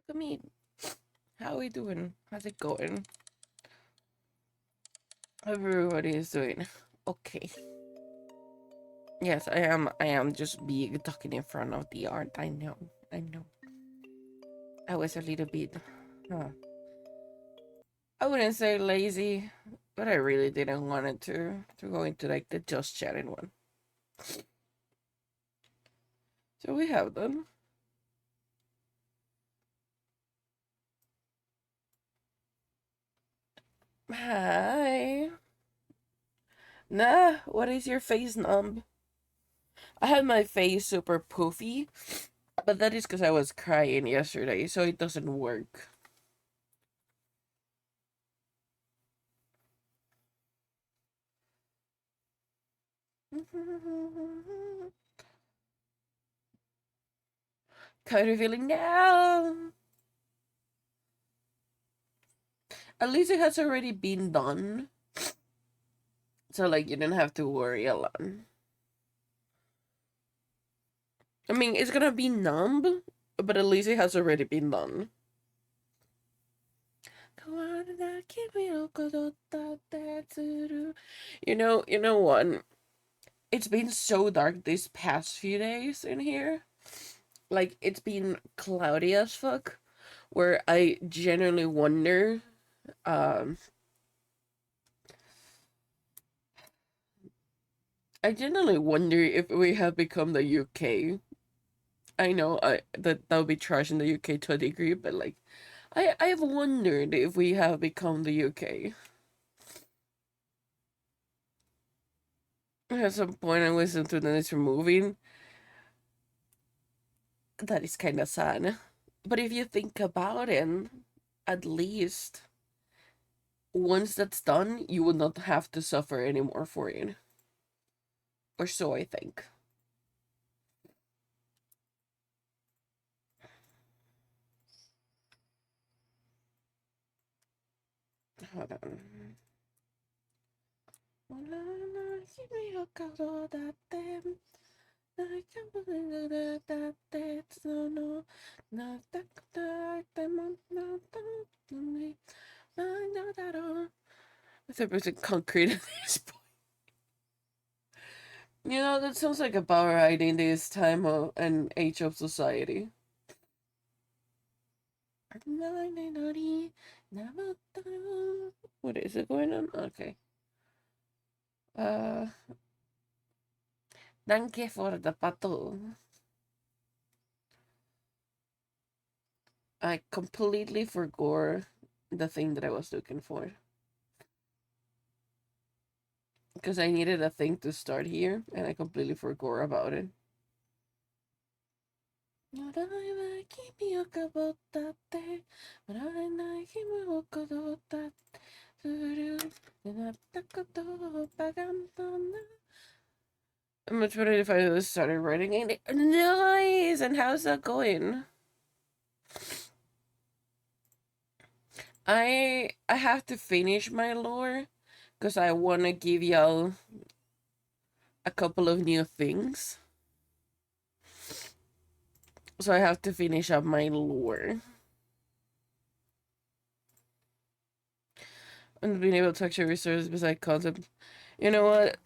look at me. How are we doing? How's it going? Everybody is doing okay. Yes, I am. I am just being talking in front of the art. I know. I know. I was a little bit. Huh. I wouldn't say lazy, but I really didn't want it to go into like the just chatting one. So we have them. Hi. Nah, what is your face numb? I had my face super poofy, but that is because I was crying yesterday, so it doesn't work. Kind of feeling now. At least it has already been done. So, like, you don't have to worry a lot. I mean, it's gonna be numb, but at least it has already been done. You know what? It's been so dark these past few days in here. Like, it's been cloudy as fuck, where I genuinely wonder, um, I genuinely wonder if we have become the UK. I know that would be trash in the UK to a degree, but like, I've wondered if we have become the UK. At some point, I listened to the next moving. That is kind of sad. But if you think about it, at least once that's done, you will not have to suffer anymore for it. Or so I think. Hold on. It's a bit concrete at this point. You know, that sounds like a power ride in this time of and age of society. What is it going on? Okay. Uh, Danke for the pato. I completely forgot the thing that I was looking for. Because I needed a thing to start here, and I completely forgot about it. I'm much better if I started writing it. Nice! And how's that going? I have to finish my lore because I want to give y'all a couple of new things. So I have to finish up my lore. And being able to actually research beside concept. You know what?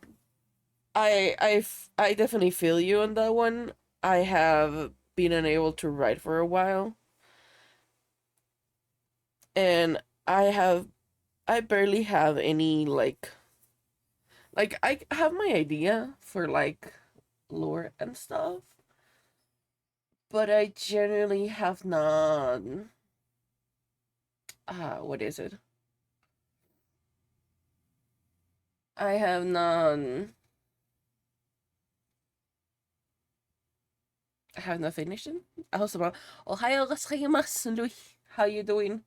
I definitely feel you on that one. I have been unable to write for a while. And I barely have any like I have my idea for like lore and stuff, but I generally have not what is it? I have not I have not finished it. Also, Ohio gozaimasu, Louis. How you doing?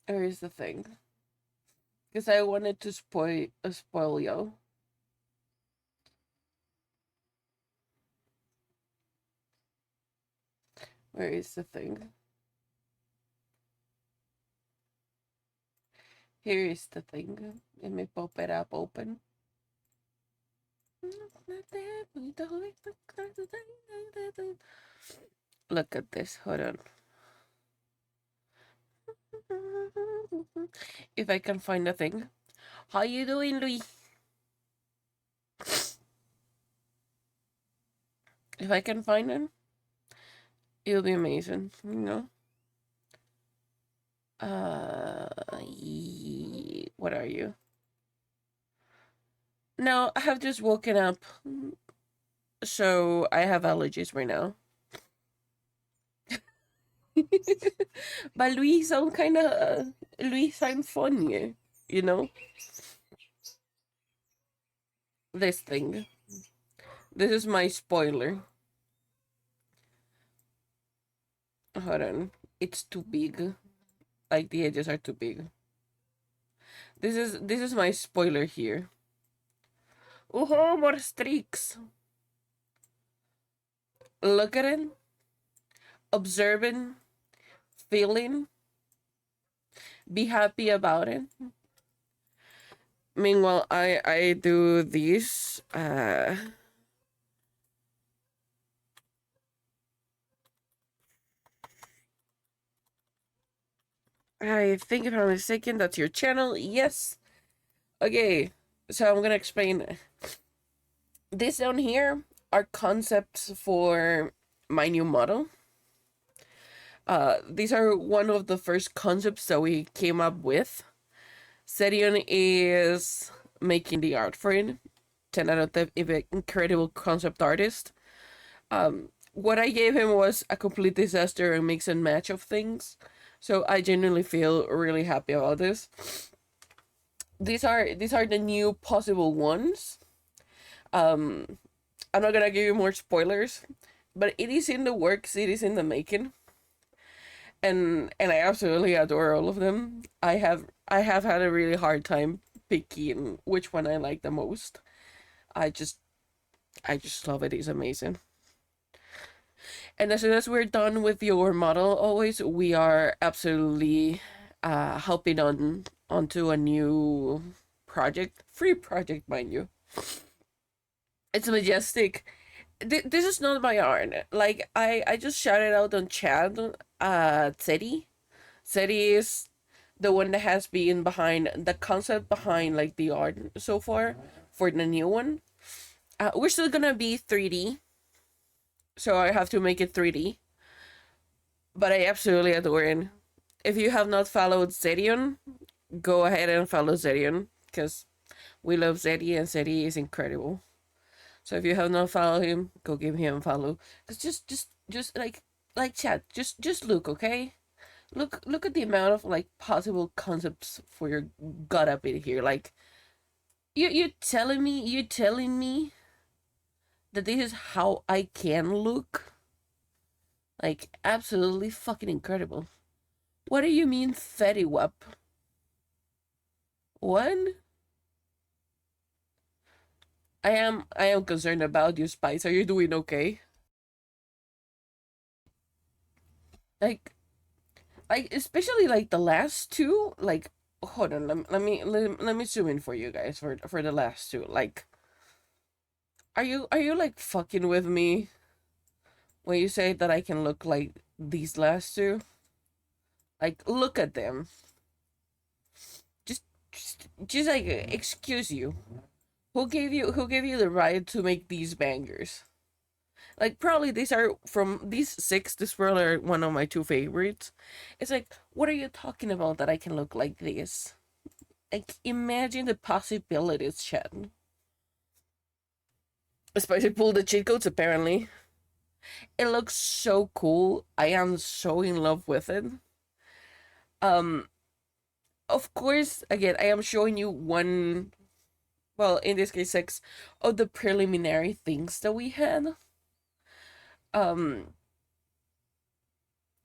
Here's the thing. Because I wanted to spoil you. Where is the thing? Here is the thing. Let me pop it up open. Look at this. Hold on. If I can find a thing. How you doing, Louis? If I can find it, it'll be amazing, you know? What are you? No, I have just woken up, so I have allergies right now. But Louis sounds kind of, Louis sounds funny, you know? This thing. This is my spoiler. Hold on. It's too big. Like the edges are too big. This is my spoiler here. Oh, more streaks. Look at it. Observing. Feeling. Be happy about it. Meanwhile, I do these. I think if I'm mistaken, that's your channel. Yes. Okay, so I'm gonna explain. This down here are concepts for my new model. These are one of the first concepts that we came up with. Serion is making the art for it. 10 out of 10, incredible concept artist. What I gave him was a complete disaster and mix and match of things. So I genuinely feel really happy about this. These are the new possible ones. I'm not gonna give you more spoilers, but it is in the works, it is in the making. And I absolutely adore all of them. I have had a really hard time picking which one I like the most. I just I just love it. It's amazing. And as soon as we're done with your model, always we are absolutely helping onto a new project, free project, mind you. It's majestic. This is not my art. Like I just shouted out on chat. Teddy. Teddy is the one that has been behind the concept behind like the art so far for the new one. We're still gonna be 3D, so I have to make it 3D. But I absolutely adore it. If you have not followed Zedion, go ahead and follow Zedion because we love Zeddy and Zeddy is incredible. So if you have not followed him, go give him a follow. Cause just like chat, just look, okay? Look at the amount of like possible concepts for your gut up in here. Like you telling me that this is how I can look? Like absolutely fucking incredible. What do you mean Fetty Wap? What? I am concerned about you, Spice. Are you doing okay? Like especially like the last two, like hold on, let me zoom in for you guys for the last two. Like are you like fucking with me when you say that I can look like these last two? Like look at them. Just just like excuse you. Who gave you the right to make these bangers? Like probably these are from these six, this probably are one of my two favorites. It's like, what are you talking about that I can look like this? Like imagine the possibilities, Chad. Spicy pulled the cheat codes apparently. It looks so cool. I am so in love with it. Um of course, again, I am showing you one, well, in this case six of the preliminary things that we had. Um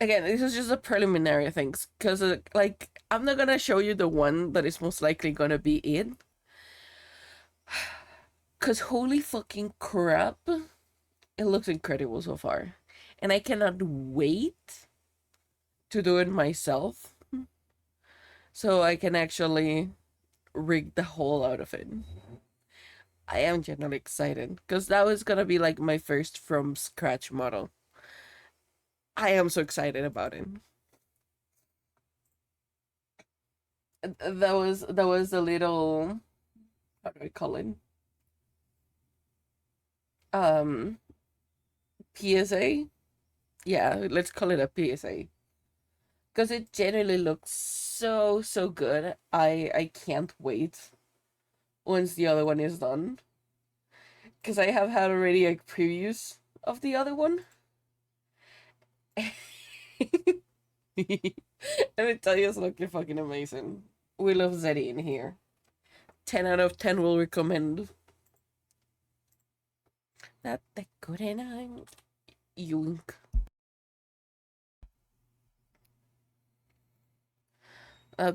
Again, this is just the preliminary things because like I'm not gonna show you the one that is most likely gonna be it, because holy fucking crap, it looks incredible so far, and I cannot wait to do it myself so I can actually rig the whole out of it. I am genuinely excited because that was gonna be like my first from scratch model. I am so excited about it. That was a little, how do I call it? Um, PSA. Yeah, let's call it a PSA because it generally looks so good. I can't wait once the other one is done because I have had already like previews of the other one. Let me tell you, it's looking fucking amazing. We love Zeddy in here. 10 out of 10 will recommend. Not the good and I'm yoink.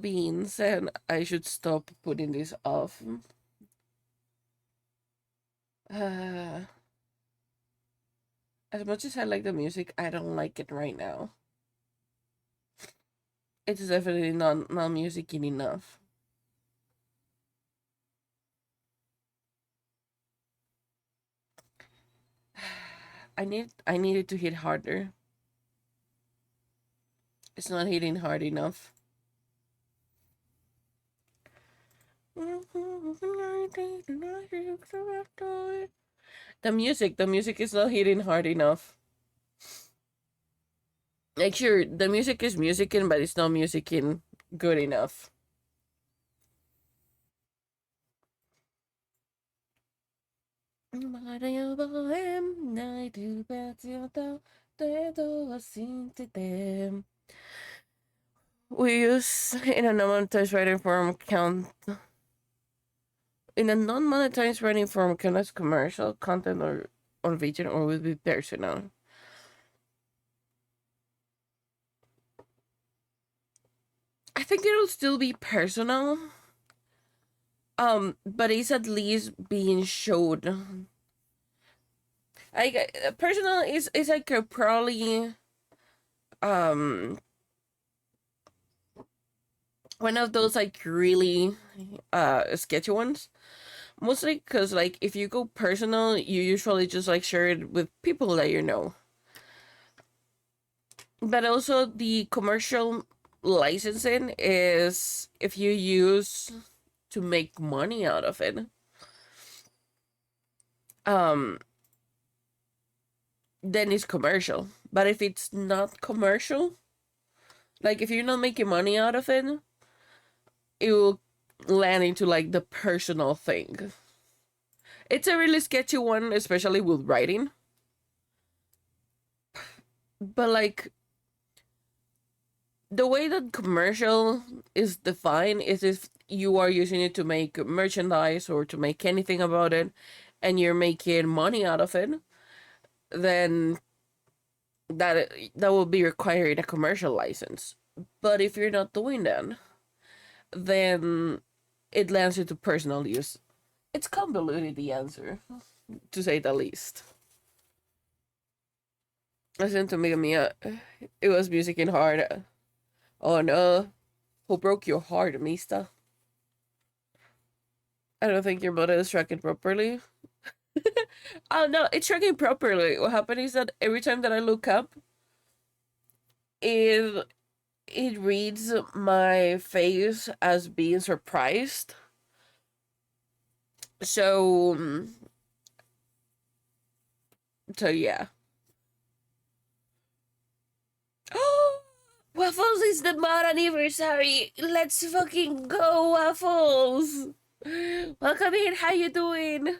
Being said, I should stop putting this off. Uh, as much as I like the music, I don't like it right now. It's definitely not music enough. I need it to hit harder. It's not hitting hard enough. The music is not hitting hard enough. Like sure, the music is musicking, but it's not musicking good enough. We use in a non-monetized writing form count in a non-monetized writing form count as commercial content or on VTuber or will be personal. I think it'll still be personal. But it's at least being showed. Like personal is like a probably um one of those like really sketchy ones. Mostly because like if you go personal, you usually just like share it with people that you know. But also the commercial licensing is if you use to make money out of it. Um then it's commercial. But if it's not commercial, like if you're not making money out of it, it will land into like the personal thing. It's a really sketchy one, especially with writing. But like the way that commercial is defined is if you are using it to make merchandise or to make anything about it and you're making money out of it, then that will be requiring a commercial license. But if you're not doing that, then it lands into personal use. It's convoluted, the answer, to say the least. Listen to Mega Mia. It was music in hard. Oh no. Who broke your heart, Mista? I don't think your model is tracking properly. Oh no, it's tracking properly. What happened is that every time that I look up, it it reads my face as being surprised. So so yeah. Waffles is the mod anniversary. Let's fucking go, Waffles. Welcome in. How you doing?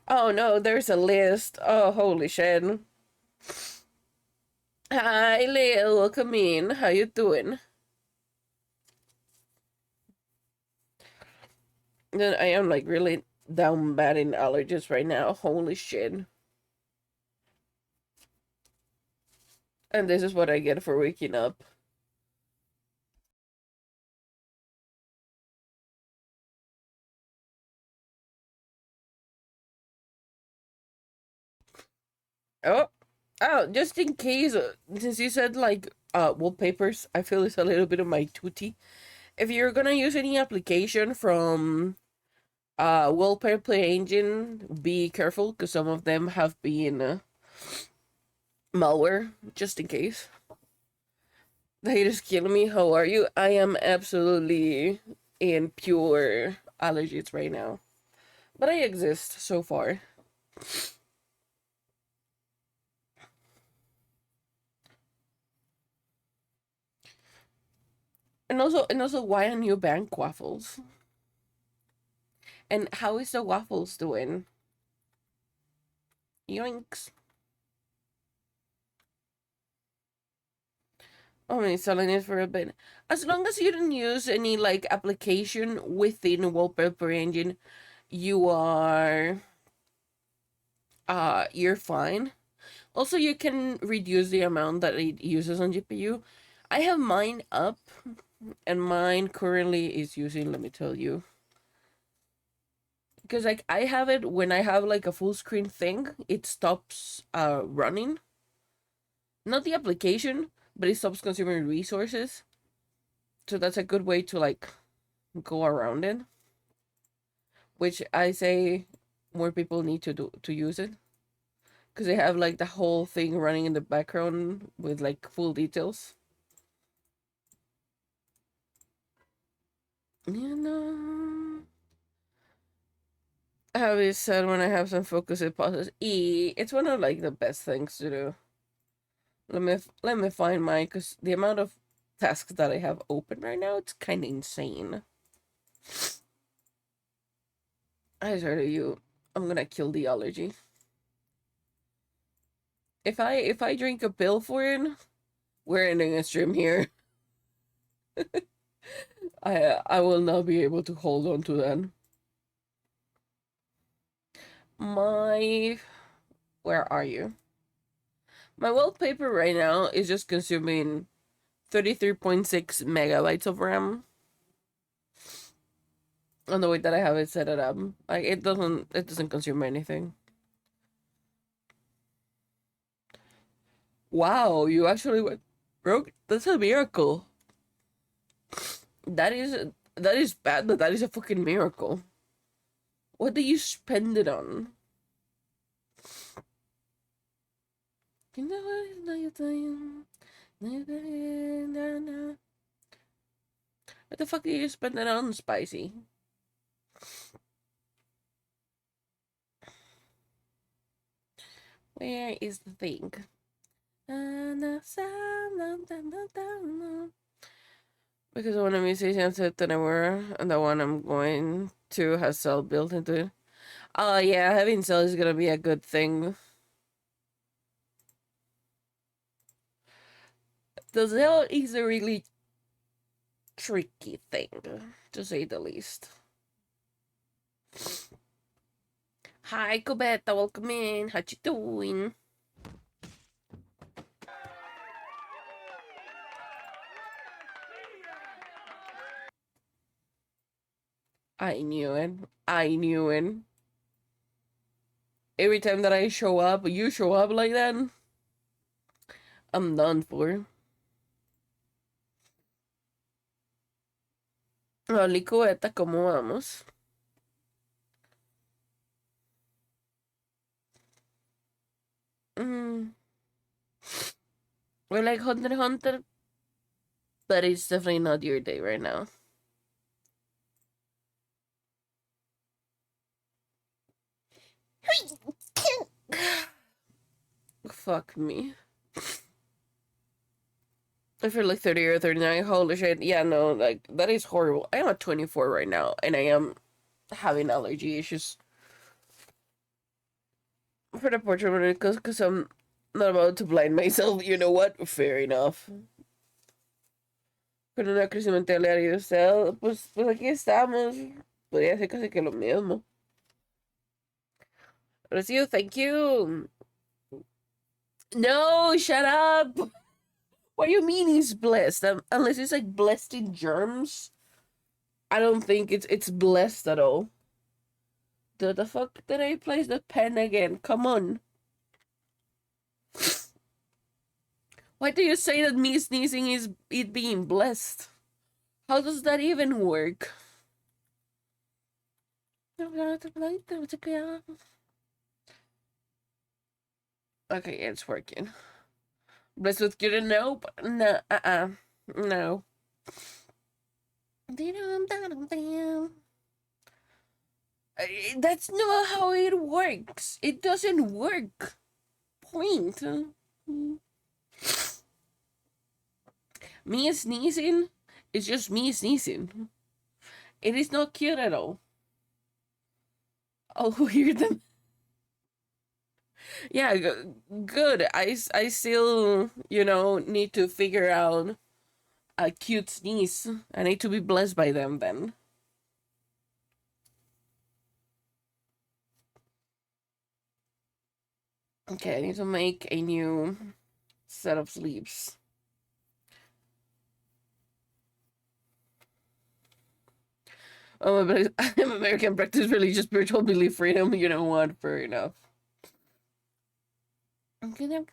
Oh no, there's a list. Oh holy shit. Hi, Lil. Welcome in. How you doing? Then I am like really down bad in allergies right now. Holy shit. And this is what I get for waking up. Oh, oh, just in case, since you said like wallpapers, I feel it's a little bit of my tootie. if you're gonna use any application from wallpaper engine, be careful because some of them have been malware, just in case. The hate is killing me. How are you? I am absolutely in pure allergies right now. But I exist so far. And also why a new bank waffles? And how is the waffles doing? Yoinks. I'm installing it for a bit. As long as you don't use any like application within wallpaper engine, you are you're fine. Also, you can reduce the amount that it uses on GPU. I have mine up, and mine currently is using, let me tell you. Because like I have it when I have like a full screen thing, it stops running. Not the application, but it stops consuming resources. So that's a good way to like go around it. Which I say more people need to use it. Because they have like the whole thing running in the background with like full details. You know, I have it said when I have some focus, it pauses. It's one of like the best things to do. Let me find mine because the amount of tasks that I have open right now, it's kind of insane. I swear to you, I'm gonna kill the allergy. If I drink a pill for it, we're ending a stream here. I will not be able to hold on to that. My where are you? My wallpaper right now is just consuming 33.6 megabytes of RAM on the way that I have it set it up. Like it doesn't consume anything. Wow, you actually went broke. That's a miracle. That is bad, but that is a fucking miracle. What do you spend it on? You know what the fuck do you spend it on, Spicy? Where is the thing? Because one of musicians said that I were, and the one I'm going to has cell built into it. Oh yeah, having cell is gonna be a good thing. The cell is a really tricky thing, to say the least. Hi, Cobetta, welcome in. How you doing? I knew it. I knew it. Every time that I show up, you show up like that, I'm done for. Hola, Cobetta, ¿cómo vamos? Mm. We're like Hunter x Hunter, but it's definitely not your day right now. Fuck me. I feel like 30 or 39. Holy shit. Yeah, no, like, that is horrible. I am at 24 right now, and I am having allergy issues for the portrait because I'm not about to blind myself. You know what? Fair enough. Con una crisis mental y usted, pues aquí estamos. Podría ser casi que lo mismo. Rocío, thank you. No, shut up. What do you mean he's blessed? Unless he's like blessed in germs, I don't think it's blessed at all. The fuck did I place the pen again? Come on. Why do you say that me sneezing is it being blessed? How does that even work? Okay, it's working. Blessed with good and nope. No, no. That's not how it works. It doesn't work. Point. Me sneezing is just me sneezing. It is not cute at all. I'll hear them. Yeah, good. I still, need to figure out a cute sneeze. I need to be blessed by them then. Okay, I need to make a new set of sleeves. Oh, but I'm American practice religious spiritual belief freedom. You know what? Fair enough. I'm gonna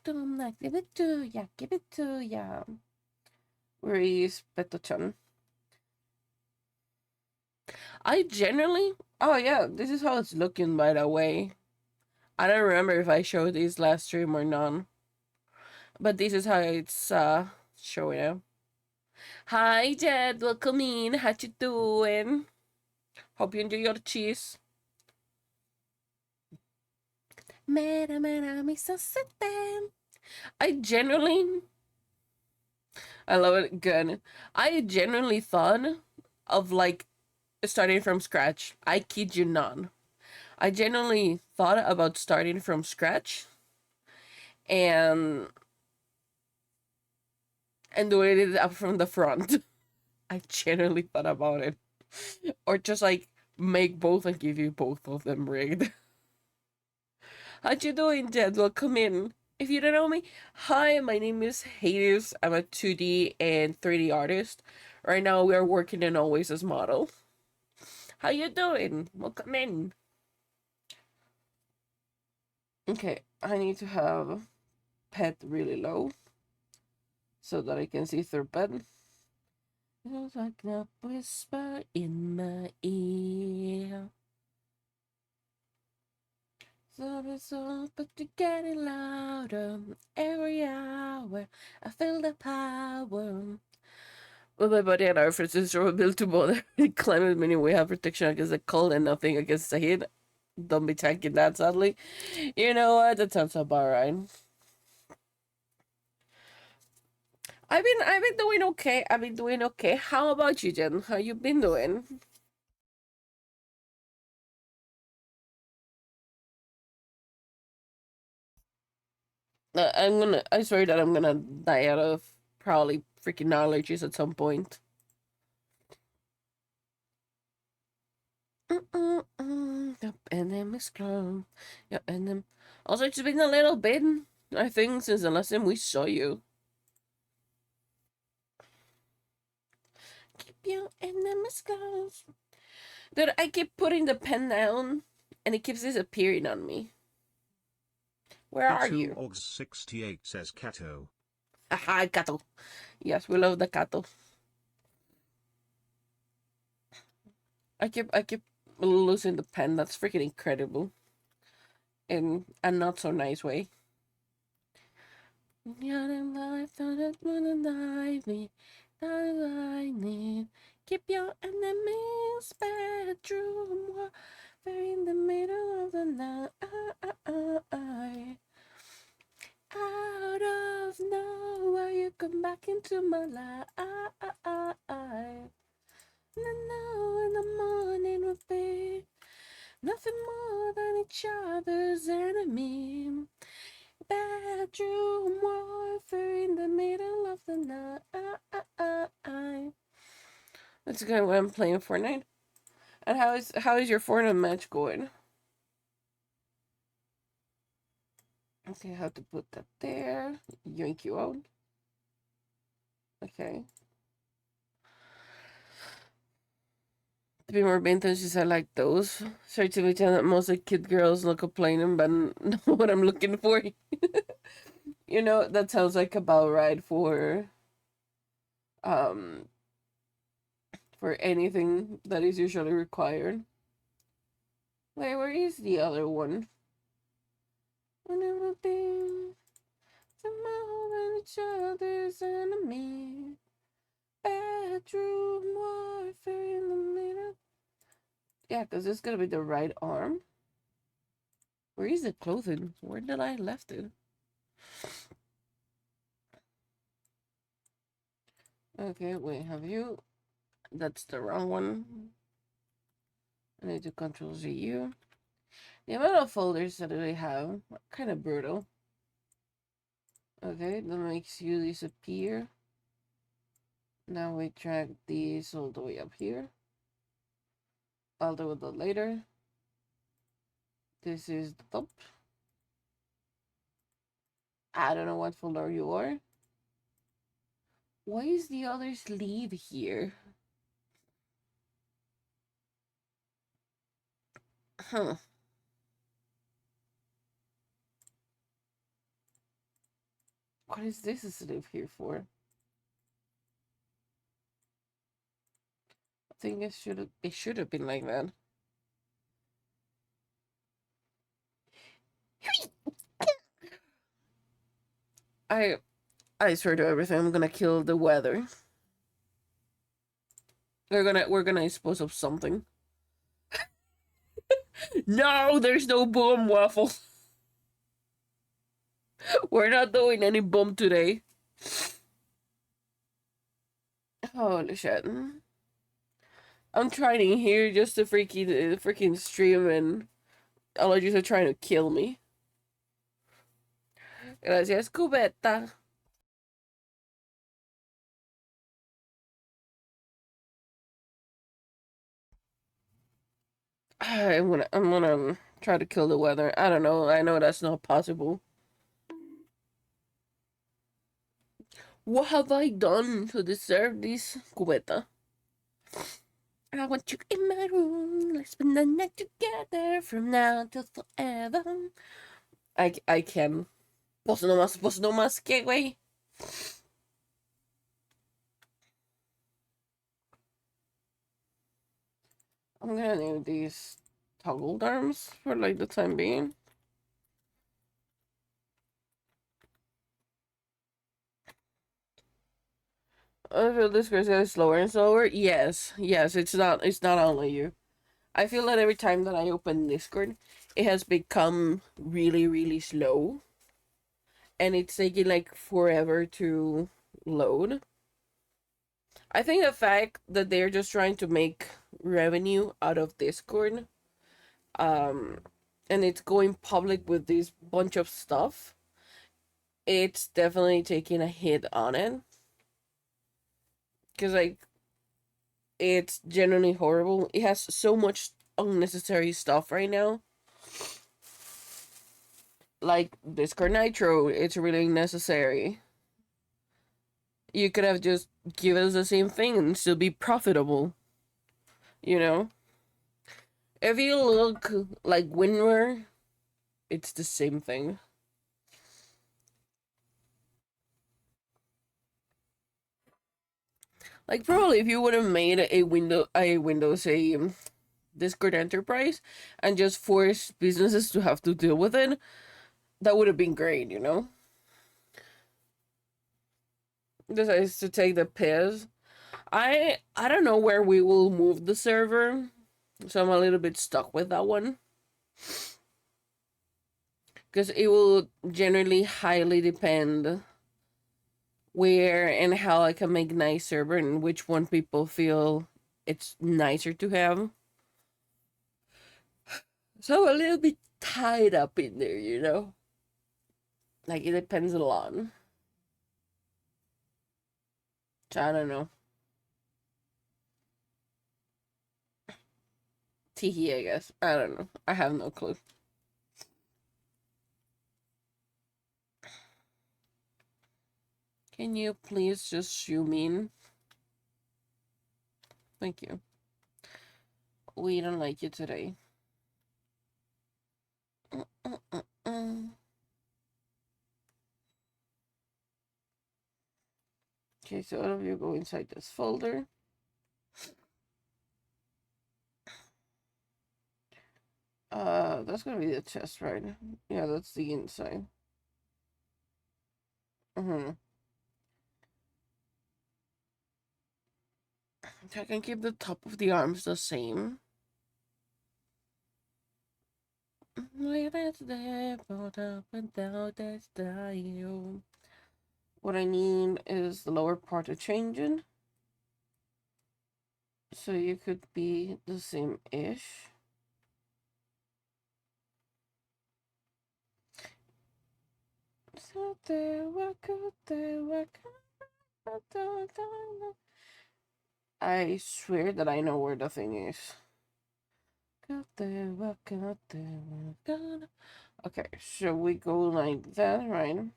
give it to ya. Give it to ya. Where is Peto-chan? I generally. Oh yeah, this is how it's looking. By the way, I don't remember if I showed this last stream or not. But this is how it's showing up. Hi Jed, welcome in. How you doing? Hope you enjoy your cheese. I generally, I love it. Good. I genuinely thought of like starting from scratch. I kid you not. I genuinely thought about starting from scratch and doing it up from the front. I genuinely thought about it. Or just like make both and give you both of them rigged. How you doing, Jed? Welcome in. If you don't know me, hi, my name is Hades. I'm a 2D and 3D artist. Right now we are working in Always as model. How you doing? Welcome in. Okay, I need to have pet really low so that I can see through pet. It's like a whisper in my ear. So it's all but you're getting louder every hour. I feel the power. Well, my body and our friends are built to bother. Climate meaning we have protection against the cold and nothing against the heat. Don't be tanking that, sadly. You know what? That sounds about right. I've been doing okay. I've been doing okay. How about you, Jen? How you been doing? I swear that I'm gonna die out of probably freaking allergies at some point. The pandemic's close. Yeah, and then also it's been a little bit, I think, since the last time we saw you. Keep your enemies close. Dude, I keep putting the pen down, and it keeps disappearing on me. Where are you? Orgs68 says Kato. Aha, Kato. Yes, we love the Kato. I keep losing the pen. That's freaking incredible. In a not so nice way. Keep your enemies bedroom warfare in the middle of the night. Out of nowhere, you come back into my life. No, in the morning we'll be nothing more than each other's enemy. Bedroom warfare in the middle of the night. That's good when I'm playing Fortnite. And how is your Fortnite match going? Okay, how to put that there. Yoink you out. Okay. To be more vintage, I like those. Sorry to mention that mostly kid girls look complaining, but know what I'm looking for. That sounds like about right for um for anything that is usually required. Wait, where is the other one? Everything, somehow than each other's enemy. Bedroom warfare in the middle. Yeah, because it's gonna be the right arm. Where is the clothing? Where did I left it? Okay, wait, have you? That's the wrong one. I need to control ZU. The amount of folders that I have, kind of brutal. Okay, that makes you disappear. Now we drag these all the way up here. I'll do that later. This is the top. I don't know what folder you are. Why is the other sleeve here? Huh. What is this sleeve here for? I think it should have been like that. I I swear to everything, I'm gonna kill the weather. We're gonna dispose of something. No, there's no boom waffle. We're not doing any boom today. Holy shit. I'm trying here just to freaking stream and allergies are trying to kill me. Gracias, cubeta. I'm gonna try to kill the weather. I don't know. I know that's not possible. What have I done to deserve this cubeta? I want you in my room. Let's spend the night together from now till forever. I can. Pues no más, ¿qué, güey? I'm gonna need these toggle arms for like the time being. I feel this girl is slower and slower. Yes, it's not only you. I feel that every time that I open Discord, it has become really, really slow. And it's taking like forever to load. I think the fact that they're just trying to make revenue out of Discord, um, and it's going public with this bunch of stuff, it's definitely taking a hit on it. Because like it's genuinely horrible. It has so much unnecessary stuff right now. Like Discord Nitro, it's really necessary. You could have just given us the same thing and still be profitable. You know? If you look like WinRare, it's the same thing. Like probably if you would have made a Discord Enterprise and just forced businesses to have to deal with it, that would have been great, you know? Decides to take the piss. I don't know where we will move the server, so I'm a little bit stuck with that one. Because it will generally highly depend where and how I can make nice server and which one people feel it's nicer to have. So a little bit tied up in there, you know? Like it depends a lot. So I don't know. Teehee, I guess. I don't know. I have no clue. Can you please just zoom in? Thank you. We don't like you today. Okay, so all of you go inside this folder. That's gonna be the chest, right? Yeah, that's the inside. Mm-hmm. I can keep the top of the arms the same. What I need is the lower part to change in. So you could be the same-ish. I swear that I know where the thing is. Okay, so we go like that, right?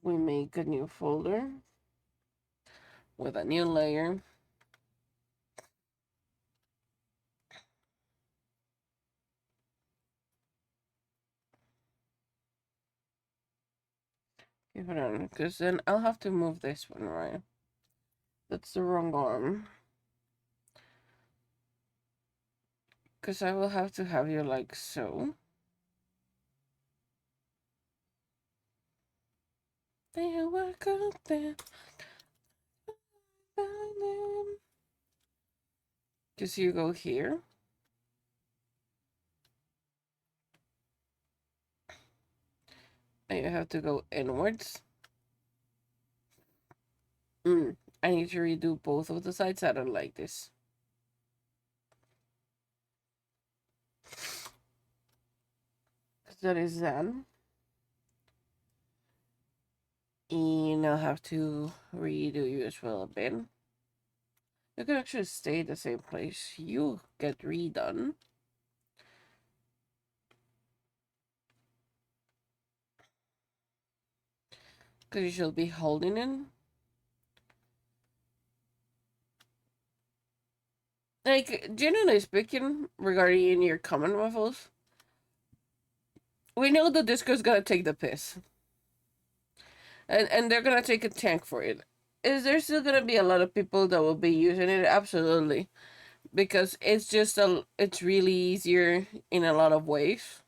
We make a new folder with a new layer. Keep it on, because then I'll have to move this one, right? That's the wrong arm. Because I will have to have you like so. There work out there. Because you go here. And you have to go inwards. I need to redo both of the sides. I don't like this. Because that is done. And I'll have to redo you as well a bit. You can actually stay the same place. You get redone. Because you should be holding it. Like, generally speaking, regarding your common waffles, we know the disco's gonna take the piss. And they're gonna take a tank for it. Is there still gonna be a lot of people that will be using it? Absolutely. Because it's really easier in a lot of ways.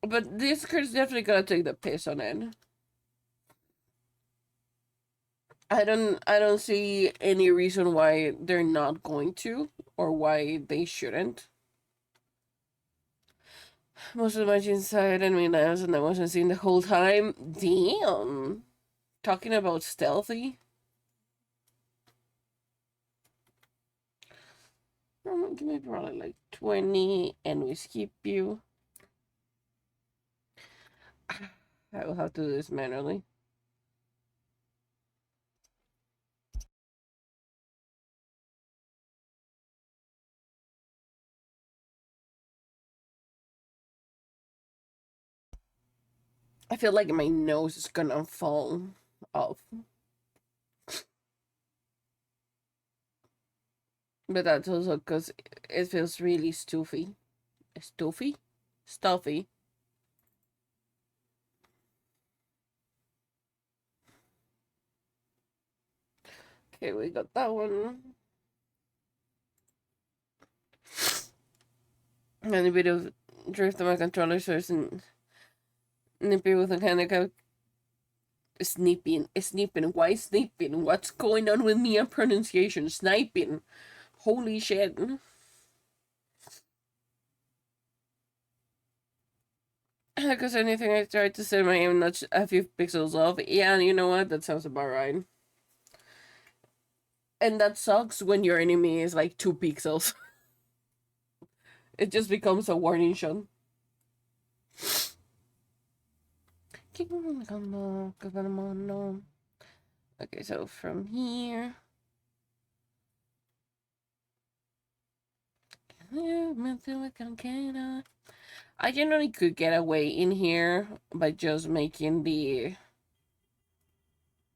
But Discord's definitely gonna take the piss on it. I don't see any reason why they're not going to or why they shouldn't. Most of my inside enemy knives and I wasn't seen the whole time. Damn. Talking about stealthy. Give me probably like 20 and we skip you. I will have to do this manually. I feel like my nose is gonna fall off. But that's also because it feels really stuffy. Stuffy? Stuffy. Okay, we got that one. And a bit of drift on my controller so it's nippy with a kind of snipping. Why snipping? What's going on with me and pronunciation? Sniping. Holy shit. Because anything I tried to set my aim notch a few pixels off. Yeah, you know what? That sounds about right. And that sucks when your enemy is like 2 pixels. It just becomes a warning shot. Okay, so from here. I generally could get away in here by just making the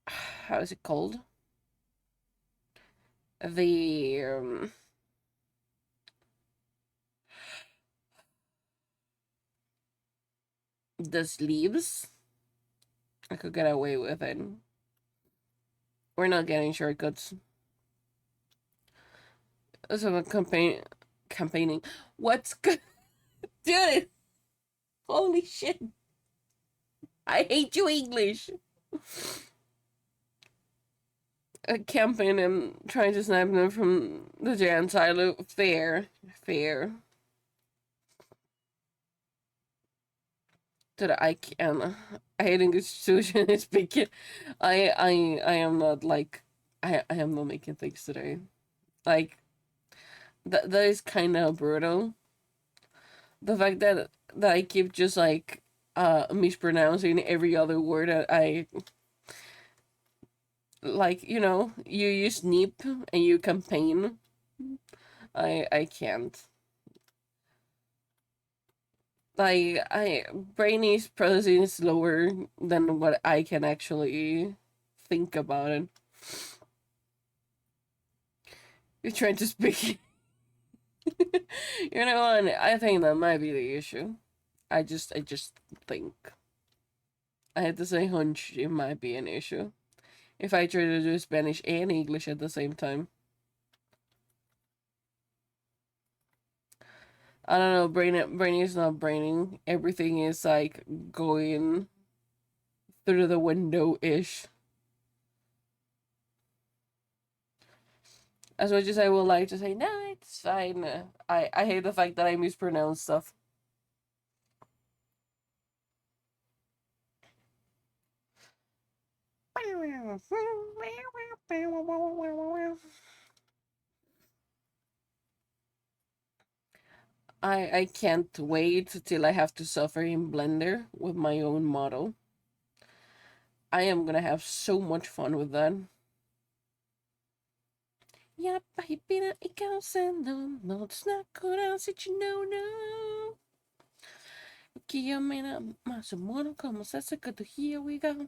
how is it called? The sleeves. I could get away with it. We're not getting shortcuts. So campaigning. What's good? Dude, holy shit. I hate you, English. A campaign and trying to snipe them from the giant silo. Fair. Fair. That I can. I hate English institution speaking. I am not like I am not making things today. Like that is kind of brutal. The fact that I keep just like mispronouncing every other word that I like, you know, you use nip and you campaign. I can't. Like I brain is processing slower than what I can actually think about it. You're trying to speak. You know, and I think that might be the issue. I just think. I had to say hunch it might be an issue. If I try to do Spanish and English at the same time. I don't know, brain is not braining. Everything is like going through the window ish. As much as I would like to say, no, it's fine. I hate the fact that I mispronounce stuff. I can't wait till I have to suffer in Blender with my own model. I am gonna have so much fun with that. Ja, pahipina ikaw sendo no snackorna sitter no no. Okay, jag menar massa morgon kommer så säkert to here we go.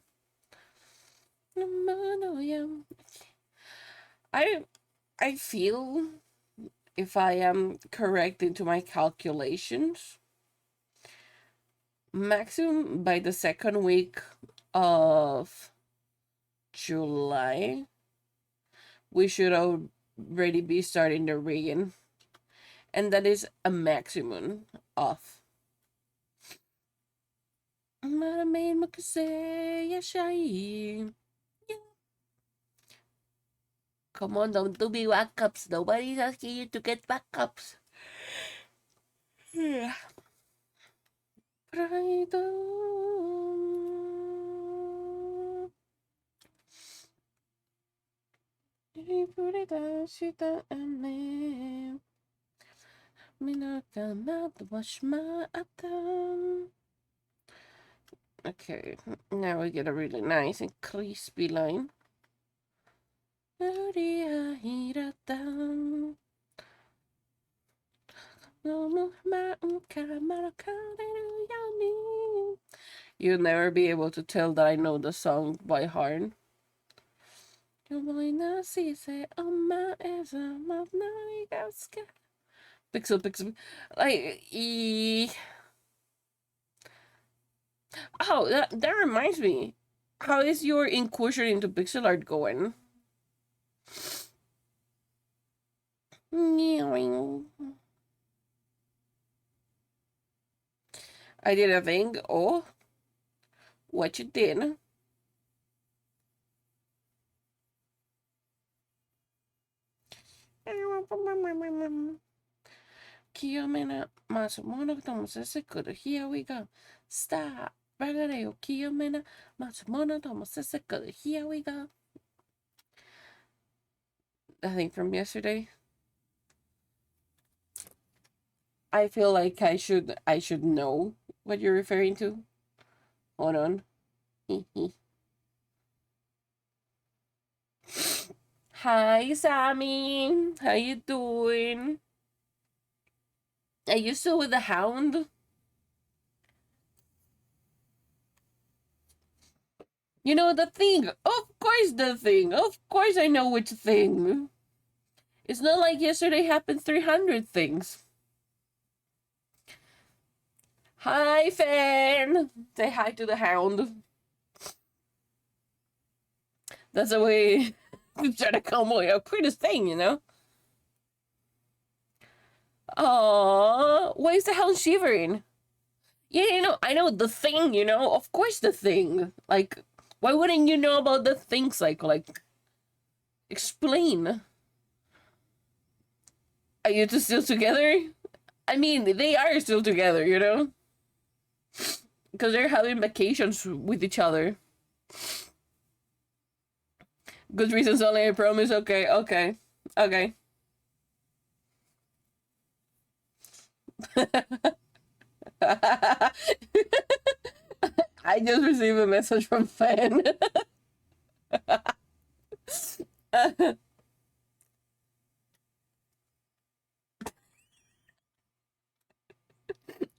No, yeah. I feel if I am correct into my calculations, maximum by the second week of July, we should already be starting the rigging. And that is a maximum of. Come on, don't do me backups. Nobody's asking you to get backups. Okay, now we get a really nice and crispy line. You'll never be able to tell that I know the song by heart. Pixel. Like, oh, that reminds me. How is your incursion into pixel art going? I did a thing. Oh, what you did? Here we go. Stop. Here we go. I think from yesterday. I feel like I should know what you're referring to. Hold on. Hi, Sammy. How you doing? Are you still with the hound? You know the thing. Of course the thing. Of course I know which thing. It's not like yesterday happened 300 things. Hi, fan. Say hi to the hound. That's the way to try to come away. A prettiest thing, you know? Oh, why is the hound shivering? Yeah, I know the thing, of course the thing. Like, why wouldn't you know about the thing cycle? Like, explain. Are you two still together? I mean, they are still together, because they're having vacations with each other. Good reasons only, I promise. Okay, okay, okay. I just received a message from fan.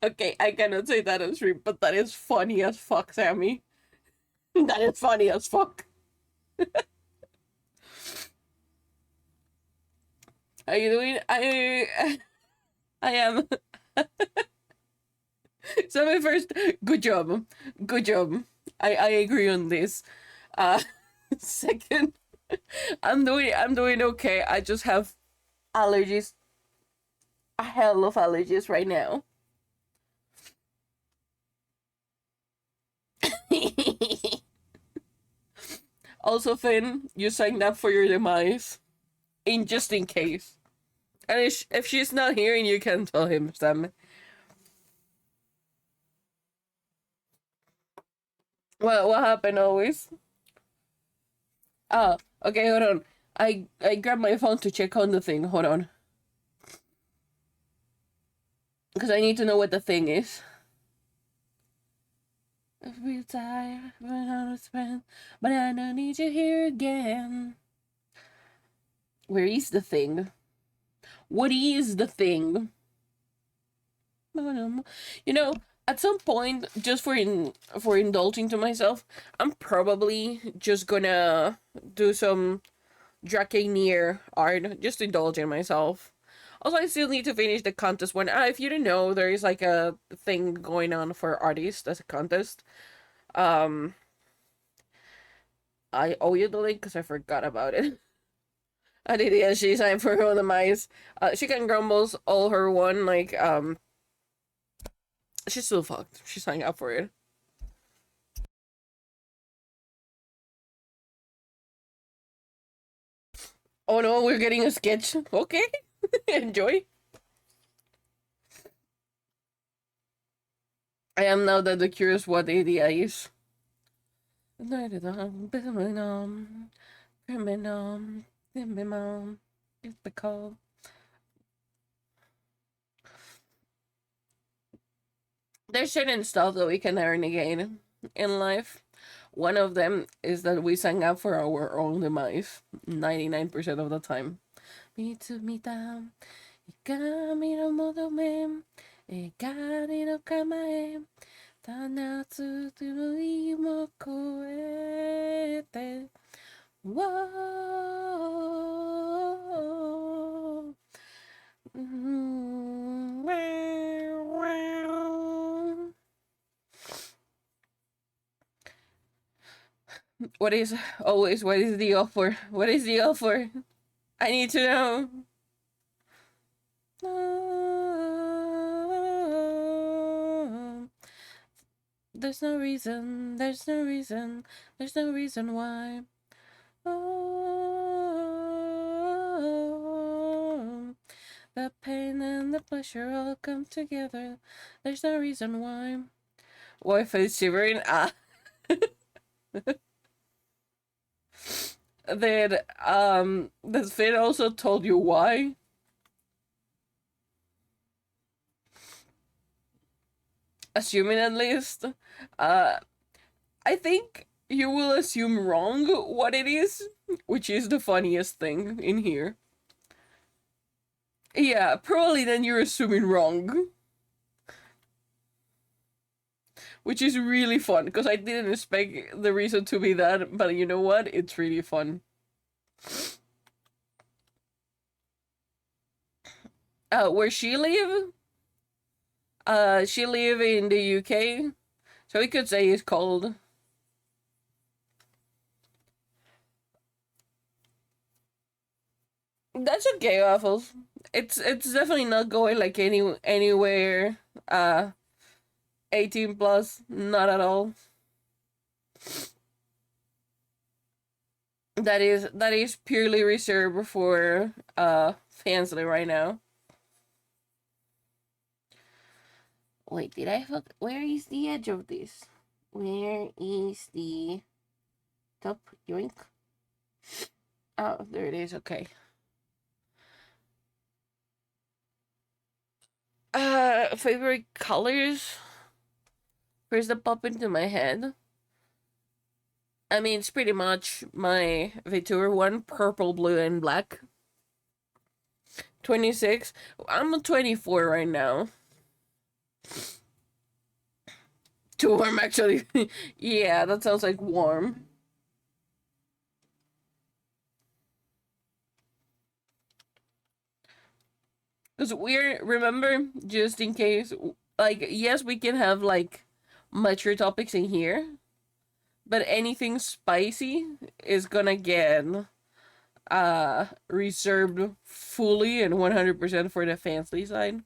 Okay, I cannot say that on stream, but that is funny as fuck, Sammy. That is funny as fuck. Are you doing? I am. Sammy first. Good job. Good job. I agree on this. Uh, second, I'm doing okay. I just have allergies. A hell of allergies right now. Also, Finn, you signed up for your demise, just in case. And if she's not hearing, you can tell him, Sam. What happened always? Ah, okay, hold on. I grabbed my phone to check on the thing. Hold on. Because I need to know what the thing is. If we die, I don't spend, but I don't need you here again. Where is the thing? What is the thing? You know, at some point, just for indulging to myself, I'm probably just gonna do some Dracaneer art, just indulging myself. Also, I still need to finish the contest one. If you didn't know, there is like a thing going on for artists as a contest. Um, I owe you the link because I forgot about it. I did, yeah, she signed for her own demise. She can grumbles all her one, like, she's still fucked. She signed up for it. Oh no, we're getting a sketch. Okay. Enjoy. I am now the curious what ADI is. There's certain stuff that we can earn again in life. One of them is that we sign up for our own demise 99% of the time. Me to me down. Camino modo me. Camino kamae. Tanatsu to imo koete. Whoa. What is what is the offer? What is the offer? I need to know. There's no reason, there's no reason, there's no reason why. The pain and the pleasure all come together. There's no reason why. Wife is shivering. Ah. Then, the Finn also told you why? Assuming at least. I think you will assume wrong what it is, which is the funniest thing in here. Yeah, probably then you're assuming wrong. Which is really fun, because I didn't expect the reason to be that, but you know what? It's really fun. Where she live? She live in the UK, so we could say it's cold. That's okay, Waffles. It's definitely not going like anywhere 18 plus, not at all. That is purely reserved for Fansly right now. Wait, did I fuck? Where is the edge of this? Where is the top? Yoink. Oh, there it is. Okay. Favorite colors? First that pop into my head. I mean, it's pretty much my VTuber one, purple, blue, and black. 26. I'm 24 right now. Too warm, actually. Yeah, that sounds like warm. Because remember, just in case, like, yes, we can have, like, mature topics in here, but anything spicy is gonna get reserved fully and 100% for the fancy side.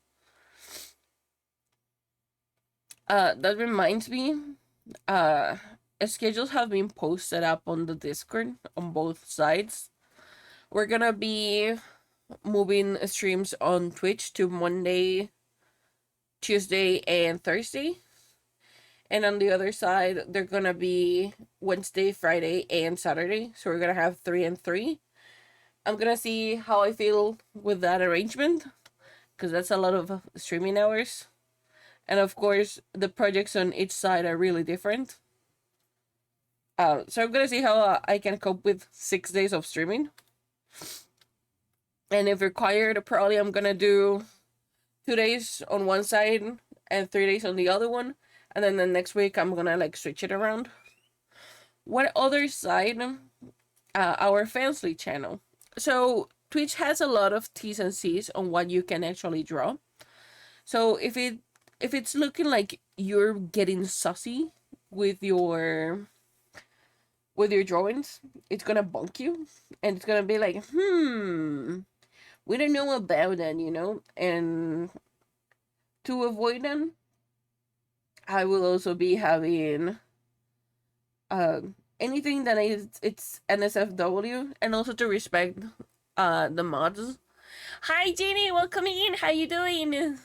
That reminds me, uh schedules have been posted up on the Discord on both sides. We're gonna be moving streams on Twitch to Monday, Tuesday, and Thursday. And on the other side, they're gonna be Wednesday, Friday, and Saturday. So we're gonna have 3 and 3. I'm gonna see how I feel with that arrangement, because that's a lot of streaming hours. And of course, the projects on each side are really different. So I'm gonna see how I can cope with 6 days of streaming. And if required, probably I'm gonna do 2 days on one side and 3 days on the other one. And then the next week I'm gonna like switch it around. What other side? Our Fansly channel. So Twitch has a lot of T's and C's on what you can actually draw. So if it's looking like you're getting sussy with your drawings, it's gonna bonk you, and it's gonna be like, we don't know about that. And to avoid them, I will also be having uh, anything that is it's NSFW, and also to respect the mods. Hi Jeannie, welcome in. How you doing?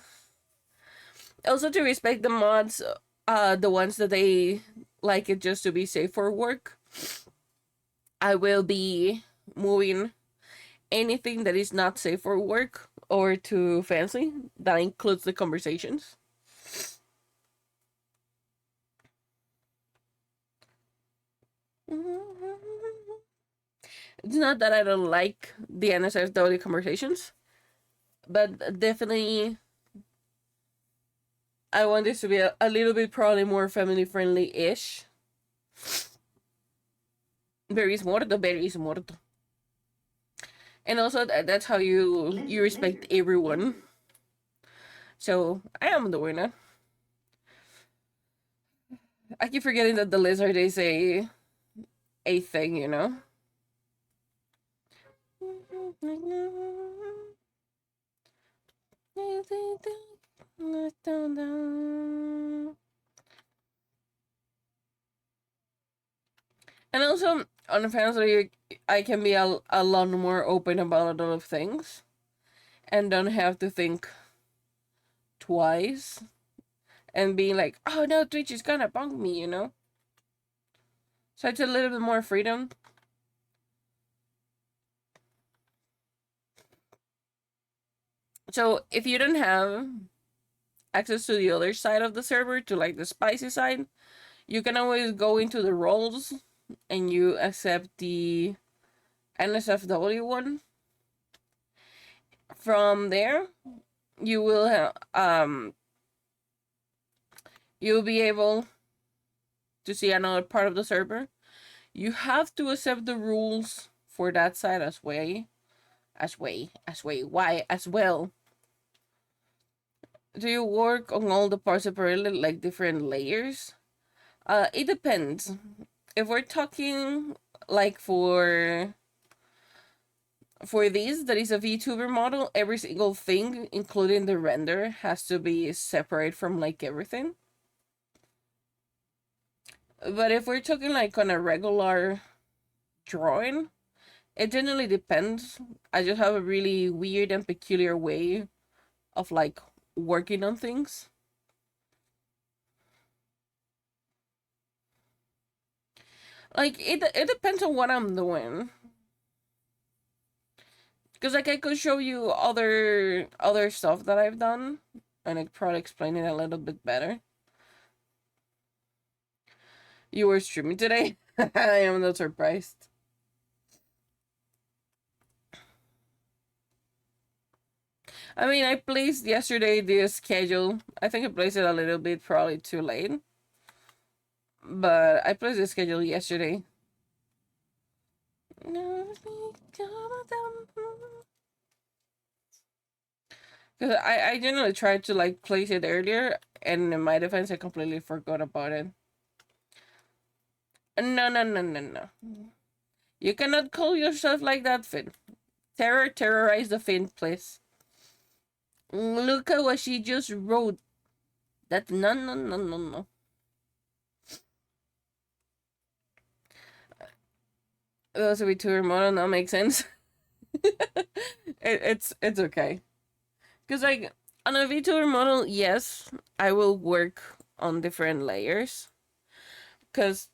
Also to respect the mods, the ones that they like it just to be safe for work. I will be moving anything that is not safe for work or too fancy. That includes the conversations. It's not that I don't like the NSFW conversations, but definitely I want this to be a little bit probably more family friendly ish. Berries muerto, berries muerto. And also that's how you respect everyone. So I am doing it. I keep forgetting that the lizard is a thing. And also on Fansly, I can be a lot more open about a lot of things and don't have to think twice and being like, oh no, Twitch is gonna bunk me. So it's a little bit more freedom. So if you don't have access to the other side of the server, to like the spicy side, you can always go into the roles and you accept the NSFW one. From there, you will you'll be able to see another part of the server. You have to accept the rules for that side why as well. Do you work on all the parts separately, like different layers? It depends. If we're talking like for this, that is a VTuber model, every single thing, including the render, has to be separate from like everything. But if we're talking like on a regular drawing, it generally depends. I just have a really weird and peculiar way of like working on things. Like it depends on what I'm doing. Because like I could show you other stuff that I've done, and I could probably explain it a little bit better. You were streaming today? I am not surprised. I mean, I placed yesterday the schedule. I think I placed it a little bit probably too late. But I placed the schedule yesterday. Because I generally tried to like place it earlier, and in my defense, I completely forgot about it. No, no, no, no, no. You cannot call yourself like that, Finn. Terrorize the Finn, please. Look at what she just wrote. That no, no, no, no, no. That was a VTuber model. That makes sense. It's okay. Because like on a VTuber model, yes, I will work on different layers. Because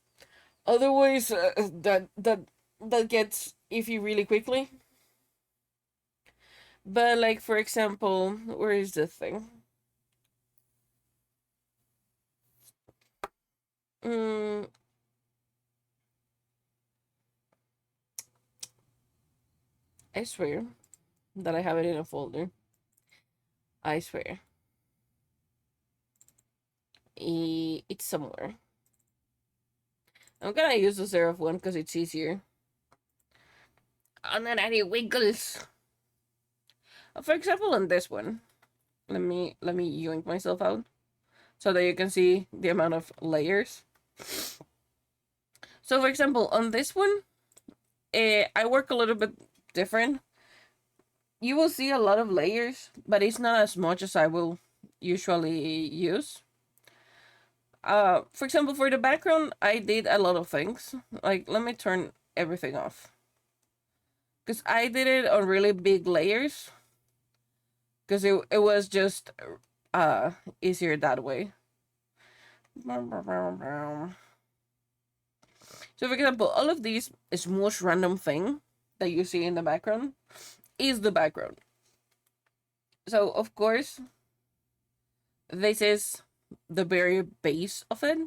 otherwise, that gets iffy really quickly. But like for example, where is the thing? I swear that I have it in a folder. I swear. It's somewhere. I'm gonna use the serif one because it's easier. And then any wiggles. For example, on this one, let me yoink myself out so that you can see the amount of layers. So, for example, on this one, I work a little bit different. You will see a lot of layers, but it's not as much as I will usually use. For example, for the background, I did a lot of things. Like, let me turn everything off. Because I did it on really big layers. Because it was just easier that way. So, for example, all of these is most random thing that you see in the background is the background. So, of course, this is the very base of it.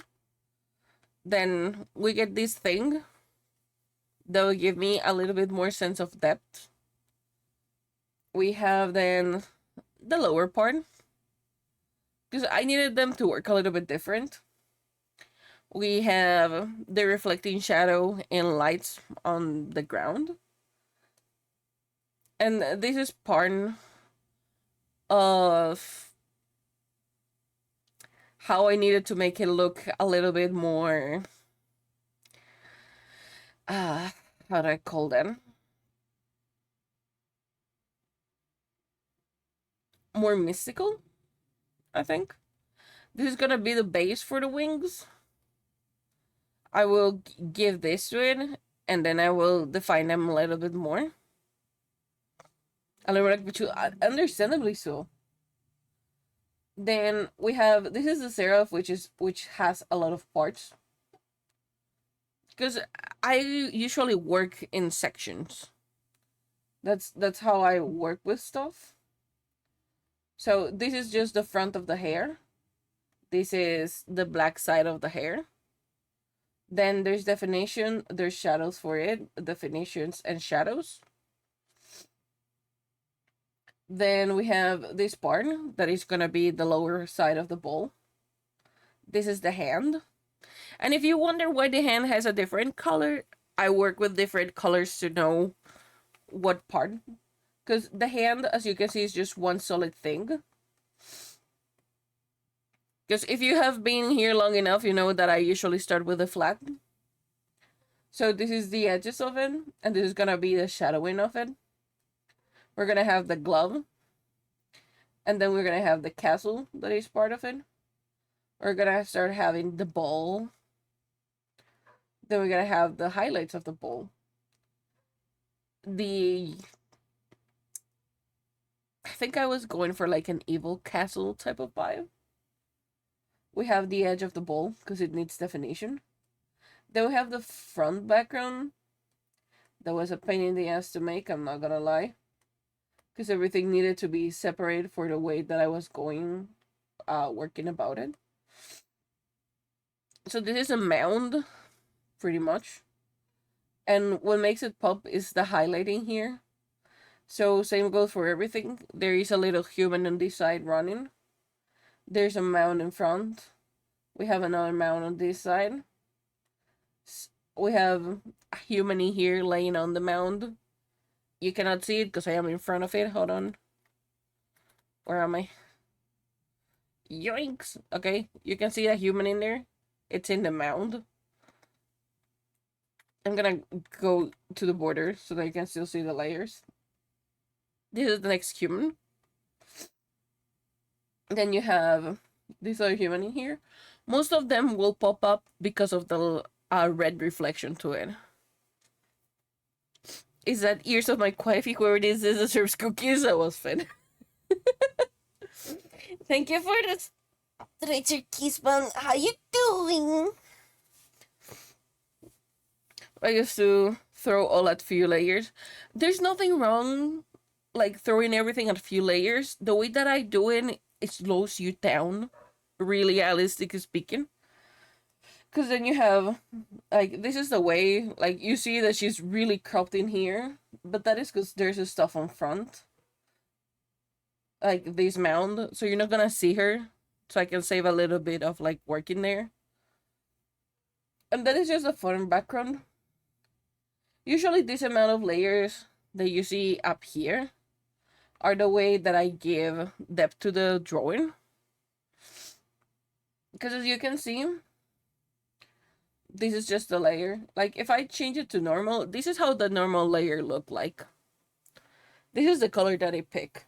Then we get this thing that will give me a little bit more sense of depth. We have then the lower part, because I needed them to work a little bit different. We have the reflecting shadow and lights on the ground. And this is part of how I needed to make it look a little bit more how do I call them? More mystical, I think. This is gonna be the base for the wings. I will give this to it, and then I will define them a little bit more. A little bit, understandably so. Then we have, this is the serif, which has a lot of parts. Because I usually work in sections. That's how I work with stuff. So this is just the front of the hair. This is the black side of the hair. Then there's definition, there's shadows for it, definitions and shadows. Then we have this part that is gonna be the lower side of the bowl. This is the hand. And if you wonder why the hand has a different color, I work with different colors to know what part. Because the hand, as you can see, is just one solid thing. Because if you have been here long enough, you know that I usually start with a flat. So this is the edges of it, and this is gonna be the shadowing of it. We're gonna have the glove, and then we're gonna have the castle that is part of it. We're gonna start having the ball. Then we're gonna have the highlights of the ball. The I think I was going for like an evil castle type of vibe. We have the edge of the ball because it needs definition. Then we have the front background. That was a pain in the ass to make, I'm not gonna lie. Because everything needed to be separated for the way that I was going, working about it. So this is a mound, pretty much. And what makes it pop is the highlighting here. So same goes for everything. There is a little human on this side running. There's a mound in front. We have another mound on this side. We have a human in here laying on the mound. You cannot see it because I am in front of it. Hold on. Where am I? Yoinks! Okay, you can see a human in there. It's in the mound. I'm gonna go to the border so that you can still see the layers. This is the next human. Then you have this other human in here. Most of them will pop up because of the red reflection to it. Is that ears of my wifey? Whoever it is that serves cookies? That was fun. Thank you for the stretcher kiss bun. How you doing? I used to throw all at few layers. There's nothing wrong like throwing everything at few layers. The way that I do it slows you down, really realistically speaking. Because then you have, like, this is the way, like, you see that she's really cropped in here, but that is because there's a stuff on front. Like, this mound, so you're not gonna see her, so I can save a little bit of, like, work in there. And that is just a fun background. Usually this amount of layers that you see up here are the way that I give depth to the drawing. Because as you can see, this is just a layer. Like, if I change it to normal, this is how the normal layer look like. This is the color that I pick.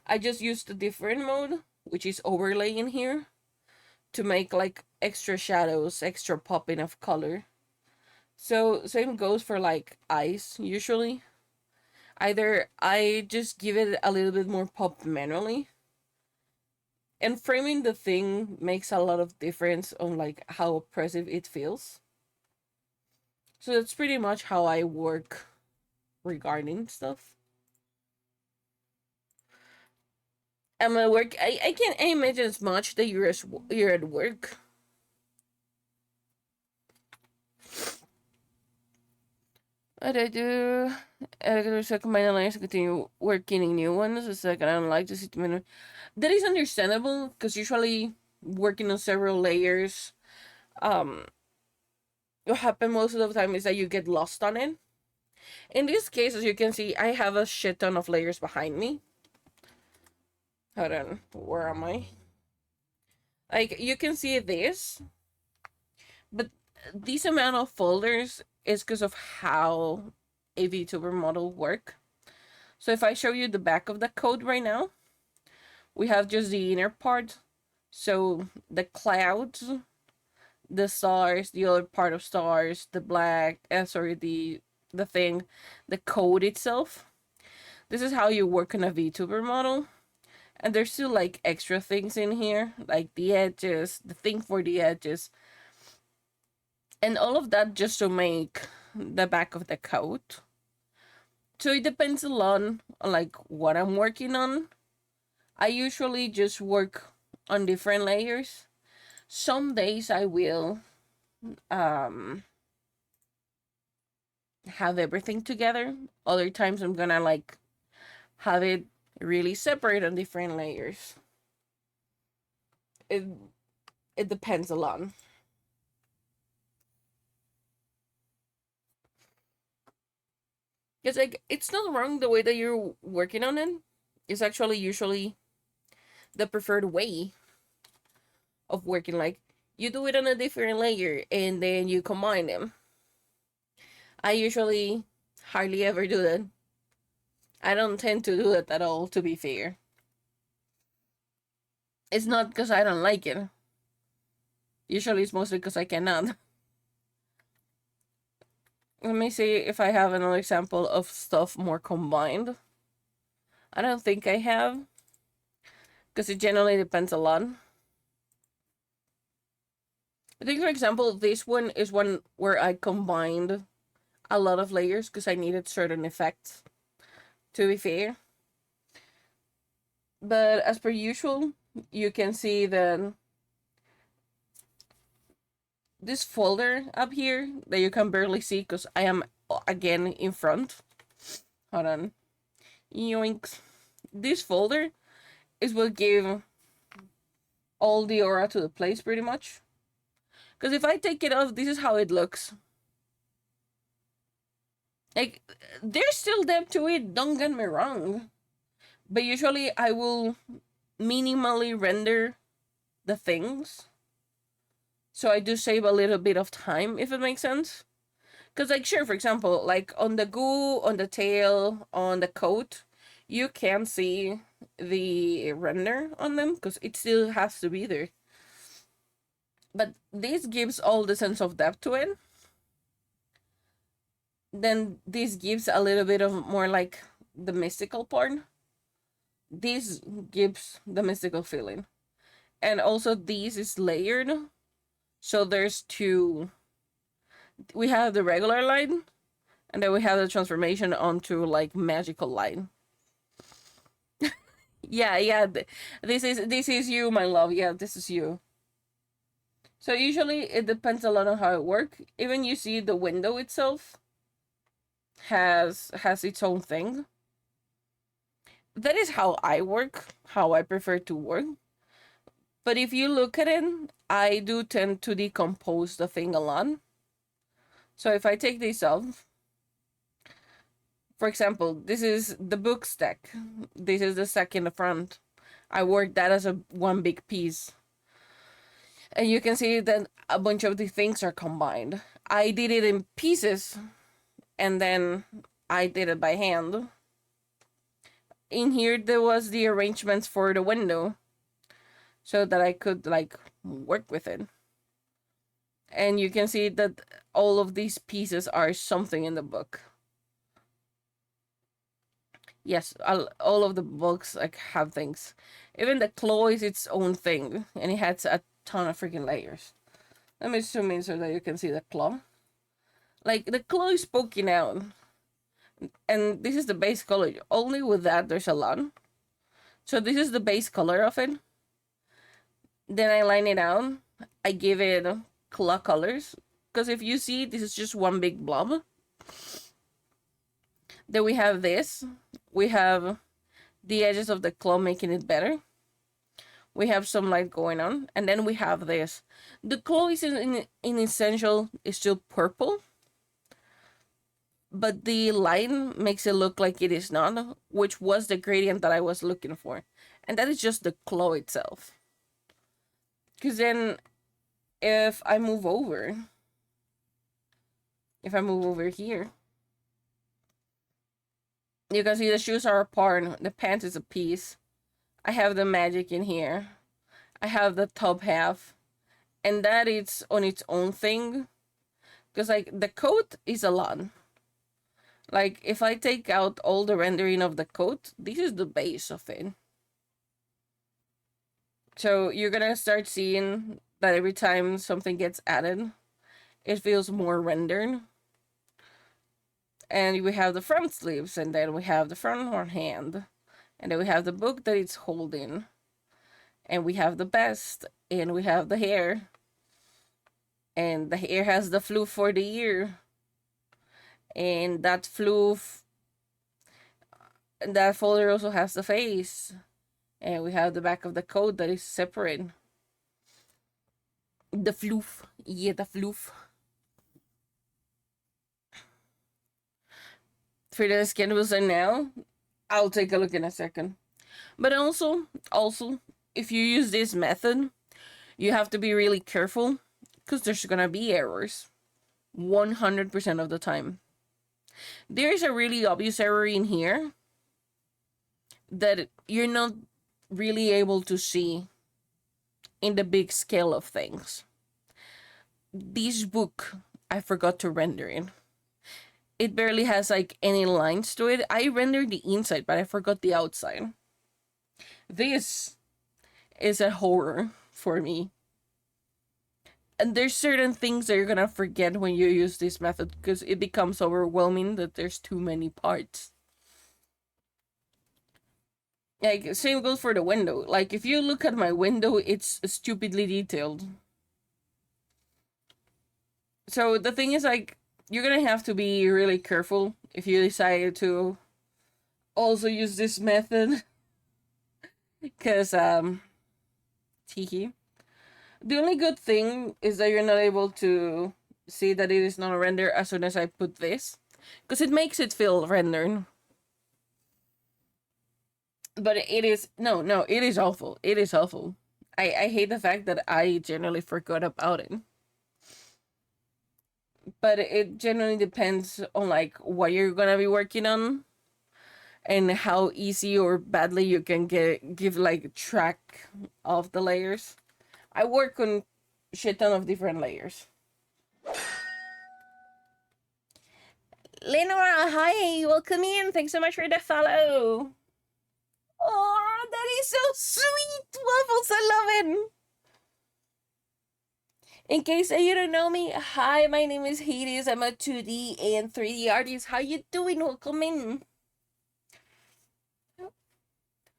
I just used a different mode, which is overlay in here, to make, like, extra shadows, extra popping of color. So, same goes for, like, eyes, usually. Either I just give it a little bit more pop manually, and framing the thing makes a lot of difference on, like, how oppressive it feels. So that's pretty much how I work regarding stuff. I'm at work. I can't imagine as much that you're at work. What I do, I go to combine lines to continue working in new ones. It's like I don't like to see too many. That is understandable because usually working on several layers, what happen most of the time is that you get lost on it. In this case, as you can see, I have a shit ton of layers behind me. Hold on, where am I? Like, you can see this, but this amount of folders is because of how a VTuber model work. So if I show you the back of the code right now, we have just the inner part. So the clouds, the stars, the other part of stars, the black, the thing, the code itself. This is how you work on a VTuber model. And there's still, like, extra things in here, like the edges, the thing for the edges. And all of that just to make the back of the coat. So it depends a lot on, like, what I'm working on. I usually just work on different layers. Some days I will have everything together. Other times I'm gonna, like, have it really separate on different layers. It depends a lot. Because, like, it's not wrong the way that you're working on it. It's actually usually the preferred way of working. Like, you do it on a different layer and then you combine them. I usually hardly ever do that. I don't tend to do it at all, to be fair. It's not because I don't like it. Usually it's mostly because I cannot. Let me see if I have another example of stuff more combined. I don't think I have, because it generally depends a lot. I think, for example, this one is one where I combined a lot of layers because I needed certain effects, to be fair. But as per usual, you can see that this folder up here that you can barely see because I am again in front. Hold on. Yoinks. This folder is what gave all the aura to the place pretty much. Because if I take it off, this is how it looks. Like, there's still depth to it, don't get me wrong. But usually I will minimally render the things. So I do save a little bit of time, if it makes sense. Because, like, sure, for example, like on the goo, on the tail, on the coat, you can see the render on them because it still has to be there. But this gives all the sense of depth to it. Then this gives a little bit of more like the mystical part. This gives the mystical feeling. And also this is layered. So there's two. We have the regular light, and then we have the transformation onto like magical light. Yeah. This is you, my love. Yeah, this is you. So usually it depends a lot on how it works. Even you see the window itself has its own thing. That is how I work, how I prefer to work. But if you look at it, I do tend to decompose the thing a lot. So if I take this off, for example, this is the book stack. This is the stack in the front. I work that as a one big piece. And you can see that a bunch of the things are combined. I did it in pieces, and then I did it by hand. In here, there was the arrangements for the window, so that I could like work with it. And you can see that all of these pieces are something in the book. Yes, all of the books like have things. Even the claw is its own thing, and it has a ton of freaking layers. Let me zoom in so that you can see the claw. Like, the claw is poking out, and this is the base color. Only with that, there's a lot. So this is the base color of it. Then I line it out. I give it claw colors, because if you see, this is just one big blob. Then we have this. We have the edges of the claw making it better. We have some light going on. And then we have this. The claw is in essential is still purple. But the line makes it look like it is not, which was the gradient that I was looking for. And that is just the claw itself. Because then if I move over here, you can see the shoes are apart, the pants is a piece. I have the magic in here. I have the top half. And that is on its own thing. Because, like, the coat is a lot. Like, if I take out all the rendering of the coat, this is the base of it. So you're gonna start seeing that every time something gets added, it feels more rendered. And we have the front sleeves, and then we have the front hand, and then we have the book that it's holding, and we have the vest, and we have the hair, and the hair has the floof for the ear, and that floof, that folder also has the face, and we have the back of the coat that is separate. The floof, yeah, the floof. For the skin was in now, I'll take a look in a second. But also, if you use this method, you have to be really careful because there's gonna be errors 100% of the time. There's a really obvious error in here that you're not really able to see in the big scale of things. This book, I forgot to render it. It barely has like any lines to it. I rendered the inside, but I forgot the outside. This is a horror for me. And there's certain things that you're gonna forget when you use this method because it becomes overwhelming that there's too many parts. Like, same goes for the window. Like, if you look at my window, it's stupidly detailed. So the thing is, like, you're gonna have to be really careful if you decide to also use this method. Because, teehee. The only good thing is that you're not able to see that it is not a render as soon as I put this. Because it makes it feel rendered. But it is, no, it is awful. It is awful. I hate the fact that I generally forgot about it. But it generally depends on like what you're gonna be working on and how easy or badly you can give like track of the layers. I work on shit ton of different layers. Lenora, hi, welcome in. Thanks so much for the follow. Oh, that is so sweet, Waffles. I love it. In case you don't know me, hi, my name is Hades. I'm a 2D and 3D artist. How you doing? Welcome in.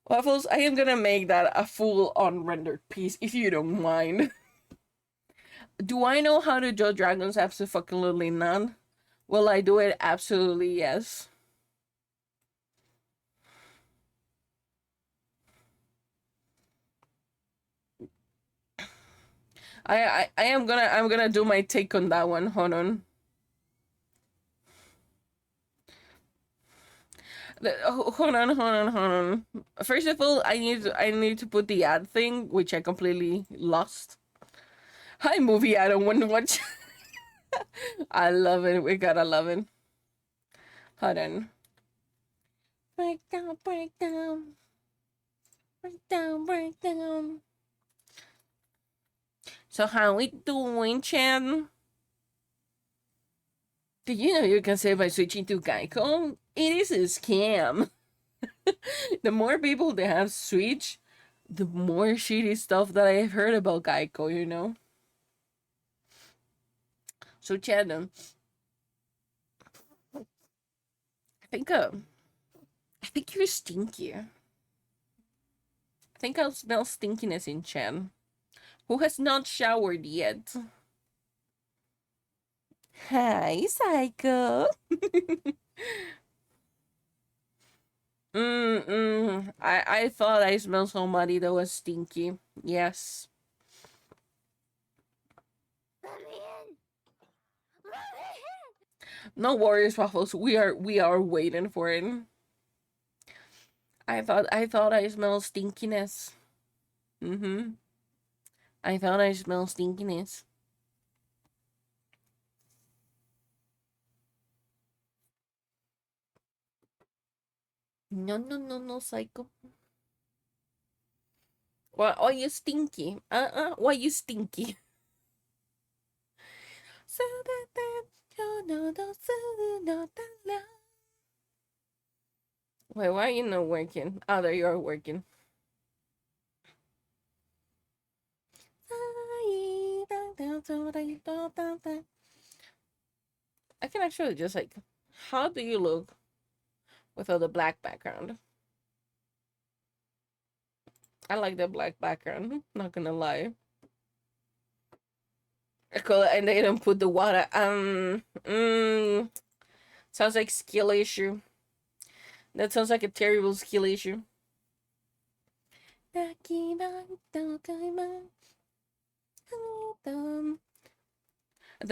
Waffles, I am gonna make that a full-on rendered piece, if you don't mind. Do I know how to draw dragons? Absolutely not. Will I do it? Absolutely yes. I'm gonna do my take on that one. Hold on. Hold on. First of all, I need to put the ad thing, which I completely lost. Hi, movie I don't want to watch. I love it. We gotta love it. Hold on. Break down, break down. Break down, break down. So how we doing, Chan? Did you know you can save by switching to Geico? It is a scam. The more people that have Switch, the more shitty stuff that I've heard about Geico, you know? So, Chad, I think you're stinky. I think I'll smell stinkiness in Chan, who has not showered yet. Hi, Psycho. I thought I smelled somebody that was stinky. Yes. No worries, Waffles. We are waiting for it. I thought I smelled stinkiness. I thought I smelled stinkiness. No, Psycho. Why are you stinky? Why you stinky? Wait, why are you not working? Oh, there you are working. I can actually just like, how do you look without the black background? I like the black background, not gonna lie. Cool, and they don't put the water. Sounds like skill issue. That sounds like a terrible skill issue. That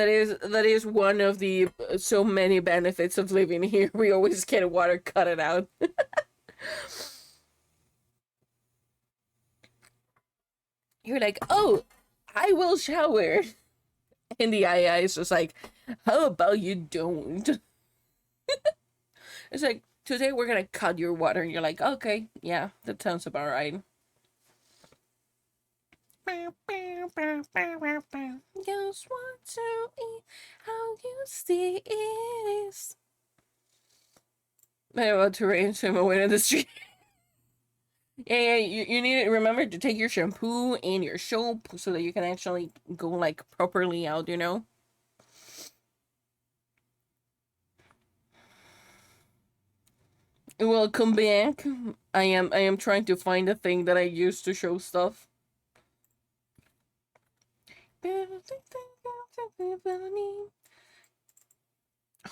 is one of the so many benefits of living here. We always get water cut it out. You're like, oh, I will shower. And the AI is just like, how about you don't? It's like, today we're gonna cut your water. And you're like, okay, yeah, that sounds about right. Just want to eat how you see is. I'm about to rain, so I'm away in the street. Yeah, you need to remember to take your shampoo and your soap so that you can actually go like properly out, you know? Welcome back. I am trying to find a thing that I used to show stuff.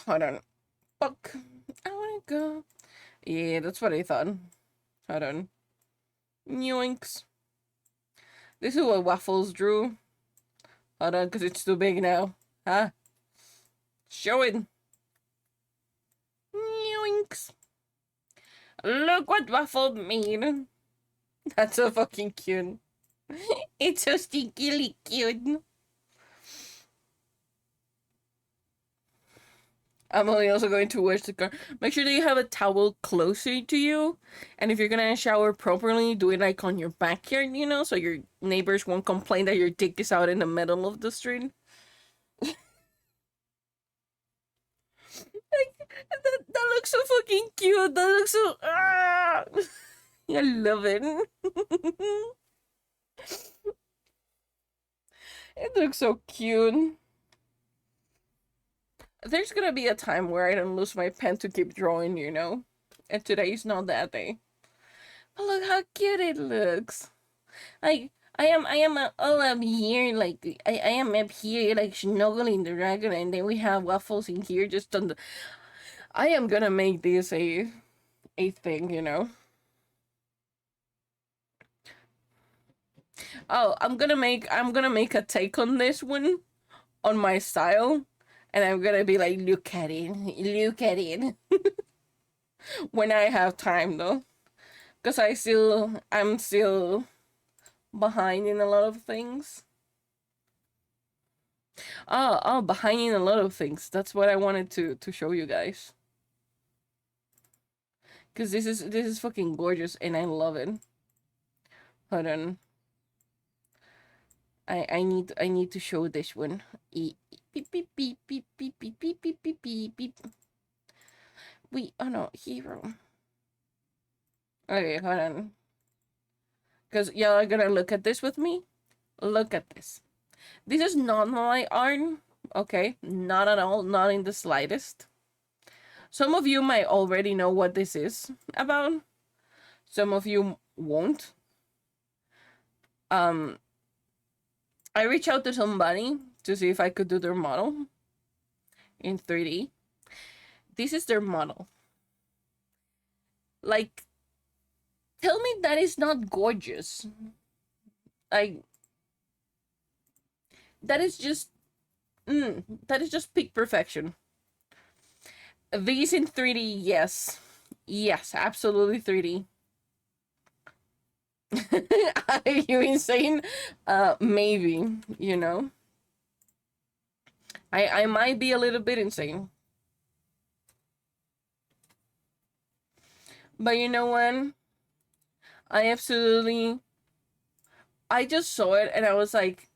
Hold on. Fuck. I wanna go. Yeah, that's what I thought. Hold on. Yoinks. This is what Waffles drew. Hold on, because it's too big now. Huh? Show it. Yoinks. Look what Waffle made. That's so fucking cute. It's so stinkily cute. I'm only also going to wash the car. Make sure that you have a towel closer to you. And if you're gonna shower properly, do it like on your backyard, you know, so your neighbors won't complain that your dick is out in the middle of the street. Like, that looks so fucking cute. That looks so. Ah! I love it. It looks so cute. There's gonna be a time where I don't lose my pen to keep drawing, you know? And today's not that day. But look how cute it looks. Like, I am all up here, like, I am up here, like, snuggling the dragon, and then we have Waffles in here just on the. I am gonna make this a thing, you know? Oh, I'm gonna make a take on this one on my style, and I'm gonna be like, look at it, when I have time though, because I'm still behind in a lot of things. Oh, behind in a lot of things. That's what I wanted to show you guys, because this is fucking gorgeous and I love it. Hold on. I need to show this one. Beep beep beep beep beep beep beep beep beep beep beep beep. Wait, oh no, hero. Okay, hold on. Because y'all are gonna look at this with me. Look at this. This is not my art. Okay, not at all, not in the slightest. Some of you might already know what this is about. Some of you won't. I reached out to somebody to see if I could do their model in 3D. This is their model. Like, tell me that is not gorgeous. Like, that is just peak perfection. These in 3D, yes. Yes, absolutely 3D. Are you insane? Maybe, you know. I might be a little bit insane. But you know what? I just saw it and I was like,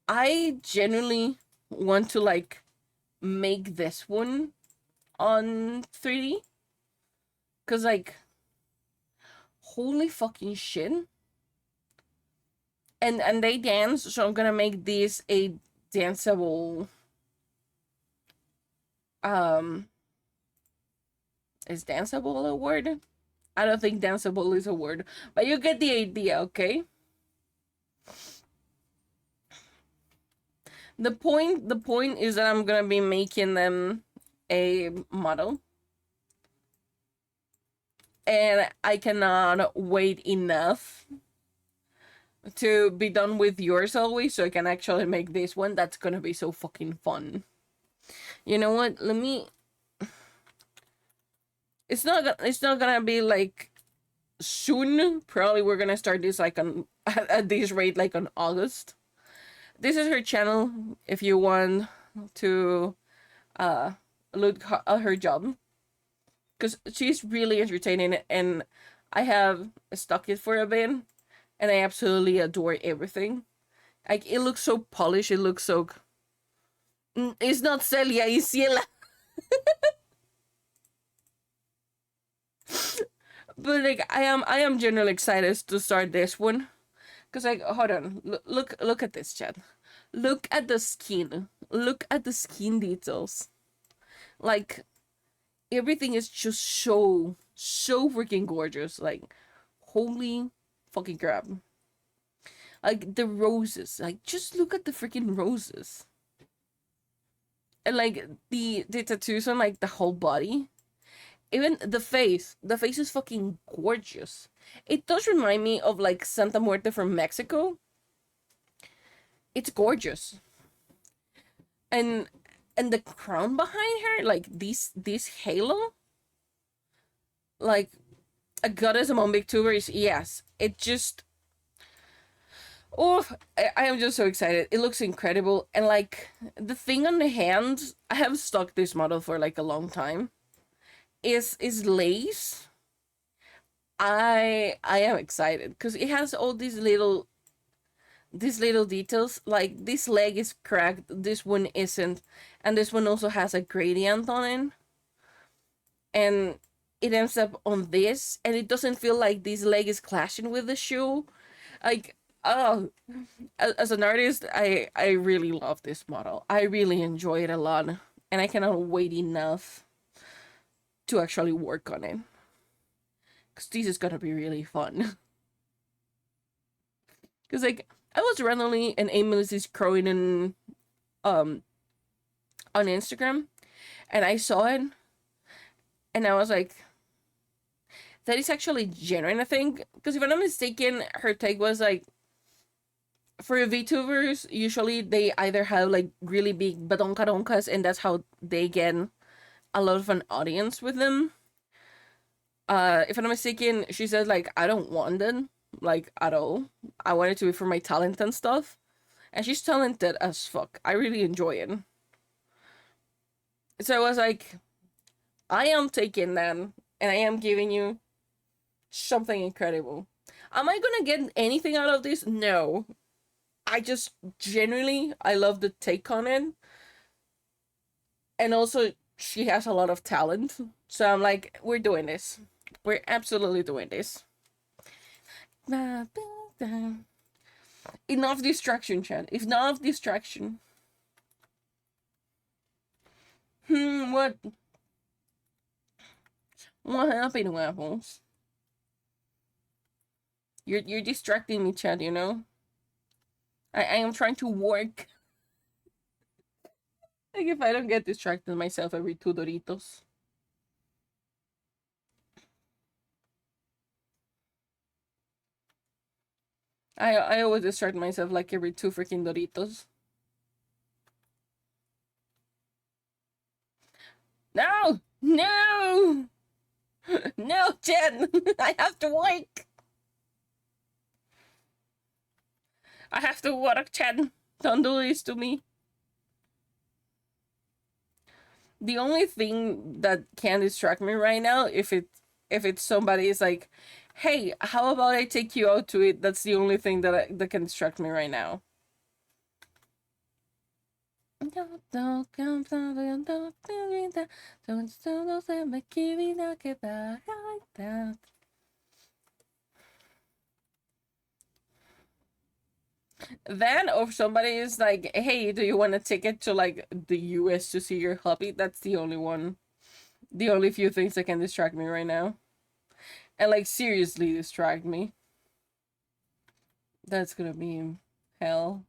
I genuinely want to like make this one on 3D. Cause like, holy fucking shit. And they dance, so I'm gonna make this a danceable. Is danceable a word? I don't think danceable is a word, but you get the idea, okay? The point is that I'm gonna be making them a model. And I cannot wait enough to be done with yours always so I can actually make this one. That's gonna be so fucking fun. You know what? Let me. It's not gonna be like soon. Probably we're gonna start this like on at this rate like on August. This is her channel if you want to look at her job. because she's really entertaining, and I have stuck it for a bit, and I absolutely adore everything. Like, it looks so polished. It looks so. It's not Celia, it's Ciela. But like, I am generally excited to start this one, cause like, hold on, look at this, chat. Look at the skin. Look at the skin details. Like, everything is just so freaking gorgeous. Like, holy fucking crap. Like, the roses. Like, just look at the freaking roses. And like the tattoos on like the whole body. Even the face. The face is fucking gorgeous. It does remind me of like Santa Muerte from Mexico. It's gorgeous. And the crown behind her, like this halo, like a goddess among VTubers. Yes, it just, oh, I am just so excited. It looks incredible. And like the thing on the hand, I have stocked this model for like a long time. Is lace. I am excited because it has all these little details. Like, this leg is cracked, this one isn't, and this one also has a gradient on it, and it ends up on this, and it doesn't feel like this leg is clashing with the shoe. Like, oh, as an artist, I really love this model. I really enjoy it a lot, and I cannot wait enough to actually work on it, because this is gonna be really fun. Because like, I was randomly and aimlessly scrolling in, um on Instagram, and I saw it, and I was like, that is actually genuine, I think. Because if I'm not mistaken, her take was like, for VTubers, usually they either have like really big badonkadonkas, and that's how they get a lot of an audience with them. If I'm not mistaken, she said like, I don't want them, like, at all. I want it to be for my talent and stuff. And she's talented as fuck. I really enjoy it. So I was like, I am taking that, and I am giving you something incredible. Am I gonna get anything out of this? No. I just genuinely, I love the take on it. And also, she has a lot of talent. So I'm like, we're doing this. We're absolutely doing this. Enough distraction, chat. Enough distraction. What? What happened, Waffles? You're distracting me, Chad, you know? I am trying to work. Like, if I don't get distracted myself every 2 Doritos. I always distract myself like every 2 freaking Doritos. No! No! No, Chad! I have to work! I have to work, Chad. Don't do this to me. The only thing that can distract me right now, if it's somebody is like, hey, how about I take you out to it? That's the only thing that can distract me right now. Then, or somebody is like, hey, do you want a ticket to like the US to see your hobby? That's the only one. The only few things that can distract me right now. And like, seriously distract me. That's gonna be hell.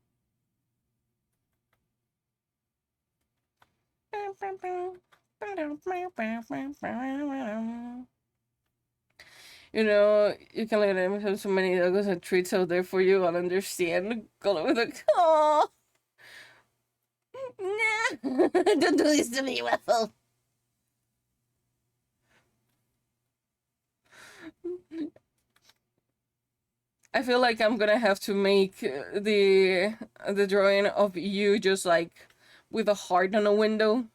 You know, you can let them have so many dogs and treats out there for you. I'll understand. Go with a oh no! Don't do this to me, Waffle. I feel like I'm gonna have to make the drawing of you just like with a heart on a window.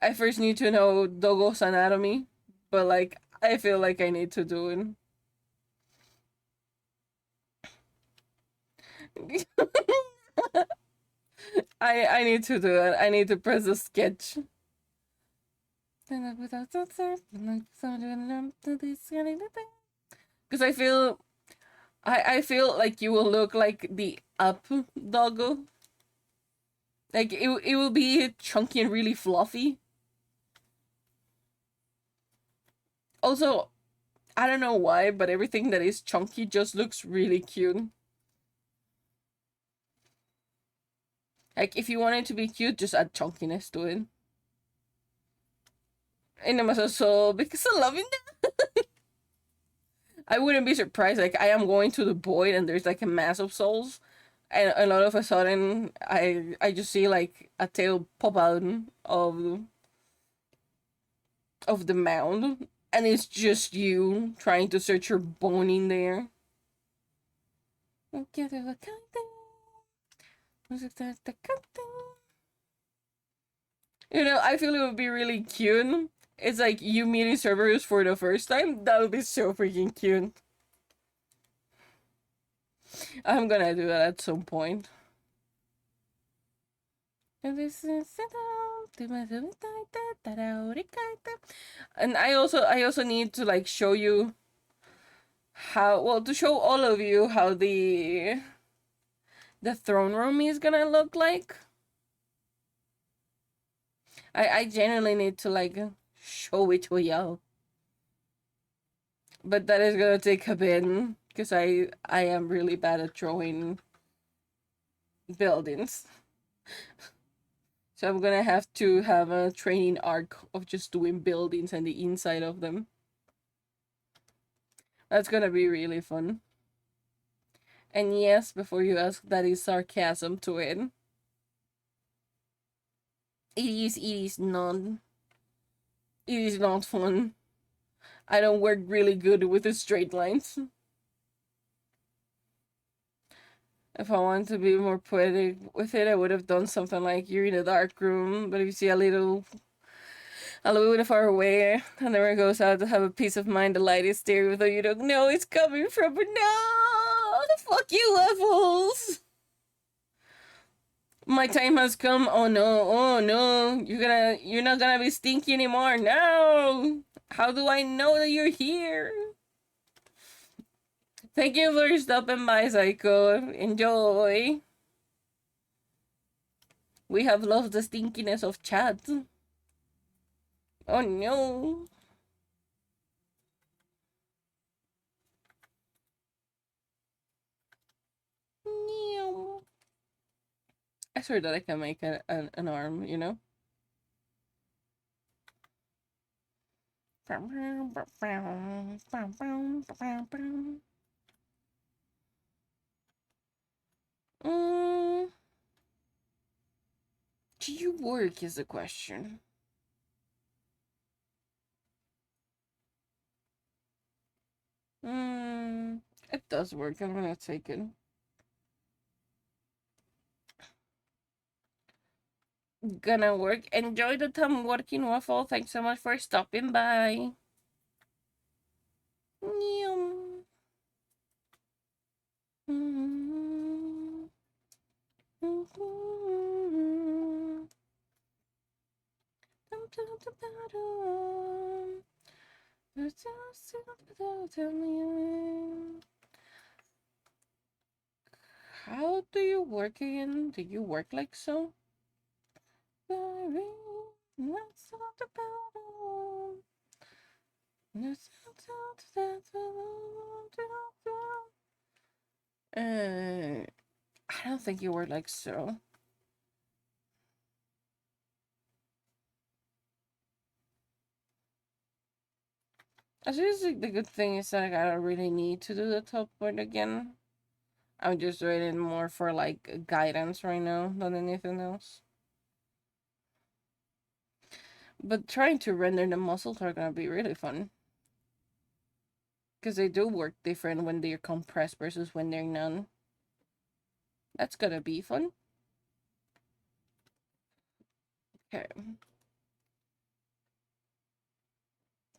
I first need to know Dogo's anatomy, but like I feel like I need to do it. I need to do it. I need to press the sketch. Because I feel like you will look like the up doggo. Like it will be chunky and really fluffy. Also, I don't know why, but everything that is chunky just looks really cute. Like if you want it to be cute, just add chunkiness to it. And I'm so because I love it. I wouldn't be surprised. Like I am going to the void and there's like a mass of souls, and all of a sudden I just see like a tail pop out of the mound, and it's just you trying to search your bone in there. You know, I feel it would be really cute. It's like you meeting Cerberus for the first time. That would be so freaking cute. I'm gonna do that at some point. And I also need to like show you how, well, to show all of you how the throne room is gonna look like. I genuinely need to like show it to y'all. But that is gonna take a bit because I am really bad at drawing buildings. So I'm gonna have to have a training arc of just doing buildings and the inside of them. That's gonna be really fun. And yes, before you ask, that is sarcasm to it. It is not fun. I don't work really good with the straight lines. If I wanted to be more poetic with it, I would have done something like you're in a dark room, but if you see a little bit far away, and then it goes out to have a peace of mind, the light is there, though you don't know it's coming from. But no, fuck you, levels. My time has come. Oh no, you're not gonna be stinky anymore. No, how do I know that you're here? Thank you for stopping by, Psycho. Enjoy. We have loved the stinkiness of chat. Oh no. I swear that I can make an arm, you know? Mm, do you work is the question. It does work. I'm gonna take it. Gonna work. Enjoy the time working, Waffle. Thanks so much for stopping by. How do you work again? Do you work like so? I don't think you work like so. I just think the good thing is that I don't really need to do the top part again. I'm just doing it more for like guidance right now than anything else. But trying to render the muscles are gonna be really fun. Because they do work different when they're compressed versus when they're none. That's gonna be fun. Okay.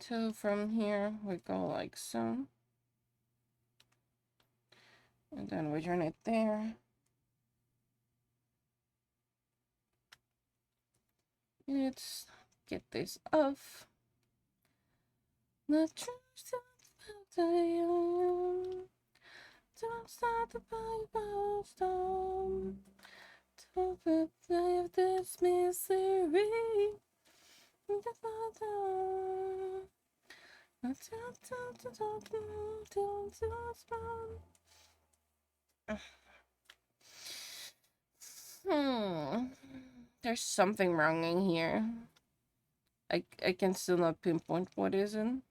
So from here we go like so. And then we turn it there. Let's get this off. The truth about you. Don't start the Bible storm. Don't the day of this misery. There's something wrong in here. I can still not pinpoint what isn't.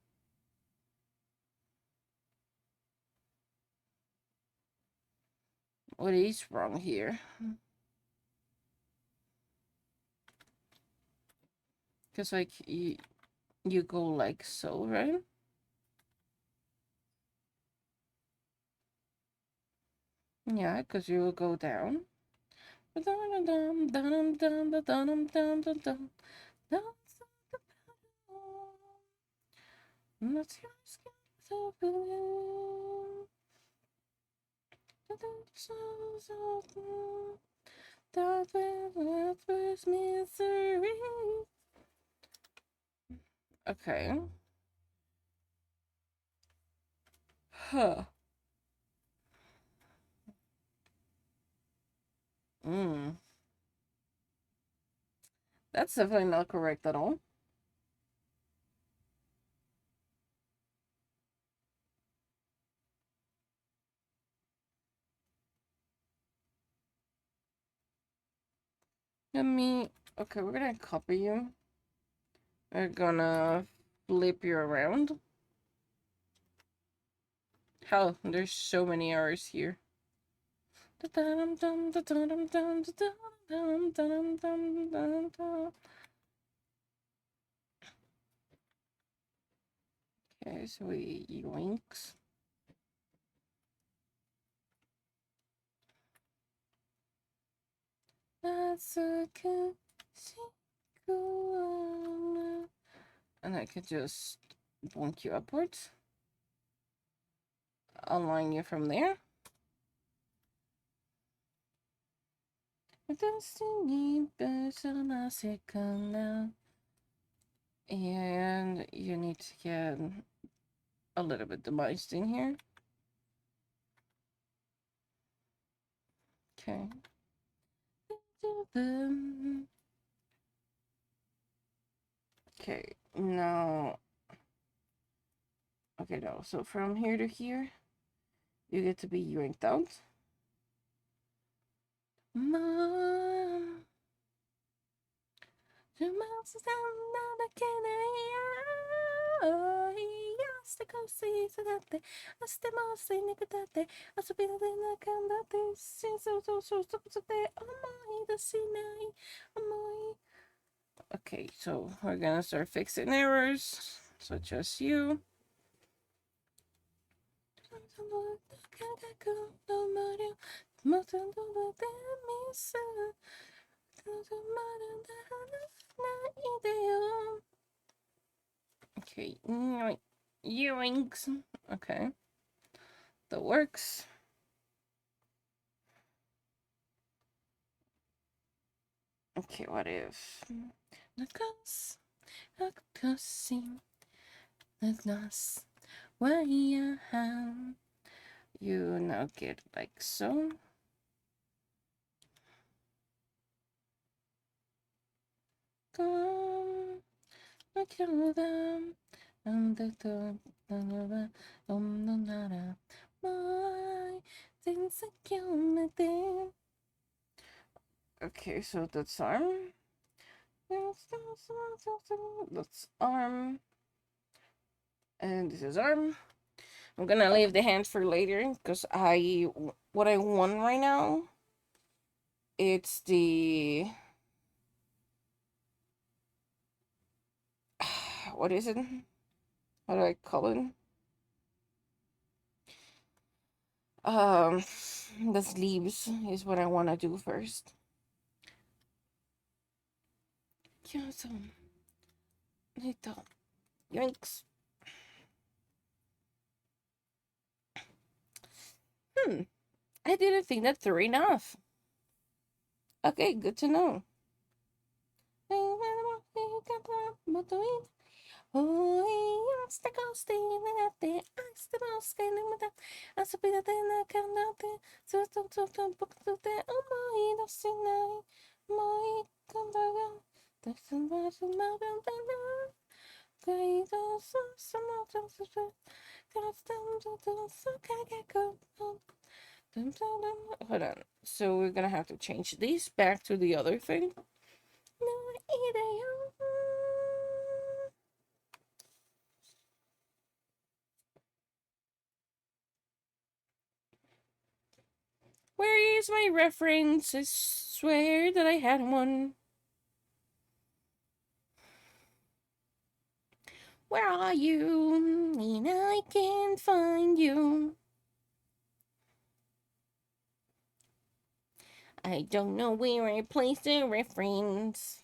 What is wrong here? Because like you go like so, right? Yeah, because you will go down. Okay. Huh. That's definitely not correct at all. Okay, we're gonna copy you. We're gonna flip you around. Hell, there's so many errors here. Okay, so we yoinks. That's a good sequel. And I could just bonk you upwards. Align you from there. Destiny personal second now. And you need to get a little bit demised in here. Okay. Okay, now. Okay, no. So from here to here, you get to be yoinked out. Mom. Okay, so we're gonna start fixing errors, such as you. Okay, yoinks. Okay, that works. Okay, what if you now get like so. I kill them. Okay, so that's arm. That's arm. And this is arm. I'm gonna leave the hands for later because what I want right now, it's the what is it? How do I call it? The sleeves is what I want to do first. Yeah, so little Yoinks. I didn't think that through enough. Okay, good to know. Hold on. So we're gonna have to change this back to the other thing. Where is my reference? I swear that I had one. Where are you? And I can't find you. I don't know where I placed the reference.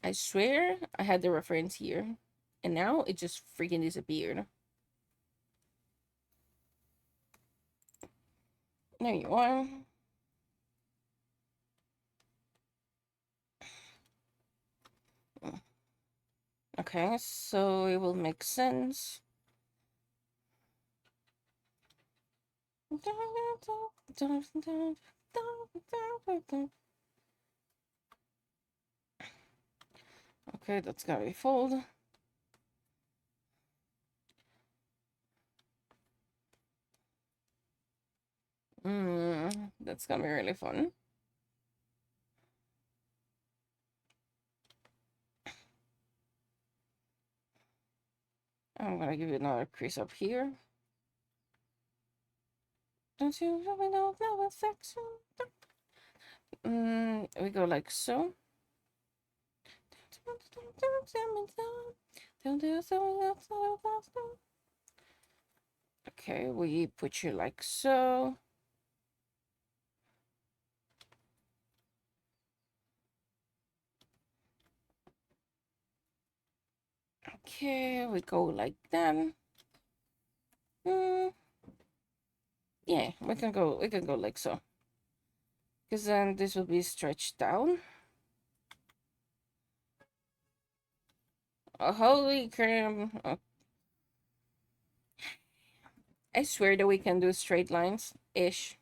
I swear I had the reference here. And now it just freaking disappeared. There you are. Okay, so it will make sense. Okay, that's gotta be fold. That's gonna be really fun. I'm gonna give you another crease up here. Don't you really know affection? We go like so. Okay, we put you like so. Okay, we go like that. Yeah, we can go like so. Because then this will be stretched down. Oh, holy crap. Oh, I swear that we can do straight lines. Ish.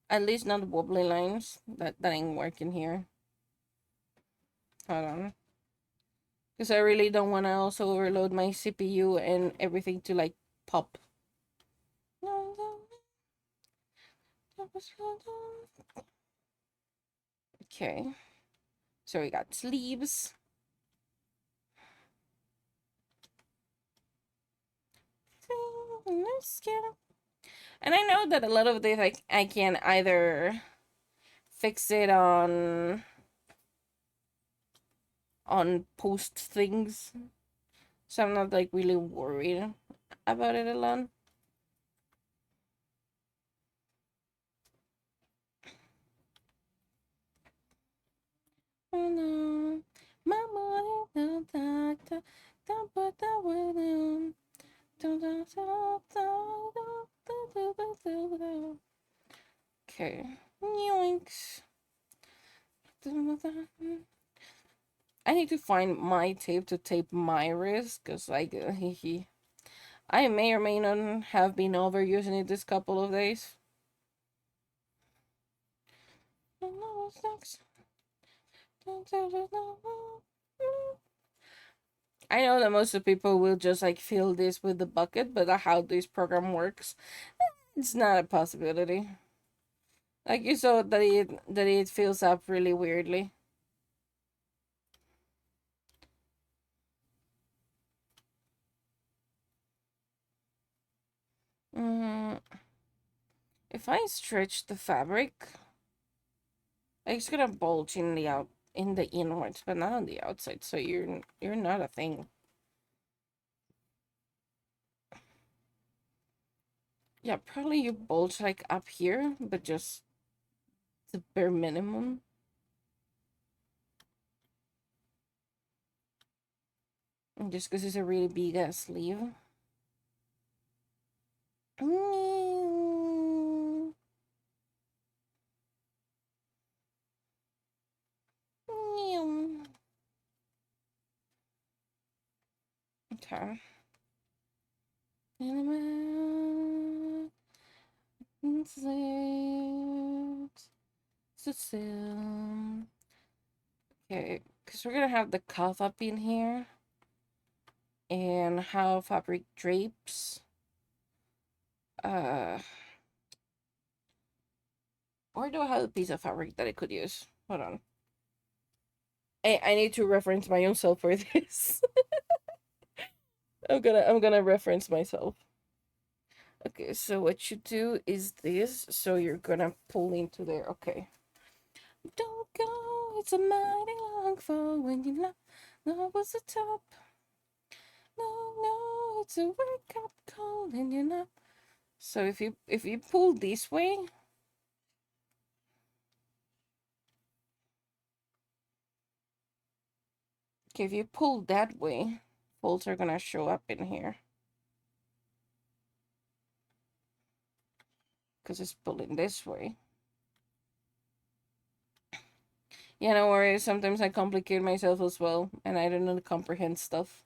At least not wobbly lines. That ain't working here. Hold on. Because I really don't want to also overload my CPU and everything to like pop. Okay. So we got sleeves. And I know that a lot of these like I can either fix it on post things. So I'm not like really worried about it a lot. Oh no. My money don't put that way down. Okay. Yoinks. I need to find my tape to tape my wrist because like I may or may not have been overusing it this couple of days. I know that most of people will just like fill this with the bucket, but how this program works, it's not a possibility. Like you saw that it fills up really weirdly. Mm, if I stretch the fabric, it's gonna bulge in the inwards, but not on the outside. So you're not a thing. Yeah, probably you bulge like up here, but just the bare minimum. And just because it's a really big ass sleeve. Okay. Okay, because we're gonna have the cuff up in here and how fabric drapes. Or do I have a piece of fabric that I could use? Hold on. I need to reference my own self for this. I'm gonna reference myself. Okay, so what you do is this. So you're gonna pull into there. Okay. Don't go. It's a mighty long fall when you love was the top. No, it's a wake up call and you're not. So if you pull this way, okay, if you pull that way, folds are gonna show up in here. Because it's pulling this way. Yeah, no worries. Sometimes I complicate myself as well, and I don't know to comprehend stuff.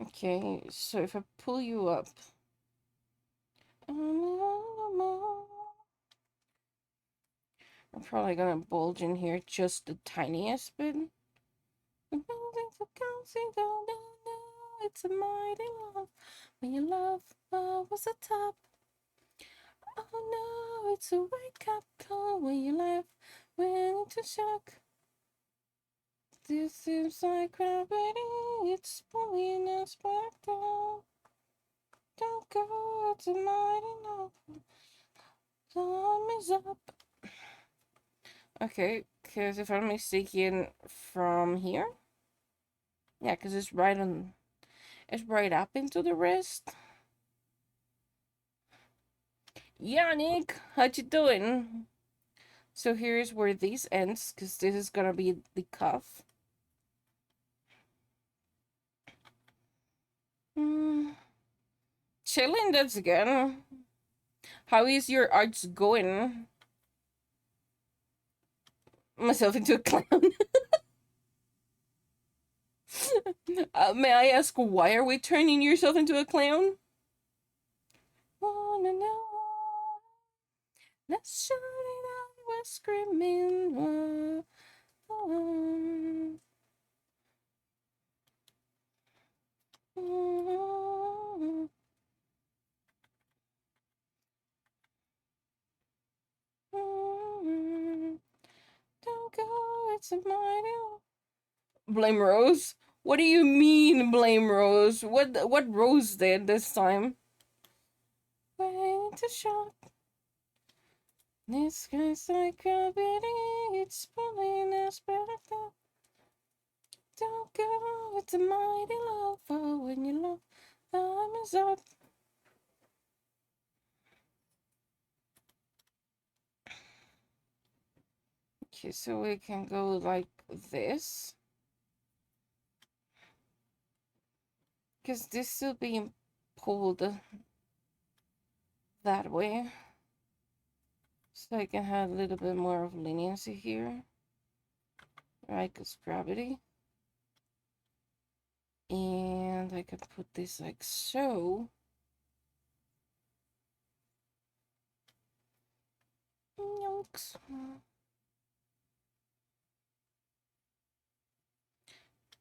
Okay, so if I pull you up. I'm probably gonna bulge in here just the tiniest bit. It's a mighty love. When you love was the top. Oh no, it's a wake up call when your life went into shock. This seems like gravity, it's pulling us back down. Don't go, it's a mighty love. Time is up. Okay, because if I'm mistaken from here, yeah, because it's right on, it's right up into the wrist. Yeah, Nick, how you doing? So here's where this ends, because this is gonna be the cuff. Chilling, that's again. How is your arts going? Myself into a clown. May I ask why are we turning yourself into a clown? Wanna know? Let's shout it out. We're screaming. Don't go. It's a mighty. Blame Rose. What do you mean, blame Rose? What Rose did this time? Wait to shock. This guy's like gravity, it's pulling us back down. Don't go, it's a mighty love for when you love time is up. Okay, so we can go like this. Because this still being pulled that way. So I can have a little bit more of leniency here. Right, because gravity. And I can put this like so. Yonks.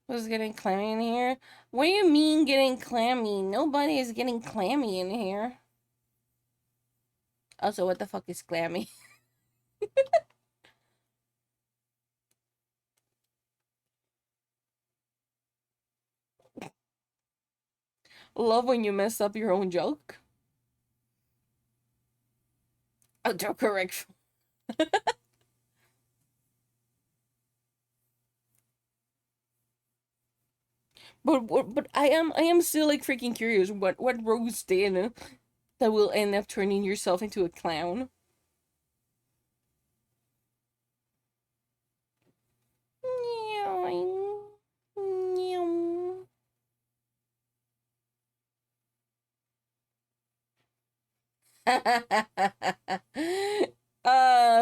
Was getting clammy in here? What do you mean getting clammy? Nobody is getting clammy in here. Also, what the fuck is clammy? Love when you mess up your own joke. Autocorrect. But I am still like freaking curious what Rose did that will end up turning yourself into a clown.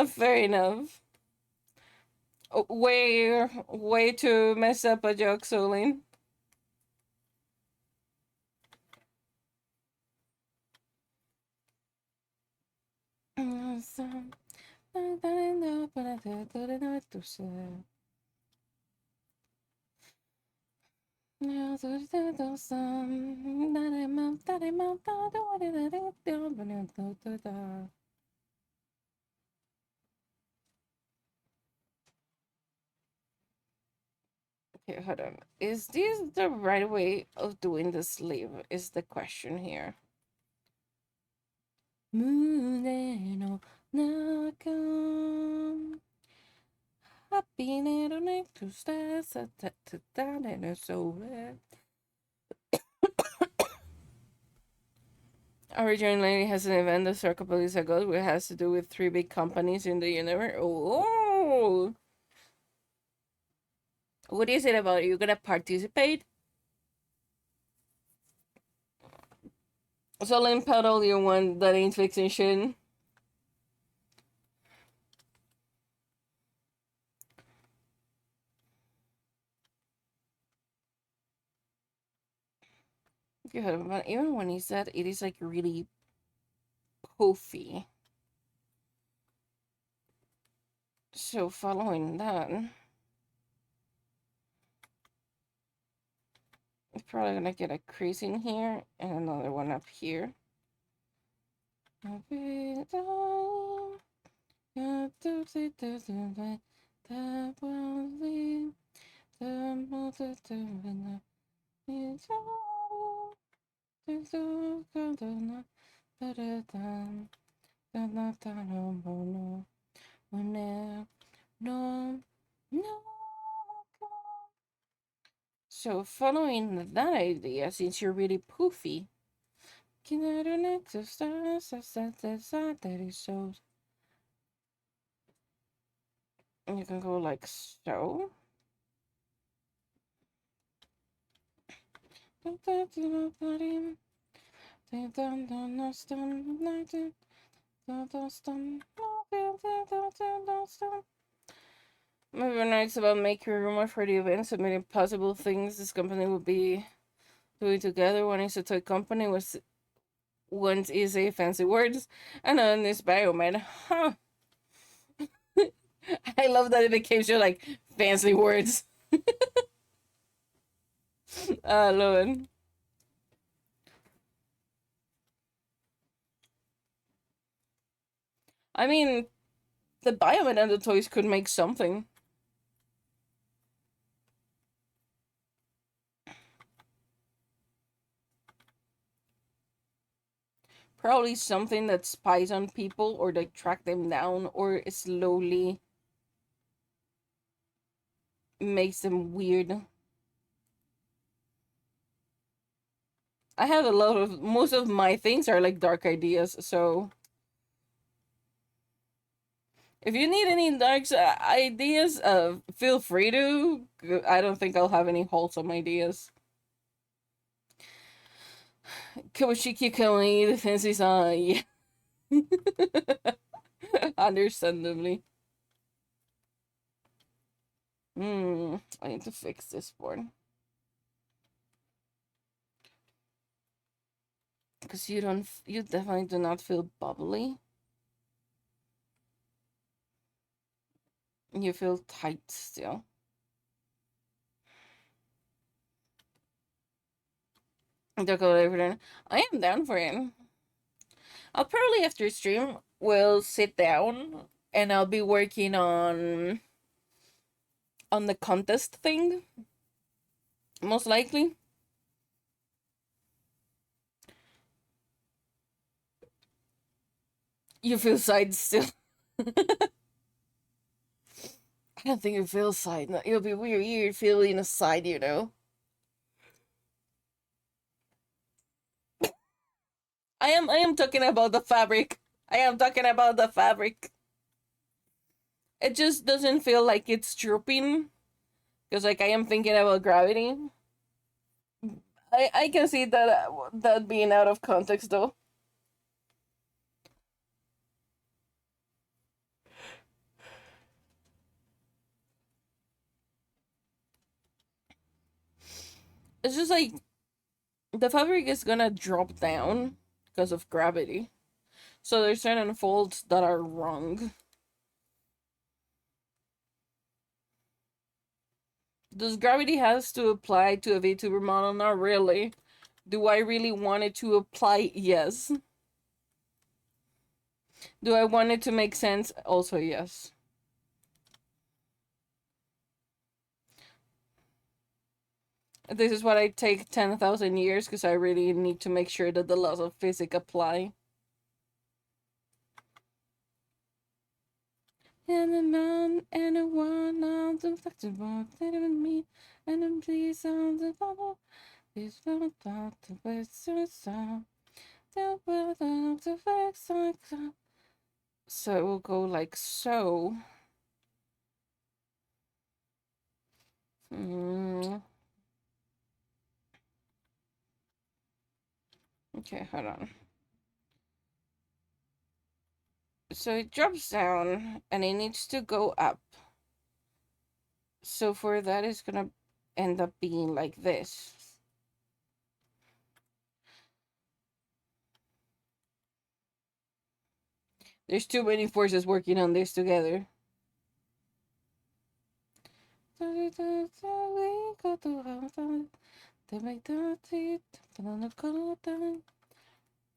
Fair enough. Way to mess up a joke, Solene. Okay, hold on. Is this the right way of doing the sleeve? Is the question here. Originally has an event that a couple years ago where it has to do with 3 big companies in the universe. Oh, what is it about? Are you gonna participate? So Lynn Peddle, you want that ain't fixing shit. Good, but even when he said it is like really poofy. So following that, it's probably gonna get a crease in here and another one up here. So following that idea, since you're really poofy, you can go like so. Moving next about making rumor for the event, submitting possible things this company will be doing together. One is a toy company, was one is a fancy words, and then is biomed. Huh. I love that it gives you like fancy words. Lord. I mean, the biomed and the toys could make something. Probably something that spies on people or like track them down or slowly makes them weird. I have a lot of most of my things are like dark ideas, so if you need any dark ideas, feel free to. I don't think I'll have any wholesome ideas. Kawashiki Kawai, the fancy song. Understandably. I need to fix this board. Because you definitely do not feel bubbly. You feel tight still. I am down for it. I'll probably after stream will sit down and I'll be working on the contest thing. Most likely. You feel side still. I don't think you feel side. No, it'll be weird feeling a side, you know. I am talking about the fabric. I am talking about the fabric. It just doesn't feel like it's drooping. Because like I am thinking about gravity. I can see that being out of context though. It's just like the fabric is gonna drop down because of gravity. So there's certain folds that are wrong. Does gravity has to apply to a VTuber model? Not really. Do I really want it to apply? Yes. Do I want it to make sense? Also, yes. This is what I take 10,000 years because I really need to make sure that the laws of physics apply. And a man and a one on the flexible, me, and I'm pleased on the bubble. This will not the best sound. The weather of the facts like that. So it will go like so. Okay, hold on. So it drops down and it needs to go up. So for that, it's gonna end up being like this. There's too many forces working on this together.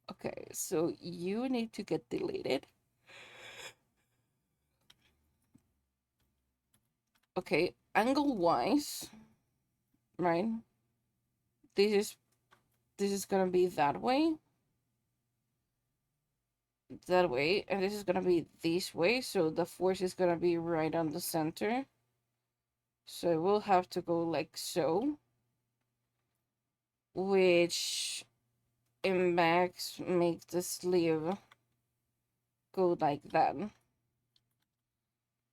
Okay, so you need to get deleted. Okay, angle-wise, right? This is gonna be that way, and this is gonna be this way. So the force is gonna be right on the center. So it will have to go like so, which in max makes the sleeve go like that.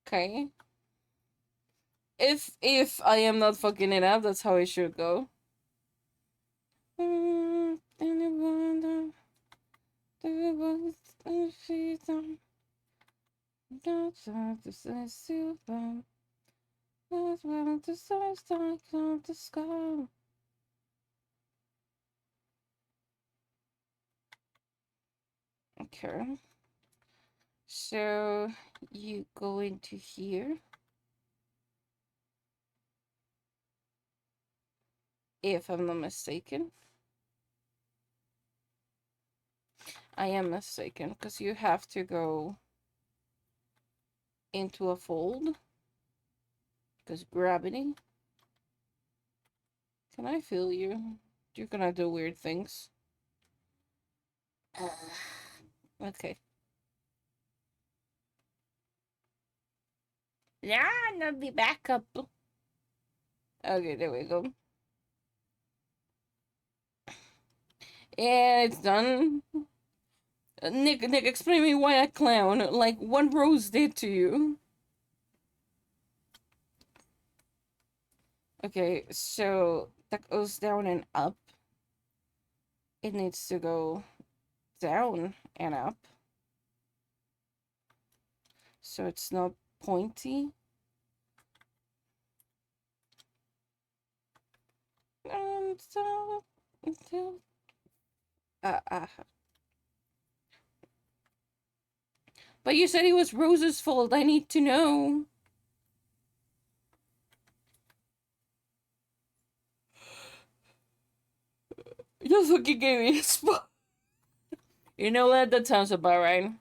Okay. If I am not fucking it up, that's how it should go. Okay. So you go into here. If I'm not mistaken. I am mistaken because you have to go into a fold because gravity. Can I feel you? You're gonna do weird things. Okay. Yeah, not be back up. Okay, there we go. And it's done. Nick, explain me why a clown. Like, what Rose did to you? Okay, so that goes down and up. It needs to go down and up. So it's not pointy. And so until but you said it was Rose's fault. I need to know. You fucking gave me a spot. You know what? That sounds about right.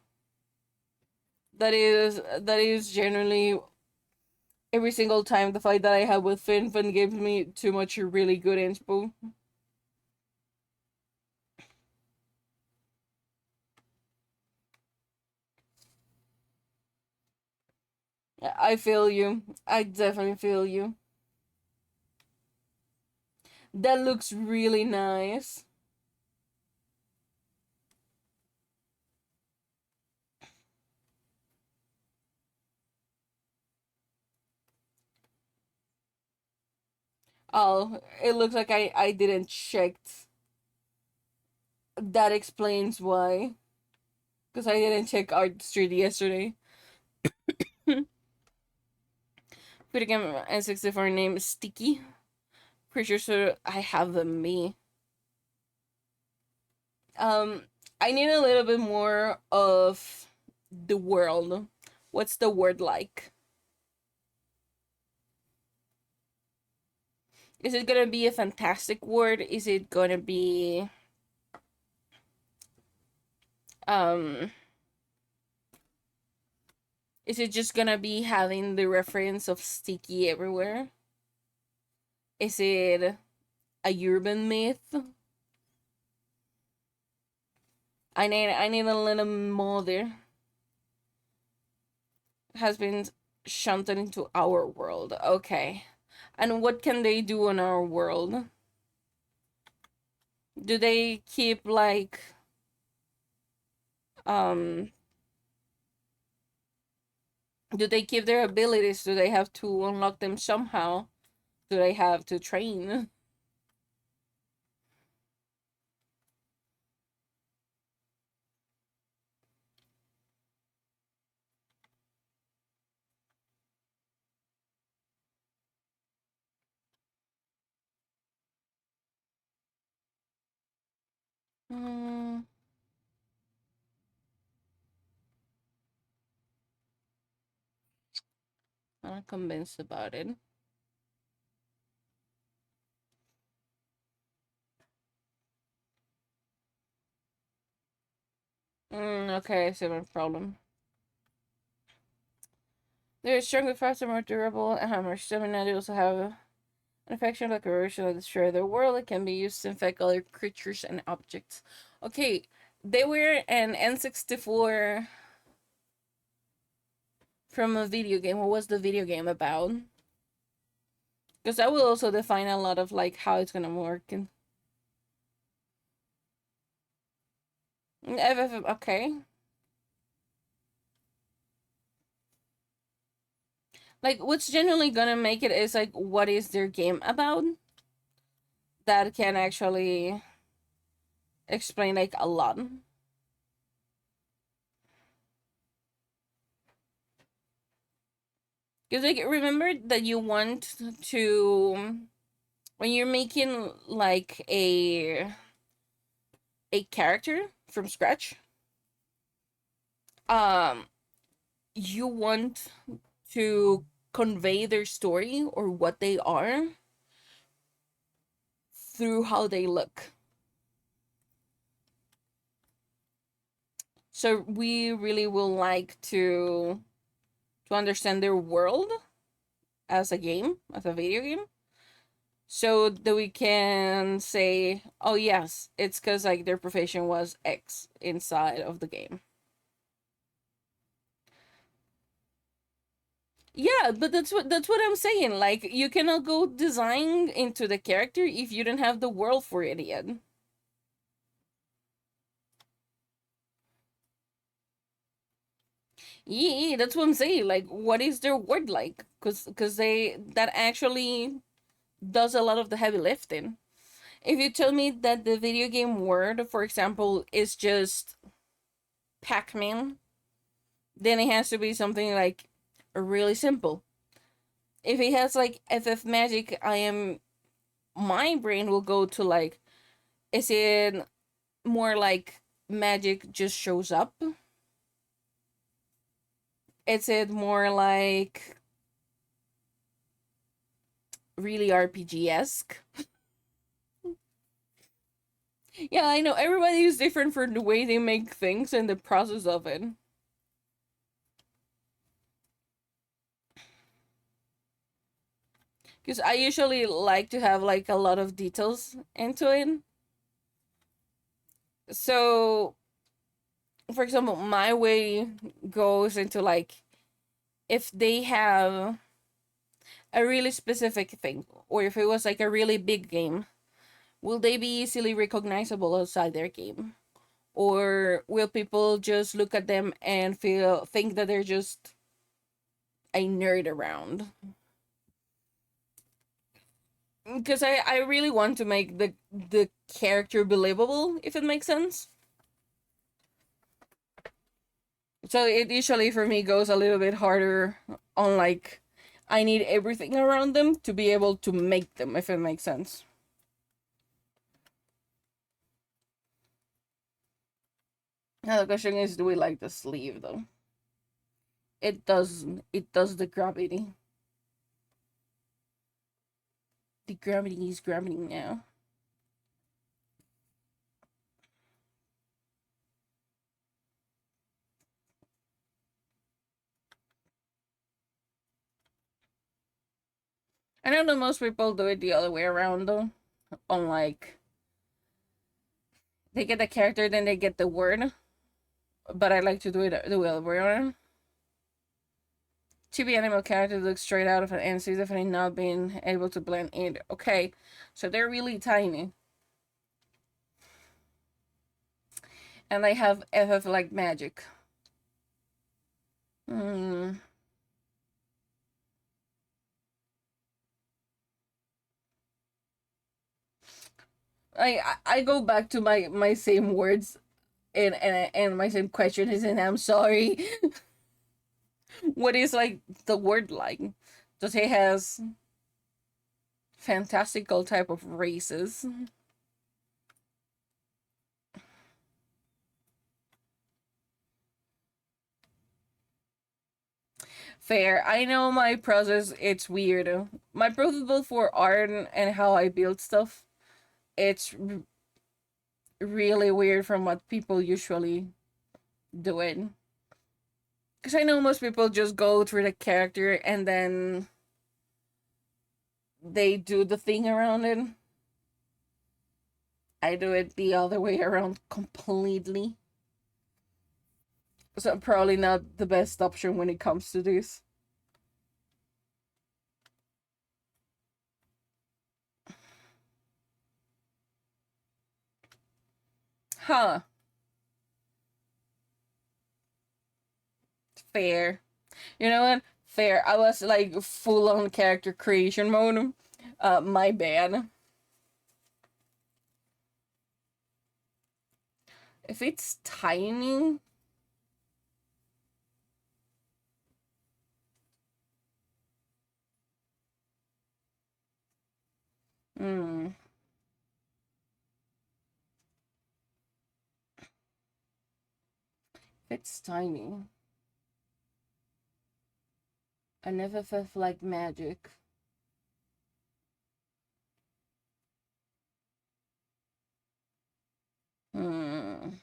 That is generally every single time the fight that I had with Finn gives me too much really good inspo. I feel you. I definitely feel you. That looks really nice. Oh, it looks like I didn't check. That explains why. Because I didn't check Art Street yesterday. Put again N64 name Sticky. Pretty sure I have them me. I need a little bit more of the world. What's the word like? Is it gonna be a fantastic word? Is it gonna be um is it just gonna be having the reference of sticky everywhere? Is it a urban myth? I need a little more there. Has been shunted into our world. Okay. And what can they do in our world? Do they keep like um do they keep their abilities? Do they have to unlock them somehow? Do they have to train? Hmm, I'm not convinced about it. Okay, I see my problem. They're stronger, faster, more durable, and have more stamina. They also have an affection like erosion that destroy their world. It can be used to infect other creatures and objects. Okay, they were an N64 from a video game. What was the video game about? Because that will also define a lot of like how it's gonna work. And okay. Like what's generally gonna make it is like what is their game about? That can actually explain like a lot. Because like remember that you want to when you're making like a character from scratch, um you want to convey their story or what they are through how they look. So we really will like to understand their world as a game, as a video game, so that we can say, oh yes, it's because like their profession was X inside of the game. Yeah, but that's what I'm saying. Like you cannot go design into the character if you don't have the world for it yet. Yeah, that's what I'm saying. Like, what is their word like? Cause they that actually does a lot of the heavy lifting. If you tell me that the video game word, for example, is just Pac-Man, then it has to be something like really simple. If it has like FF Magic, my brain will go to like, is it more like magic just shows up? Is it more like really RPG esque? Yeah, I know everybody is different for the way they make things and the process of it. Because I usually like to have like a lot of details into it. So, for example, my way goes into like if they have a really specific thing, or if it was like a really big game, will they be easily recognizable outside their game? Or will people just look at them and think that they're just a nerd around? Because I really want to make the character believable, if it makes sense. So it usually for me goes a little bit harder on like I need everything around them to be able to make them, if it makes sense. Now the question is, do we like the sleeve though? It does. It does the gravity. The gravity is gravity now. I know that most people do it the other way around though. Unlike they get the character, then they get the word. But I like to do it the other way around. Chibi animal characters look straight out of an anime, definitely not being able to blend in. Okay, so they're really tiny. And they have FF like magic. Hmm. I go back to my same words and my same question is, and I'm sorry. What is like the word like? Does he has fantastical type of races? Fair. I know my process. It's weird. My process both for art and how I build stuff. It's really weird from what people usually do it. Because I know most people just go through the character and then they do the thing around it. I do it the other way around completely. So probably not the best option when it comes to this. Huh. Fair. You know what? Fair. I was like full on character creation mode. My bad. If it's tiny. Hmm. If it's tiny. I never felt like magic. Hmm.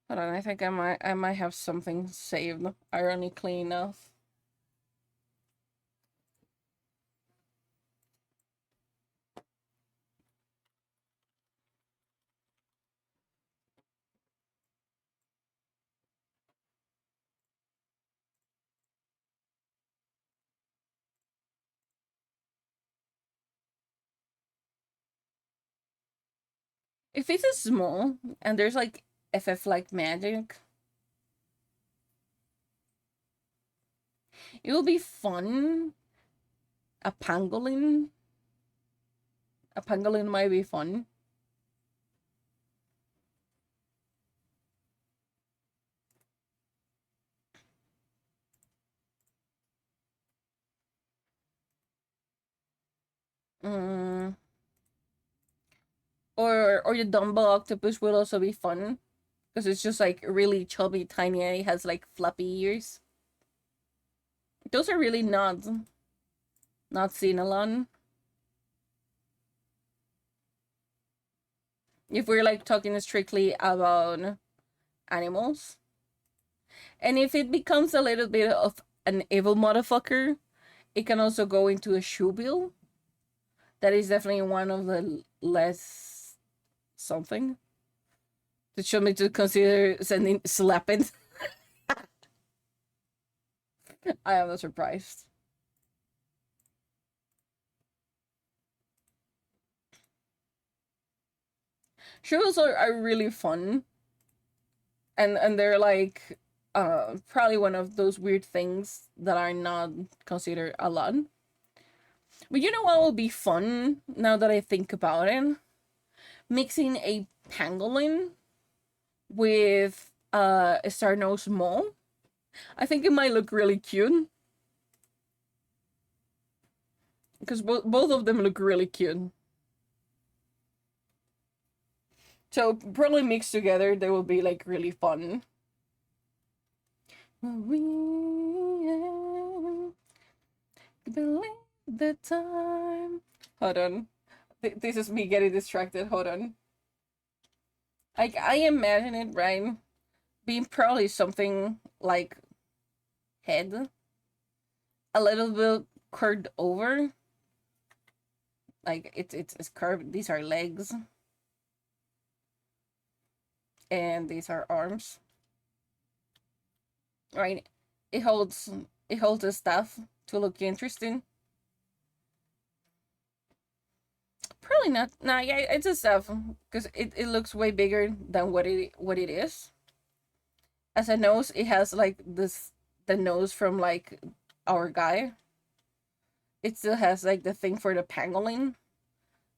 Hold on, I think I might have something saved, ironically enough. If it's a small and there's like FF like magic, it will be fun. A pangolin. A pangolin might be fun. Mm. Or the Dumbo octopus will also be fun. Because it's just like really chubby, tiny, and it has like floppy ears. Those are really not seen a lot. If we're like talking strictly about animals. And if it becomes a little bit of an evil motherfucker, it can also go into a shoe bill. That is definitely one of the less something to show me to consider sending slapping. I am not surprised. Shows are really fun, and they're like probably one of those weird things that are not considered a lot. But you know what will be fun now that I think about it? Mixing a pangolin with a star-nosed mole. I think it might look really cute. Because both of them look really cute. So probably mixed together, they will be like really fun. Believe the time. Hold on. This is me getting distracted. Hold on. I imagine it, right? Being probably something like head, a little bit curved over. Like it's curved. These are legs, and these are arms. Right? It holds the stuff to look interesting. Probably not. Nah, yeah, it's a stuff because it looks way bigger than what it is. As a nose, it has like this the nose from like our guy. It still has like the thing for the pangolin.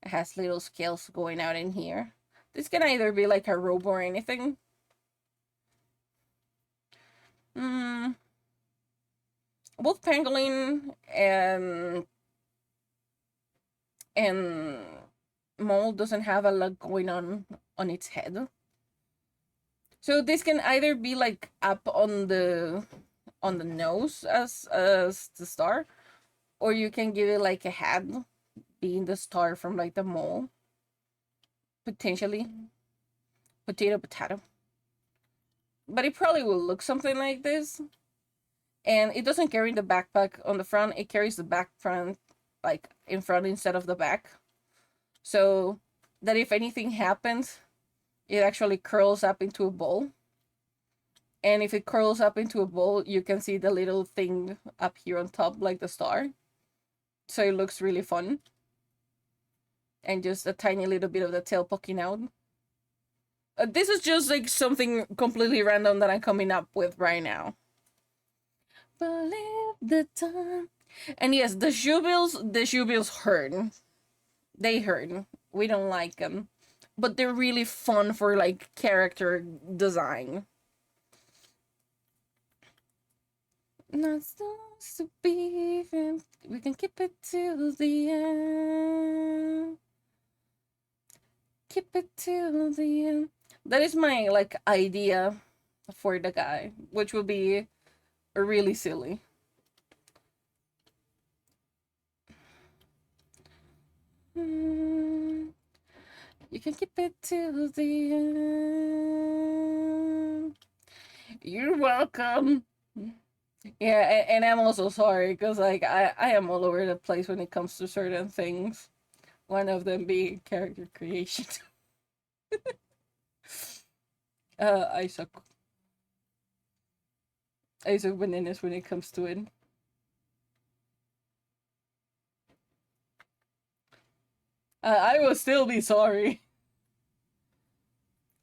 It has little scales going out in here. This can either be like a robe or anything. Hmm. Both pangolin and mole doesn't have a lot going on its head. So this can either be like up on the nose as the star, or you can give it like a hat, being the star from like the mole. Potentially. Potato. But it probably will look something like this. And it doesn't carry the backpack on the front, it carries the back front like in front instead of the back. So that if anything happens, it actually curls up into a ball. And if it curls up into a ball, you can see the little thing up here on top, like the star. So it looks really fun. And just a tiny little bit of the tail poking out. This is just like something completely random that I'm coming up with right now. Believe the time. And yes, the shoe bills hurt. They hurt. We don't like them. But they're really fun for like character design. Not supposed to be. We can keep it till the end. Keep it till the end. That is my like idea for the guy, which will be really silly. You can keep it till the end. You're welcome. Yeah, and I'm also sorry because like I am all over the place when it comes to certain things. One of them being character creation. I suck. I suck bananas when it comes to it. I will still be sorry.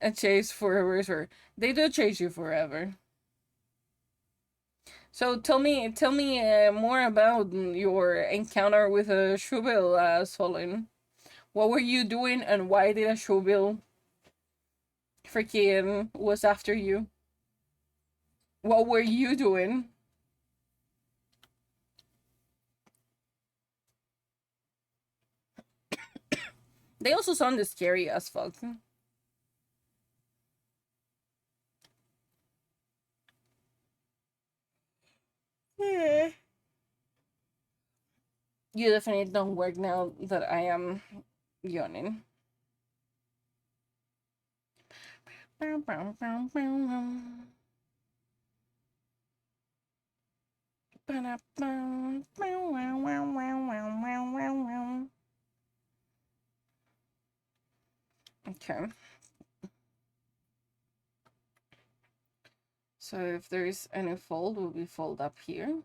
And chase forever. They do chase you forever. So tell me more about your encounter with a Shubil, Solin. What were you doing, and why did a Shubil freaking was after you? What were you doing? They also sounded scary as fuck. Yeah. You definitely don't work now that I am yawning. Okay. So if there is any fold, will be fold up here.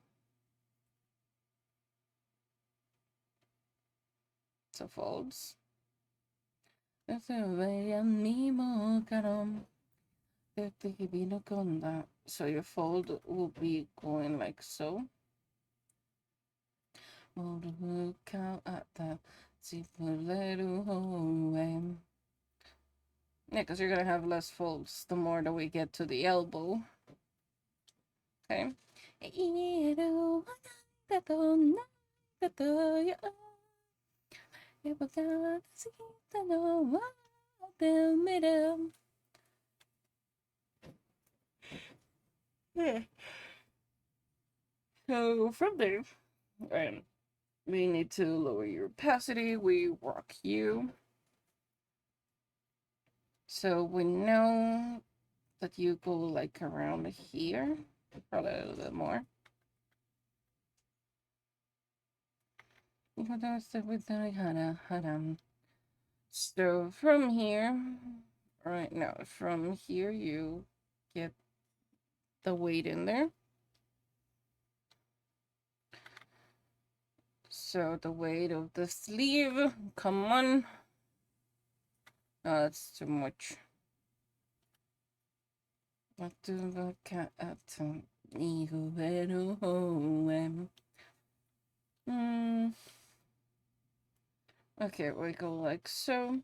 So folds. So your fold will be going like so. Look out at that. Yeah, because you're gonna have less folds the more that we get to the elbow. Okay. So from there, we need to lower your opacity. We rock you. So we know that you go like around here, probably a little bit more. So from here, right now, from here you get the weight in there. So the weight of the sleeve, come on. No, that's too much. Okay, we go like so.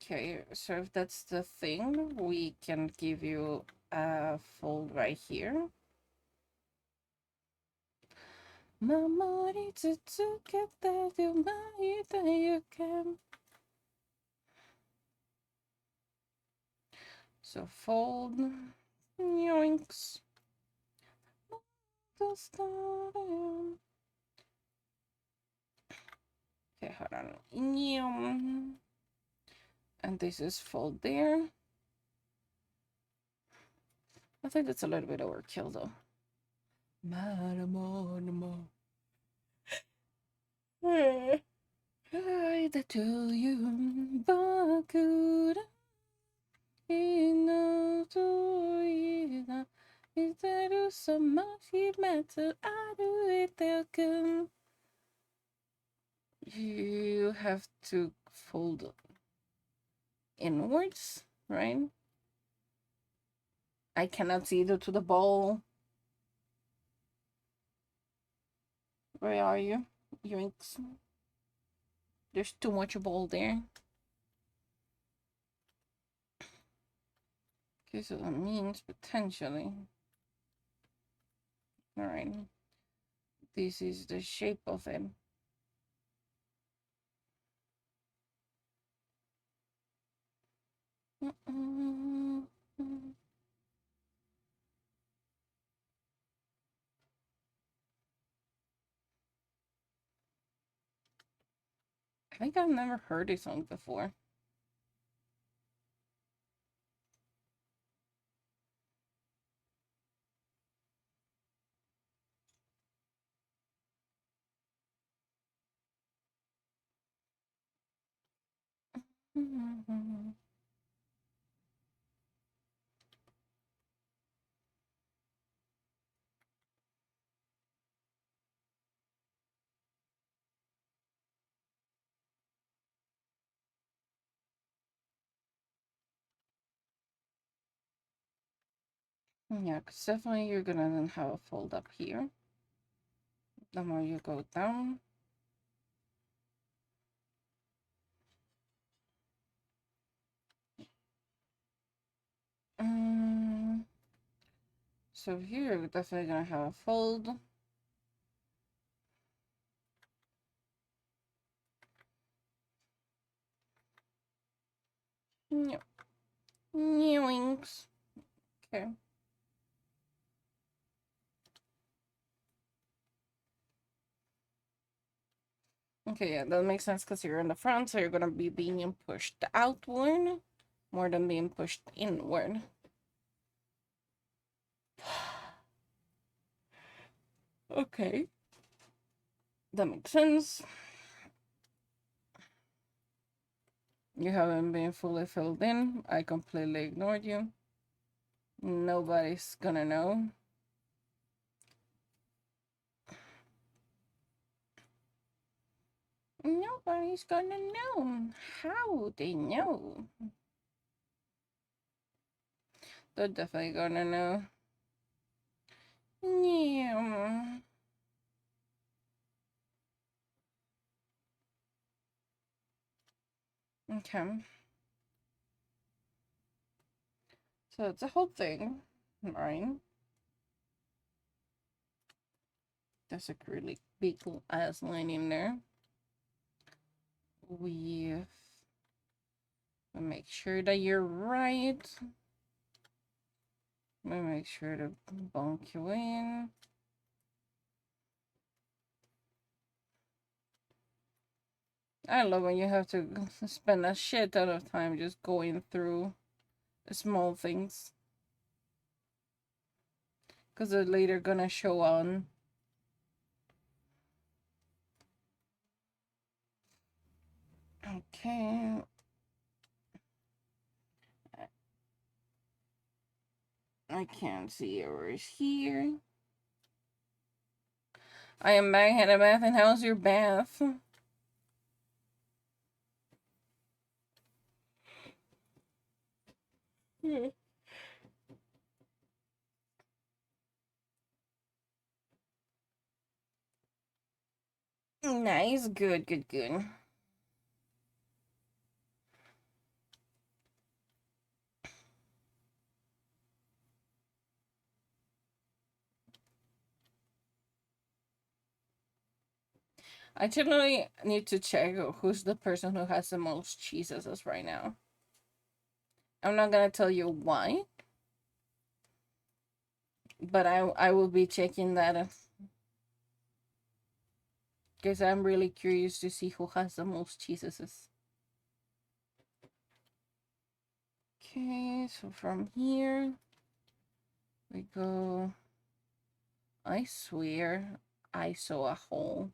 Okay, so if that's the thing, we can give you a fold right here. So fold, yoinks. Okay, hold on. And this is fold there. I think that's a little bit overkill though. You have to fold inwards, right? I cannot see to the ball. Where are you? Yoinks. There's too much ball there. Okay, so that means potentially. Alright. This is the shape of it. I think I've never heard this song before. Yeah, because definitely you're gonna then have a fold up here. The more you go down. So here we're definitely gonna have a fold. Yoinks. Okay. Okay, yeah, that makes sense because you're in the front, so you're gonna be being pushed outward more than being pushed inward. Okay. That makes sense. You haven't been fully filled in. I completely ignored you. Nobody's gonna know. Nobody's gonna know. How would they know? They're definitely gonna know. Yeah. Okay. So it's a whole thing, right? There's a really big ass line in there. We make sure that you're right. We make sure to bonk you in. I love when you have to spend a shit ton of time just going through small things. Because they're later gonna show on. Okay. I can't see yours here. I am back at a bath, and how's your bath? Nice, good, good, good. I generally need to check who's the person who has the most cheeses right now. I'm not gonna tell you why, but I will be checking that because I'm really curious to see who has the most cheeses. Okay, so from here we go. I swear I saw a hole,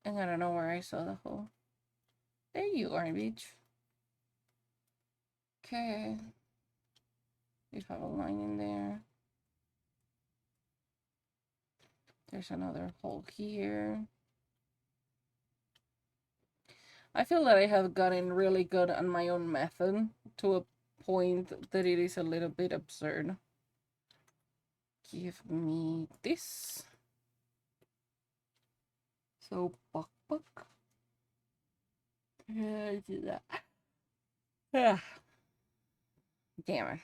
and I don't know where I saw the hole. There you are, bitch. Okay. We have a line in there. There's another hole here. I feel that I have gotten really good on my own method to a point that it is a little bit absurd. Give me this. So, buck, buck. Yeah, I do that. Ah, damn it.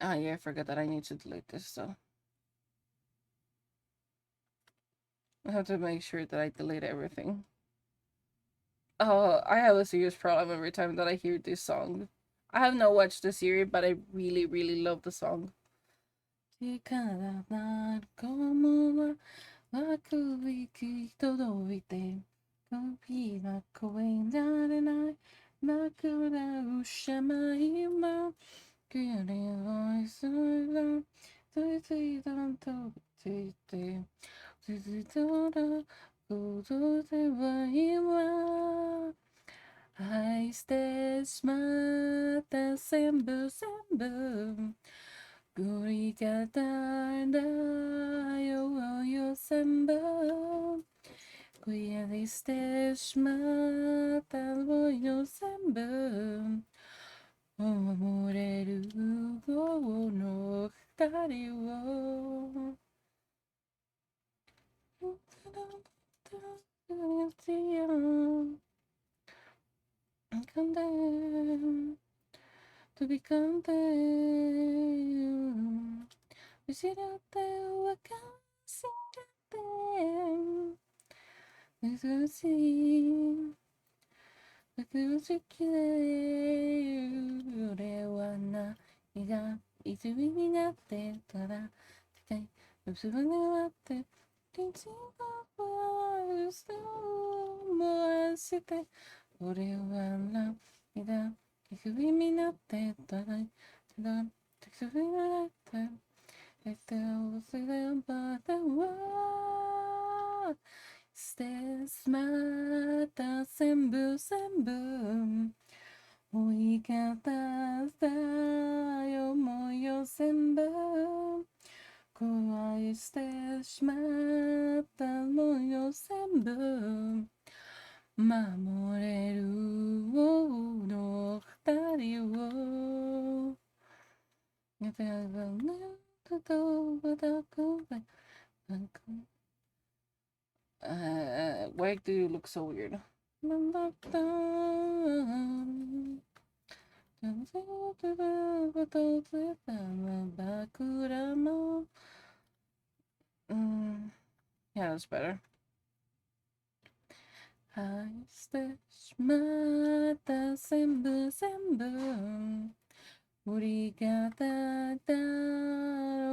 Oh, yeah, I forgot that I need to delete this, so. I have to make sure that I delete everything. Oh, I have a serious problem every time that I hear this song. I have not watched the series, but I really, really love the song. Ai, mata sembu sembu Gurikatanda yo sembu Kuyadistes mata yo sembu Omoreru go no tari wo to become them. Visitarte o acasirate. It's así. Because俺は何がいつになってたら結ぶのっていつも思わせて俺は涙結ぶになってたら結ぶになってBut the world stays mata sembu sembu 追い方だよもよ全部壊してしまったもよ全部守れるの二人をやたらなととばたくばなんか Why do you look so weird? Yeah, that's better. 愛してしまった全部振り方だ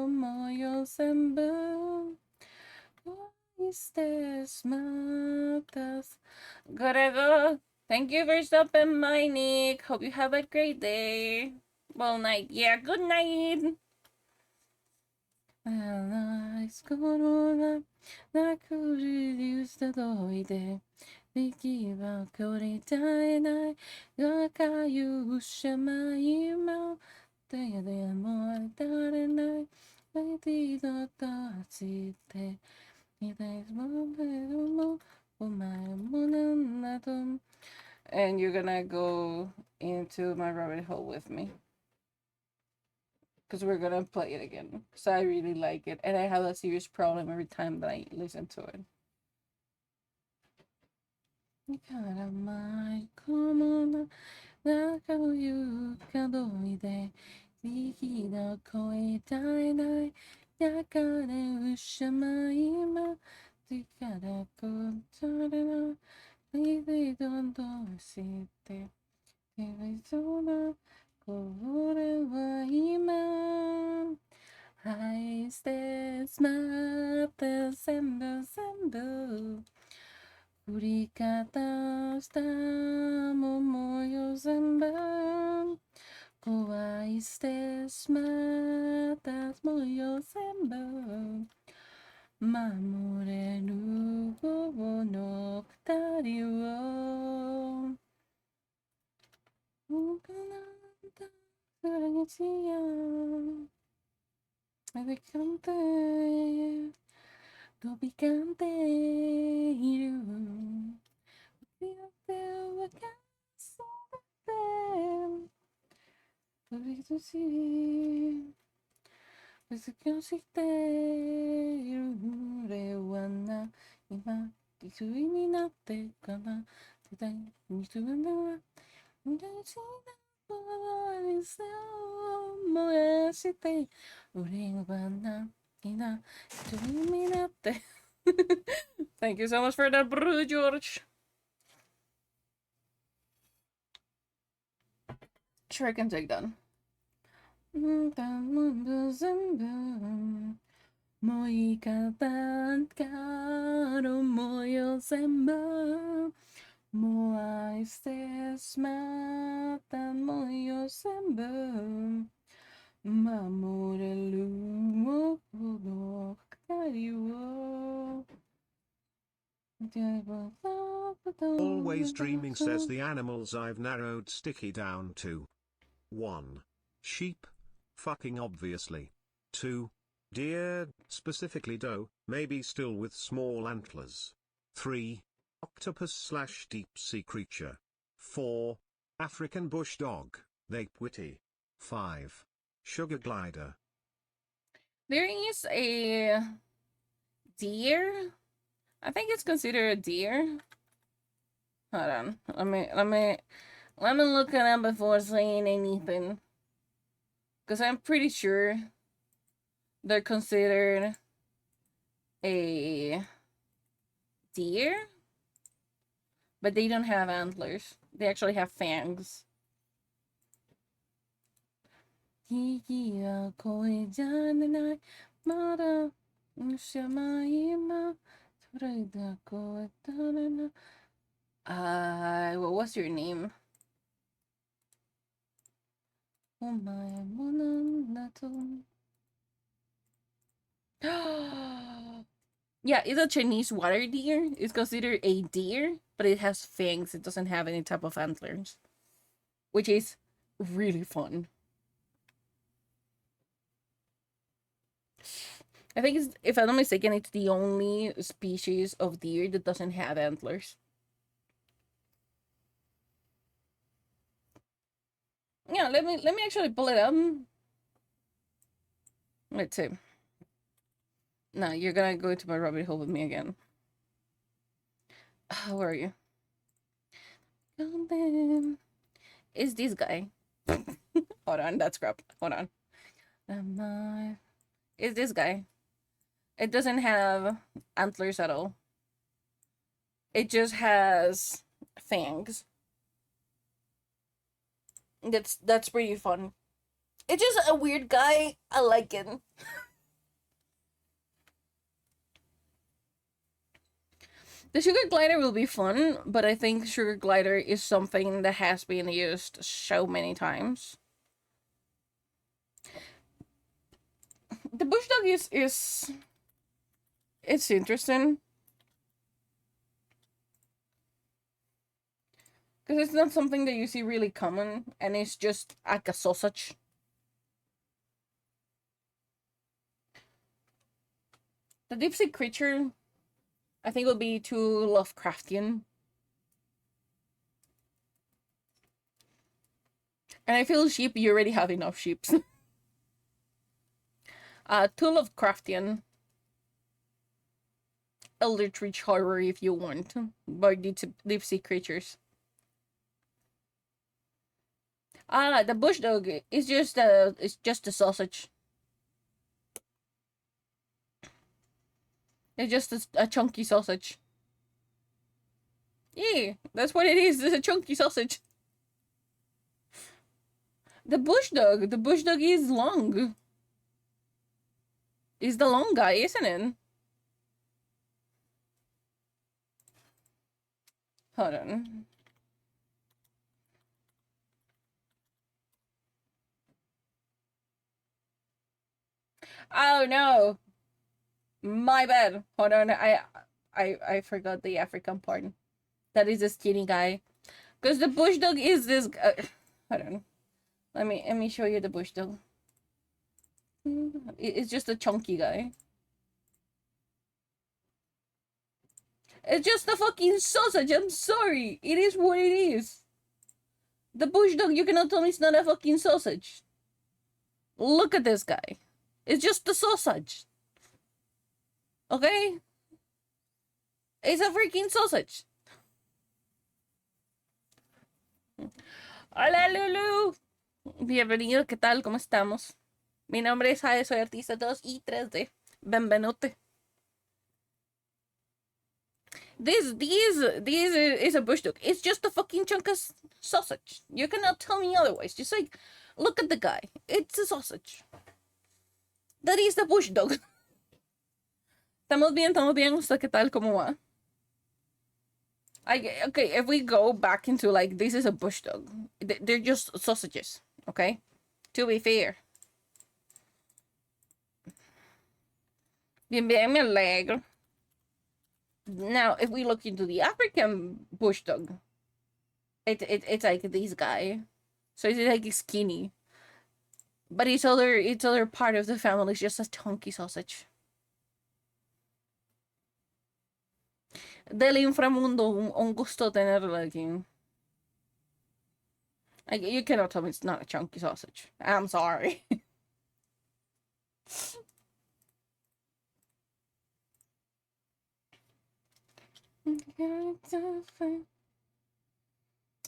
思いを全部愛してしまった Gotta go. Thank you for stopping by, Nick. Hope you have a great day. Well, night. Yeah, good night. スコロナなくりしたといて息はこり絶えないがかゆしま今だやでも当たれない相手だとしていたいものでもお前もなんだと And you're gonna go into my rabbit hole with me. Because we're gonna play it again. Because I really like it. And I have a serious problem every time that I listen to it. から舞い込むな中を床どいで息の声絶えない中でうしゃま今力これな水どんどんして手がそうなこれは今愛してしまって全部振り方した桃よ全部壊してしまったもよ全部守れるこの二人を僕なんだ裏道やめでかんて飛び交っているやってわかそうだって飛び出し難しくている俺はな今一人になってかな絶対に自分では大事なことにせを燃やして俺はな今一人になって Thank you so much for that, bro, George. Sure, I can take that. もういいかばんから思いを全部もう愛してしまったもうよ全部守れるもの二人を Always dreaming says the animals I've narrowed Sticky down to. 1. Sheep. Fucking obviously. 2. Deer, specifically doe, maybe still with small antlers. 3. Octopus slash deep sea creature. 4. African bush dog, they witty. 5. Sugar glider. There is a deer. I think it's considered a deer. Hold on. Let me look it up before saying anything. Because I'm pretty sure they're considered a deer. But they don't have antlers. They actually have fangs. 息は声じゃないまだしゃま今それだ声誰なwhat was your name? お前もなんだとYeah, it's a Chinese water deer. It's considered a deer, but it has fangs. It doesn't have any type of antlers, which is really fun. I think it's, if I'm not mistaken, it's the only species of deer that doesn't have antlers. Yeah, let me actually pull it up. Let's see. No, you're gonna go into my rabbit hole with me again. Where are you? Is this guy? Hold on, that's crap. Hold on. Is this guy? It doesn't have antlers at all. It just has fangs. That's pretty fun. It's just a weird guy. I like it. The sugar glider will be fun, but I think sugar glider is something that has been used so many times. The bush dog is it's interesting because it's not something that you see really common, and it's just like a sausage. The deep sea creature, I think, will be too Lovecraftian. And I feel sheep, you already have enough sheep. Too Lovecraftian. Eldritch horror if you want, by deep sea creatures. The bush dog is just a sausage. It's just a chunky sausage. Yeah, that's what it is. It's a chunky sausage. The bush dog is long. Is the long guy, isn't it? Hold on. Oh no. My bad. Hold on. I forgot the African part. That is a skinny guy. Because the bush dog is this hold on. Let me show you the bush dog. It's just a chunky guy. It's just a fucking sausage. I'm sorry. It is what it is. The bush dog, you cannot tell me it's not a fucking sausage. Look at this guy. It's just a sausage. Okay? It's a freaking sausage. Hola, Lulu. Bienvenido, ¿qué tal? ¿Cómo estamos? Mi nombre es Jade, soy artista 2 y 3D. Benvenuti. This is a bush dog. It's just a fucking chunk of sausage. You cannot tell me otherwise. Just like, look at the guy. It's a sausage. That is the bush dog. Estamos bien, ¿Usted qué tal? ¿Cómo va? Okay, if we go back into like, this is a bush dog. They're just sausages, okay? To be fair. Bien, me alegro. Now, if we look into the African bush dog, it's like this guy. So it's like skinny. But its other part of the family is just a chunky sausage. Del inframundo, un gusto tenerlo aquí. You cannot tell me it's not a chunky sausage. I'm sorry.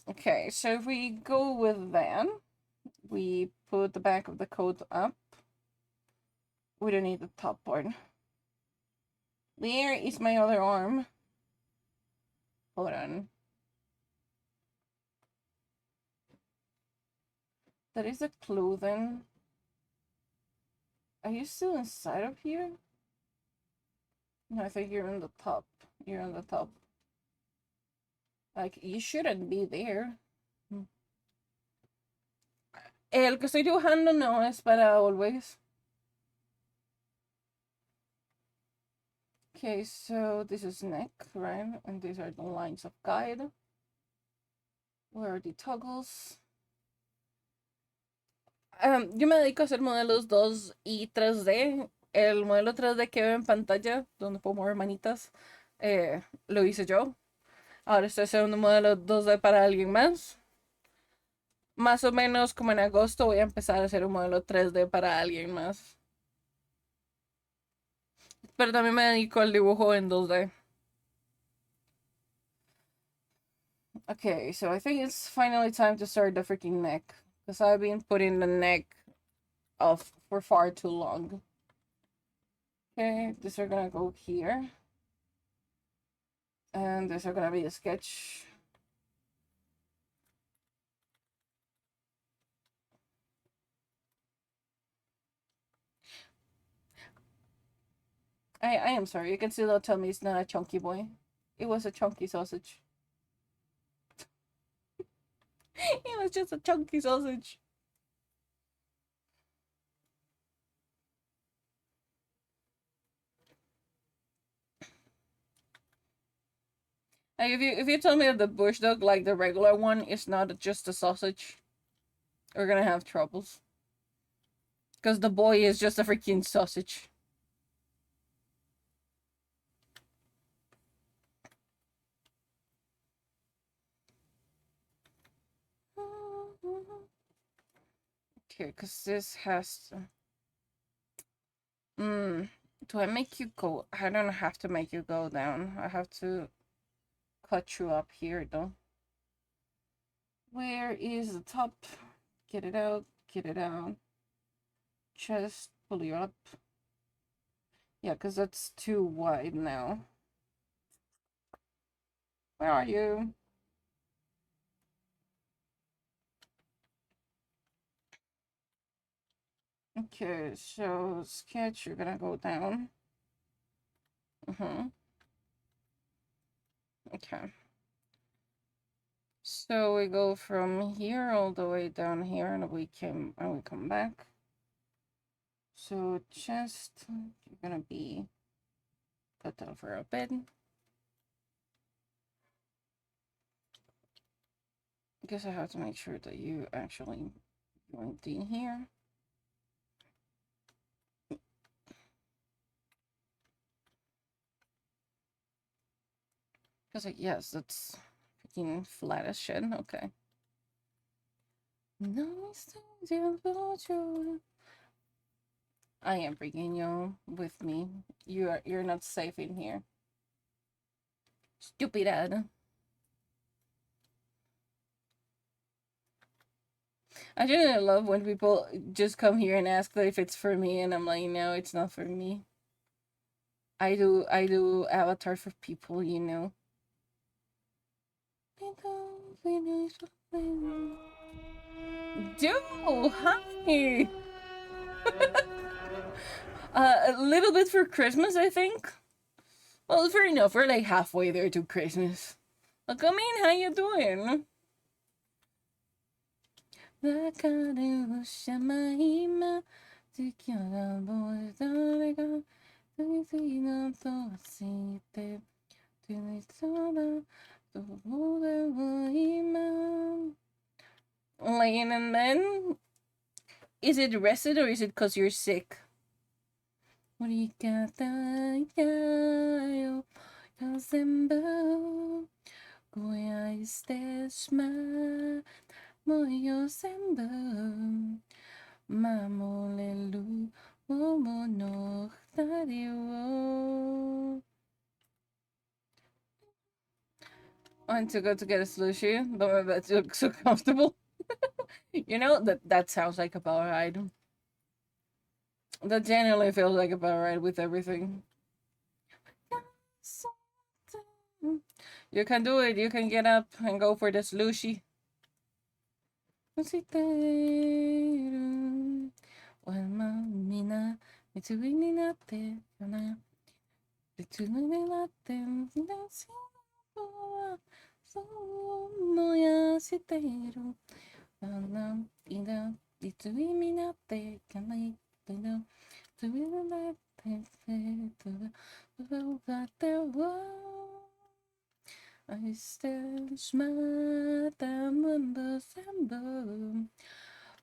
Okay, so if we go with that, we put the back of the coat up. We don't need the top part. There is my other arm. Hold on. That is the clothing. Are you still inside of here? No, I think you're on the top. You're on the top. Like, you shouldn't be there. El que estoy dibujando no es para always. Okay, so this is neck, right? And these are the lines of guide. Where are the toggles? Yo me dedico a hacer modelos 2 y 3D. El modelo 3D que veo en pantalla, donde puedo mover manitas, lo hice yo. Ahora estoy haciendo un modelo 2D para alguien más. Más o menos como en agosto voy a empezar a hacer un modelo 3D para alguien más. Pero también me dedico al dibujo en 2D. Okay, so I think it's finally time to start the freaking neck. Because I've been putting the neck off for far too long. Okay, these are gonna go here. And these are gonna be a sketch. I am sorry, you can still tell me it's not a chunky boy. It was a chunky sausage. It was just a chunky sausage. Like if you tell me that the bush dog, like the regular one, is not just a sausage, we're gonna have troubles. Because the boy is just a freaking sausage. Okay, because this has to... do I make you go? I don't have to make you go down. I have to cut you up here, though. Where is the top? Get it out. Get it out. Just pull you up. Yeah, because that's too wide now. Where are you? Okay, so sketch, you're gonna go down. Okay. So we go from here all the way down here, and we come back. So chest, you're gonna be cut over a bit. I guess I have to make sure that you actually went in here. Because like, yes, that's freaking flat as shit. Okay. I am bringing you with me. You're not safe in here. Stupid ad. I generally love when people just come here and ask if it's for me, and I'm like, no, it's not for me. I do avatar for people, you know. Dude, hi. A little bit for Christmas, I think. Well, fair enough. We're like halfway there to Christmas. Well, come in. How you doing? Like, and then, is it rested or is it because you're sick? I went to go to get a slushie, but my bed looks so comfortable. You know, that sounds like a power ride. That genuinely feels like a power ride with everything. You can do it. You can get up and go for the slushie. I still smile them December.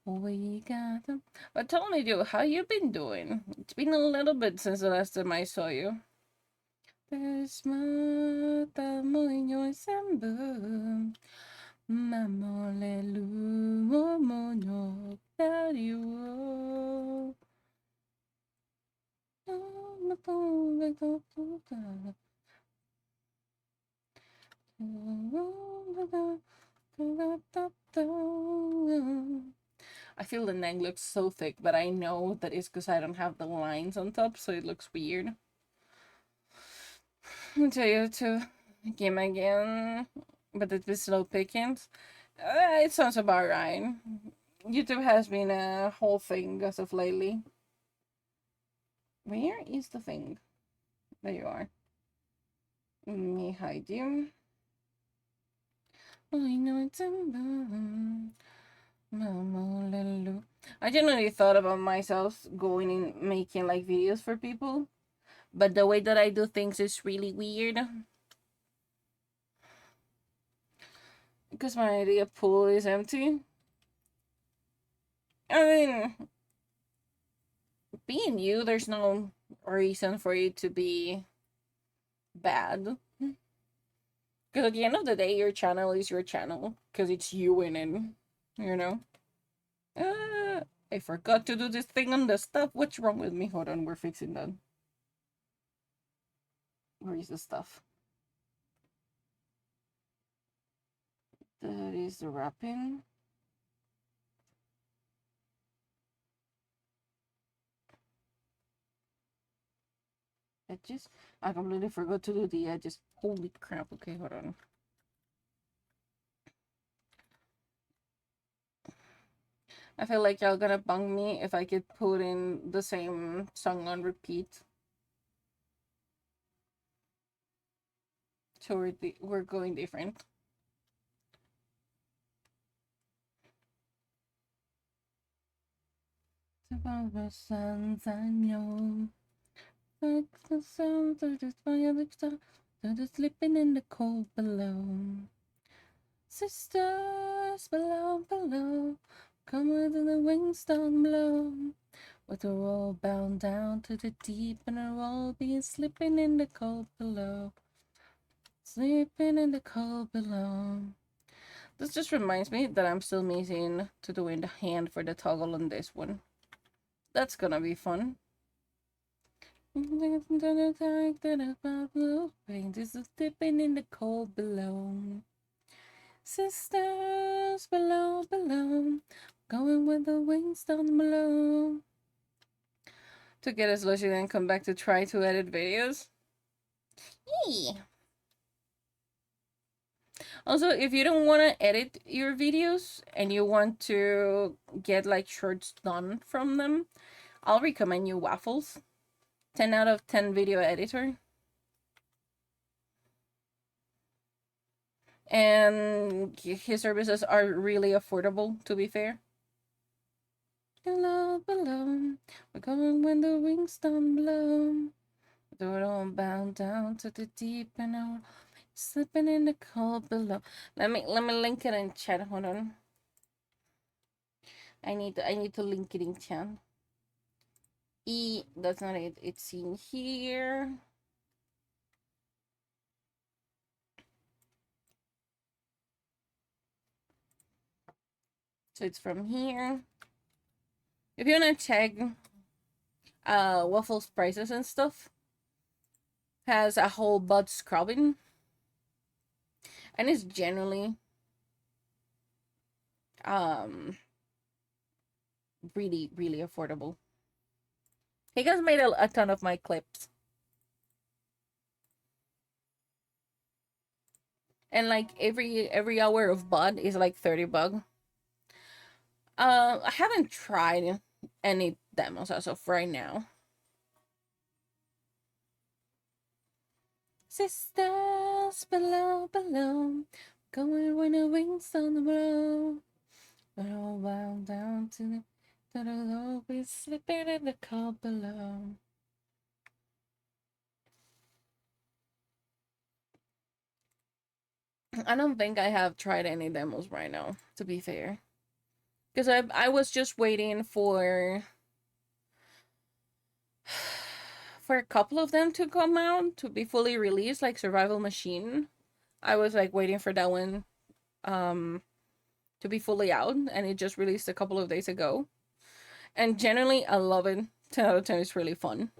We got them. But tell me, dude, how you been doing? It's been a little bit since the last time I saw you. Smile muy December. Mamolelu mono dario. phone. I feel the neck looks so thick, but I know that it's because I don't have the lines on top, so it looks weird. I'll tell you to game again, but it's with slow pickings. It sounds about right. YouTube has been a whole thing as of lately. Where is the thing? There you are. Let me hide you. I know it's I genuinely thought about myself going and making like videos for people, but the way that I do things is really weird. Because my idea pool is empty. I mean, being you, there's no reason for it to be bad. Because at the end of the day, your channel is your channel. Because it's you in it, you know? I forgot to do this thing on the stuff. What's wrong with me? Hold on, we're fixing that. Where is the stuff? That is the wrapping. Edges. I completely forgot to do the edges. Holy crap. Okay, hold on. I feel like y'all gonna bung me if I could put in the same song on repeat. So we're going different. About the suns I know. Like the sounds of just my other stuff. They're just sleeping in the cold below. Sisters below, below. Come within the wings down below. But we're all bound down to the deep, and we're all being slipping in the cold below. Sleeping in the cold below. This just reminds me that I'm still missing to doing the hand for the toggle on this one. That's gonna be fun. Paint is dipping in the cold below. Sisters below, below, going with the wings down below. To get us lucky, then come back to try to edit videos. Yee. Also, if you don't want to edit your videos and you want to get like shorts done from them, I'll recommend you Waffles. 10 out of 10 video editor. And his services are really affordable, to be fair. Below, below, we're going when the wings don't blow. We're all bound down to the deep and out, slipping in the cold below. Let me link it in chat. Hold on. I need to link it in chat. That's not it. It's in here. So it's from here. If you wanna check Waffles prices and stuff, has a whole butt scrubbing, and it's generally really affordable. He guys made a ton of my clips. And like every hour of bud is like 30 bucks. I haven't tried any demos as of right now. Sisters below, below, going when the wings don't blow. We're all bound down to the low, we're slipping in the cold below. I don't think I have tried any demos right now, to be fair. Because I was just waiting for a couple of them to come out to be fully released, like Survival Machine. I was like waiting for that one to be fully out, and it just released a couple of days ago. And generally I love it. 10 out of 10 is really fun.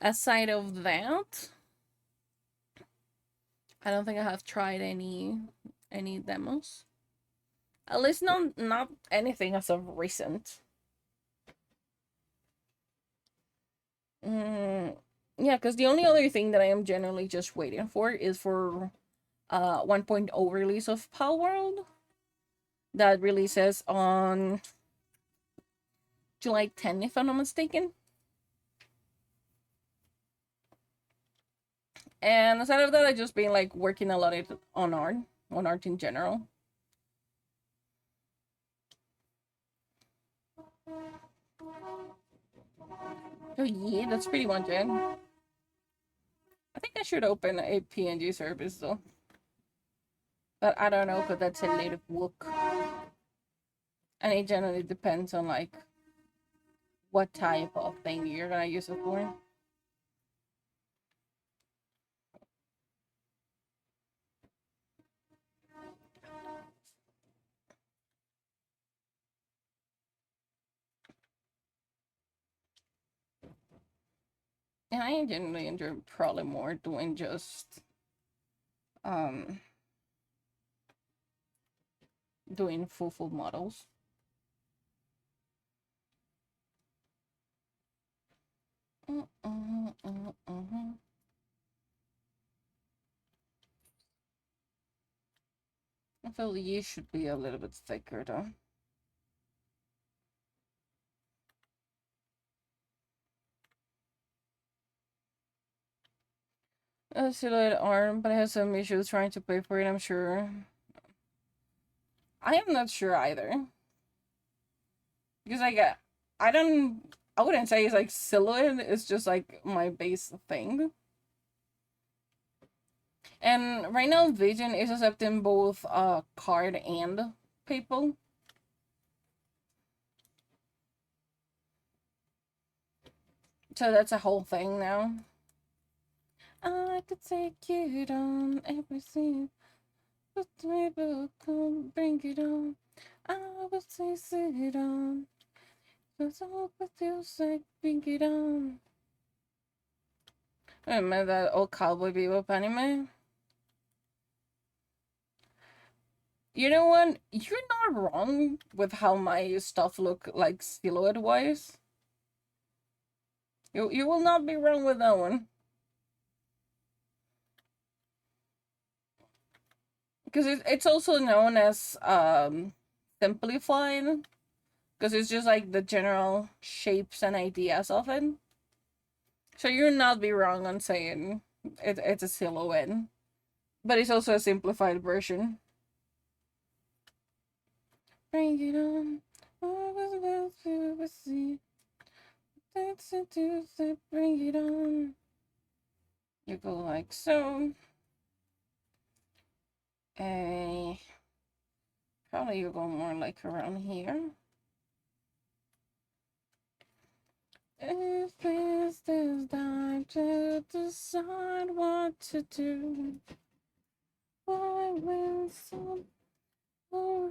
Aside of that, I don't think I have tried any demos. At least not anything as of recent. Yeah, because the only other thing that I am generally just waiting for is for 1.0 release of Pal World that releases on July 10th, if I'm not mistaken. And aside of that, I've just been like working a lot on art in general. Oh yeah, that's pretty much it. I think I should open a PNG service though. But I don't know because that's a lot of work. And it generally depends on like what type of thing you're gonna use it for. And I generally enjoy probably more doing just doing full models. I feel you should be a little bit thicker though. A silhouette arm, but I have some issues trying to pay for it, I'm sure. I am not sure either. Because like I wouldn't say it's like silhouette, it's just like my base thing. And right now VGen is accepting both card and PayPal. So that's a whole thing now. I could take it on everything, but maybe come bring it on. I will taste it on. Cause I hope it feels like bring it on. Remember that old Cowboy Bebop anime? You know what? You're not wrong with how my stuff look like silhouette wise. You will not be wrong with that one. Because it's also known as simplified. Because it's just like the general shapes and ideas of it. So you'll not be wrong on saying it's a silhouette. But it's also a simplified version. Bring it on. Bring it on. You go like so. Probably you go more like around here. If it's this time to decide what to do, why will some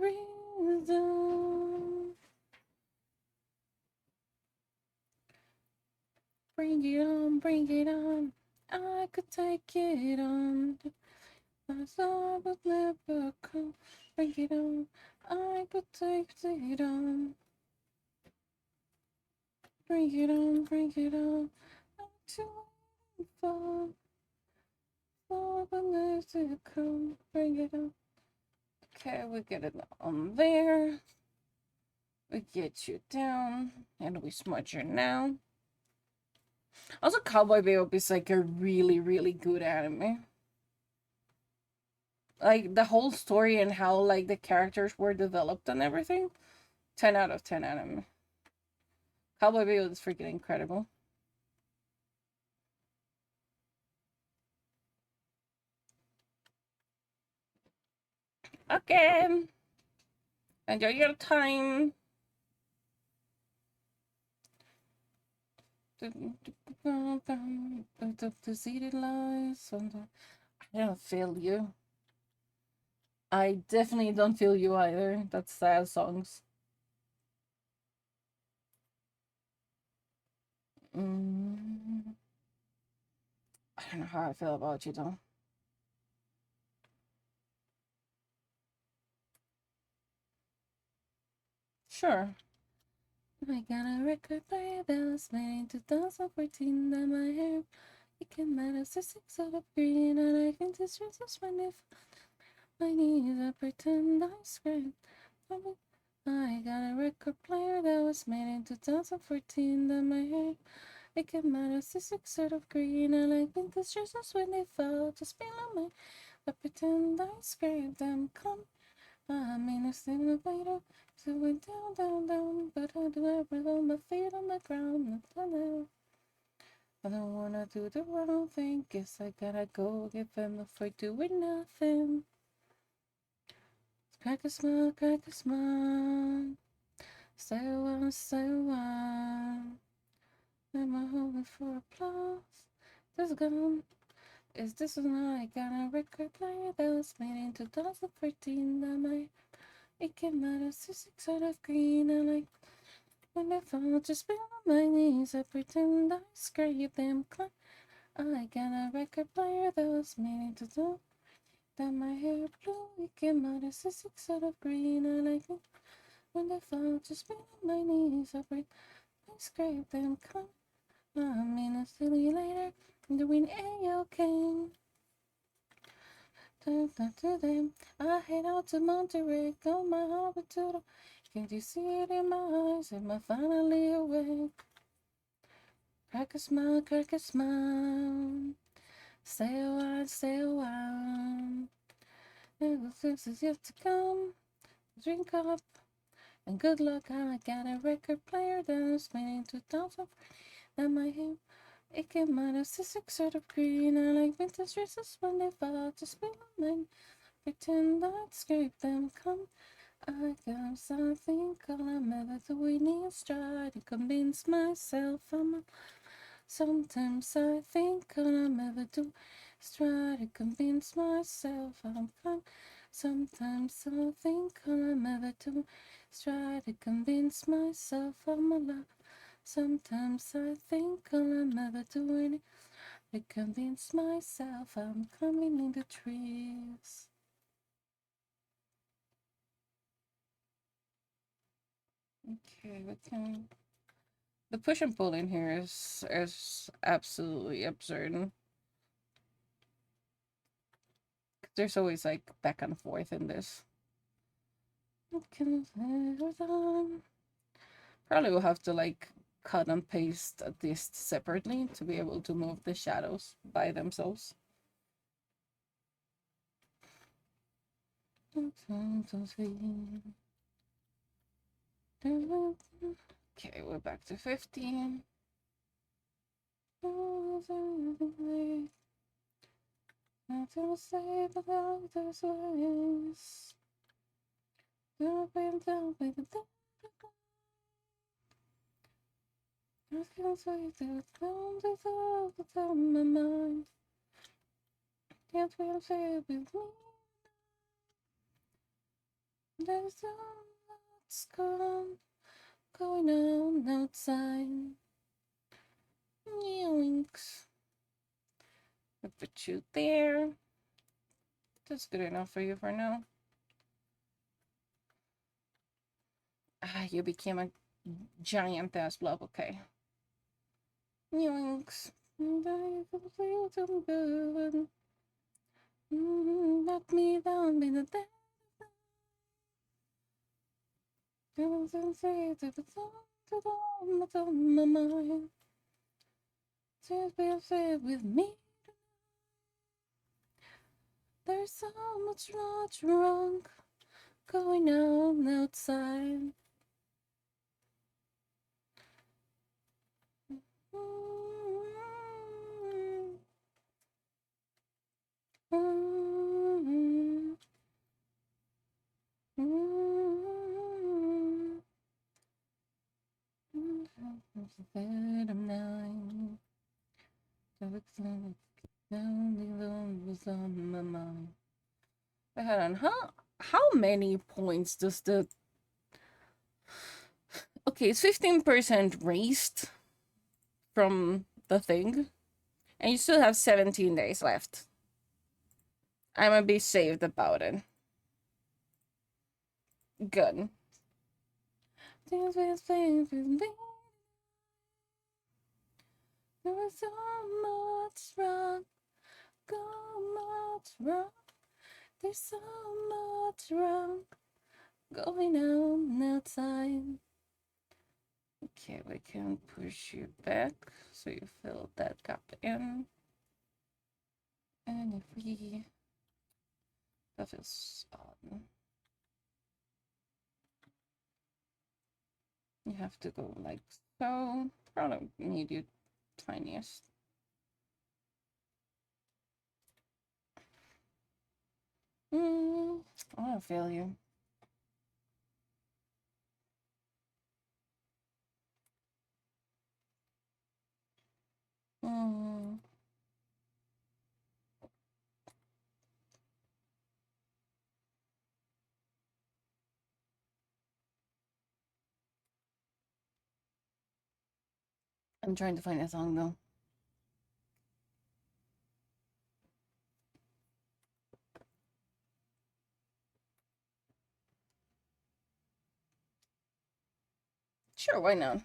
reason? Bring it on, bring it on. I could take it on. I saw but never come. Bring it on. I could take it on. Bring it on, bring it on. I'm too far. But never come. Bring it on. Okay, we get it on there. We get you down. And we smudge you now. Also, Cowboy Bebop is like a really, really good anime. Like the whole story and how like the characters were developed and everything. 10 out of 10 anime. Cowboy Bebop is freaking incredible. Okay. Enjoy your time. The seated lies. I don't feel you. I definitely don't feel you either. That's sad songs. I don't know how I feel about you though. Sure. I got a record player that was made in 2014 that my hair it came out as a 6 out of green and I can just when if my knees I pretend I scream. I got a record player that was made in 2014 that my hair it came out as a 6 out of green and I can just when they fall just below me. I pretend I scream them come. I mean, it's in the later, so went down, down, down, but I do ever on my feet on the ground. I don't wanna do the wrong thing, guess I gotta go give them before doing nothing. Crack a smile, crack a smile. Say one, say one. Am I hoping for applause? This gun is this one I got a record player that was made in 2014 that my it came out as a 6 out of green and like when I fall just be on my knees I pretend I scrape them climb. I got a record player that was made into do that my hair blue it came out as a 6 out of green and I think when I fall just be on my knees I scrape them climb. I mean I'll see you later doing A-OK. To them. I head out to Monterey, go my harbor to the. Can't you see it in my eyes? Am I finally awake? Crack a smile, crack a smile. Stay a while, stay a while. This is yet to come. Drink up and good luck. I got a record player that was made in 2000. And my him, it came out as a 6 out of green. I like vintage dresses when they fall. Just be mine. Pretend I'd scrape them, come. I got something called I'm never doing is try to convince myself I'm sometimes I think all I'm ever do is try to convince myself I'm fine. Sometimes I think all I'm ever do is try to convince myself I'm alive. Sometimes I think all I'm ever doing is to convince myself I'm climbing in the trees. Okay, we can. The push and pull in here is absolutely absurd. There's always like back and forth in this. Probably will have to like cut and paste this separately to be able to move the shadows by themselves. Okay, we're back to 15. Nothing to say about this ways. Nothing down with the nothing to say to the sound is all that's on my mind. Can't feel say with me. There's so much going on outside. Yoinks. I put you there. That's good enough for you for now. Ah, you became a giant ass blob, okay. Yoinks. And I can feel some good. Knock me down in the dead. Feels and say to the song to the one that's on my mind. Just be said with me. There's so much wrong going on outside. Was on my mind. But hold on, how many points does the okay, it's 15% raised from the thing, and you still have 17 days left. I'm gonna be saved about it. Good. Things with things with me. There was so much wrong, so much wrong. There's so much wrong going on outside. Okay, we can push you back so you fill that gap in. And if we... That feels odd. You have to go like so. Probably need you tiniest. I don't feel you. I'm trying to find a song though. Sure, why not?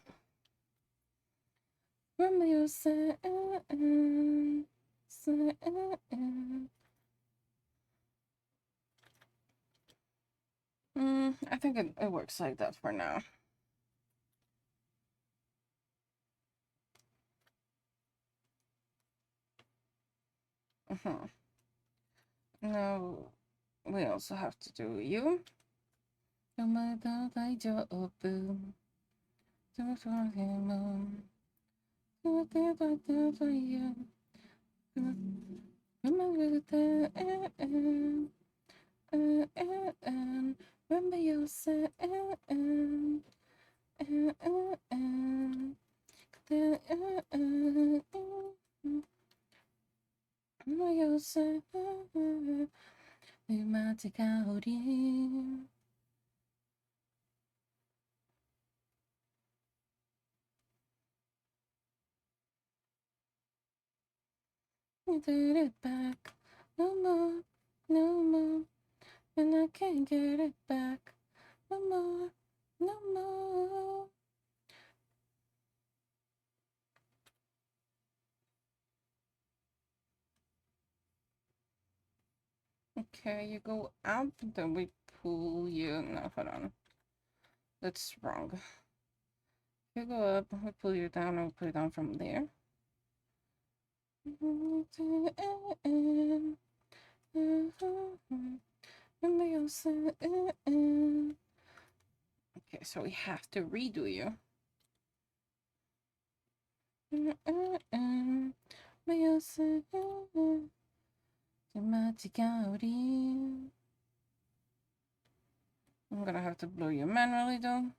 Romeo said, I think it works like that for now. Now, we also have to do you. You did it back. No more, no more. And I can't get it back. No more, no more. Okay, you go up, then we pull you. No, hold on. That's wrong. You go up, we pull you down, and we pull you down from there. Okay, so we have to redo you. I'm gonna have to blow you manually though.